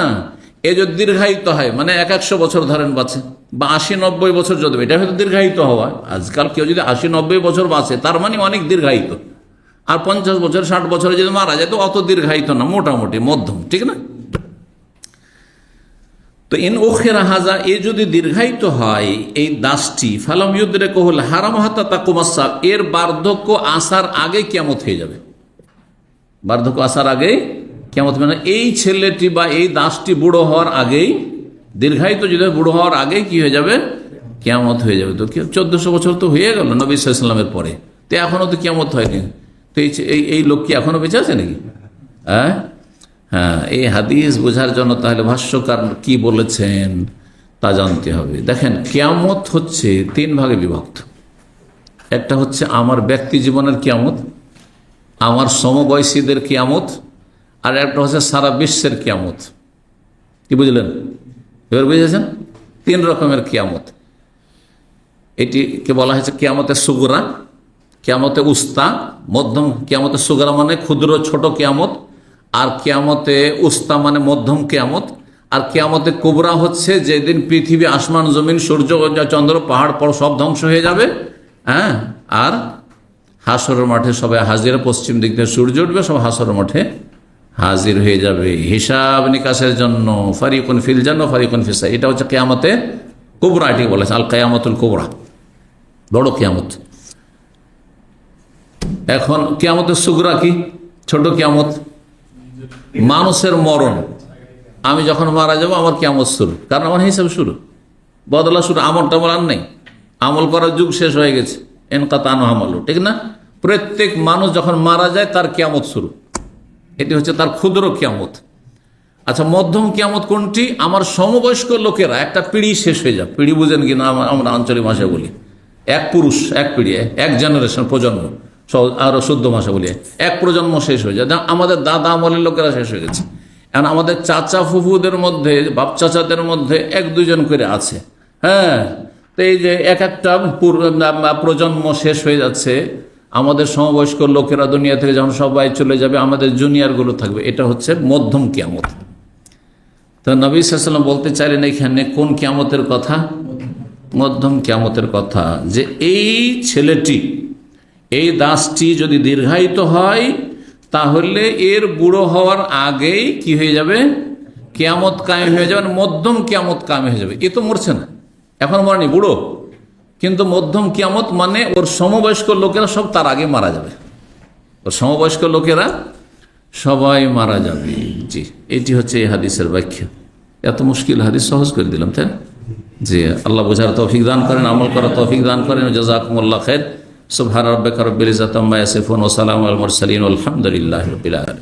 এ যদি দীর্ঘায়িত হয়, মানে 100 বছর ধরেন বাঁচে, বা 80-90 বছর যদি, এটা হয়তো দীর্ঘায়িত হওয়া। আজকাল কেউ যদি 80-90 বছর বাঁচে তার মানে অনেক দীর্ঘায়িত। আর 50 বছর 60 বছরে যদি মারা যায় তো অত দীর্ঘায়িত না, মোটামুটি মধ্যম, ঠিক না? তো ইন উখিরা হাযা, এ যদি দীর্ঘায়িত হয় এই দাসটি, ফালাম ইউদরিকুল হারাম হাত্তা তাকুমাস সাহ, এর বার্ধক্য আসার আগে কিয়ামত হয়ে যাবে। বার্ধক্য আসার আগে কিয়ামত, মানে এই ছেলেটি বা এই দাসটি বুড়ো হওয়ার আগেই, দীর্ঘায়িত যদি বুড়ো হওয়ার আগেই কি হয়ে যাবে? কিয়ামত হয়ে যাবে। তো 1400 বছর তো হয়ে গেল নবী সাল্লাল্লাহু আলাইহি ওয়াসাল্লামের পরে, তো এখনো তো কিয়ামত হয়নি। তো এই লোক কি এখনো বেঁচে আছে নাকি? হ্যাঁ, এই হাদিস বোঝার জন্য তাহলে ভাষ্যকার কি বলেছেন, তা জানতে হবে। দেখেন, কিয়ামত হচ্ছে তিন ভাগে বিভক্ত। একটা হচ্ছে আমার ব্যক্তি জীবনের কিয়ামত, আমার সমবয়সীদের কিয়ামত, আর একটা হচ্ছে সারা বিশ্বের কিয়ামত। কি বুঝলেন? এবার বুঝেছেন? তিন রকমের কিয়ামত। এটিকে বলা হয়েছে কিয়ামতে সুগরা, কিয়ামতে উস্তা, মধ্যম। কিয়ামতে সুগরা মানে ক্ষুদ্র ছোট কিয়ামত, আর কিয়ামতে উস্তা মানে মধ্যম কিয়ামত, আর কিয়ামতে কুবরা হচ্ছে যেদিন পৃথিবী, আসমান, জমিন, সূর্য, চন্দ্র, পাহাড় পর সব ধ্বংস হয়ে যাবে। হ্যাঁ, আর হাসরের মাঠে সবাই হাজির, পশ্চিম দিক থেকে সূর্য উঠবে, সব হাসরের মাঠে হাজির হয়ে যাবে হিসাব নিকাশের জন্য। ফারিকুন ফিল জান্নাহ ফারিকুন ফিস সাঈর। এটা হচ্ছে কিয়ামতে কুবরা, এটি বলেছে আল কিয়ামতুল কুবরা, বড় কিয়ামত। এখন কিয়ামতের সুগরা কি? ছোট কিয়ামত, মানুষের মরণ। আমি যখন মারা যাব আমার কিয়ামত শুরু, কারণ আমার হিসাব শুরু, বদলা শুরু। আমল টামল আর নেই, আমল করার যুগ শেষ হয়ে গেছে। এনকাতানু আমালু, ঠিক না? প্রত্যেক মানুষ যখন মারা যায় তার কিয়ামত শুরু। এটি হচ্ছে তার ক্ষুদ্র কিয়ামত। আচ্ছা, মধ্যম কিয়ামত কোনটি? আমার সমবয়স্ক লোকেরা, একটা পিঢ়ি শেষ হয়ে যায়। পিঢ়ি বুঝেন কিনা? আমরা আঞ্চলিক ভাষায় বলি এক পুরুষ, এক পিঢ়ি, এক জেনারেশন, প্রজন্ম। আরো শুদ্ধ ভাষা বলি এক প্রজন্ম শেষ হয়ে যায়। আমাদের দাদা আমলের লোকেরা শেষ হয়ে গেছে। এখন আমাদের চাচা ফুফুদের মধ্যে, বাপ চাচাদের মধ্যে এক দুজন করে আছে। হ্যাঁ, তো এই যে এক একটা প্রজন্ম শেষ হয়ে যাচ্ছে, আমাদের সমবয়স্ক লোকেরা দুনিয়া থেকে যখন সবাই চলে যাবে, আমাদের জুনিয়রগুলো থাকবে। এটা হচ্ছে মধ্যম কিয়ামত। তো নবী সাল্লাল্লাহু আলাইহি ওয়াসাল্লাম বলতে চাইলেন এখানে কোন কিয়ামতের কথা? মধ্যম কিয়ামতের কথা। যে এই ছেলেটি, এই দাসটি যদি দীর্ঘায়িত হয়, তাহলে এর বুড়ো হওয়ার আগেই কি হয়ে যাবে? কিয়ামত কায়েম হয়ে যাবে, মধ্যম কিয়ামত কায়েম হয়ে যাবে। এ তো মরছে না, এখন মরেনি, বুড়ো, কিন্তু মধ্যম কিয়ামত মানে ওর সমবয়স্ক লোকেরা সব তার আগে মারা যাবে। ওর সমবয়স্ক লোকেরা সবাই মারা যাবে। জি, এটি হচ্ছে এই হাদিসের ব্যাখ্যা। এত মুশকিল হাদিস সহজ করে দিলাম, তাই না? জি, আল্লাহ বোঝার তৌফিক দান করেন, আমল করার তৌফিক দান করেন। জাযাকুমুল্লাহ খাইর। সুবহান রাব্বিকা রাব্বিল ইজ্জাতি আম্মা ইয়াসিফুন ওয়া সালামুন আলাল মুরসালিন ওয়ালহামদুলিল্লাহি রাব্বিল আলামিন।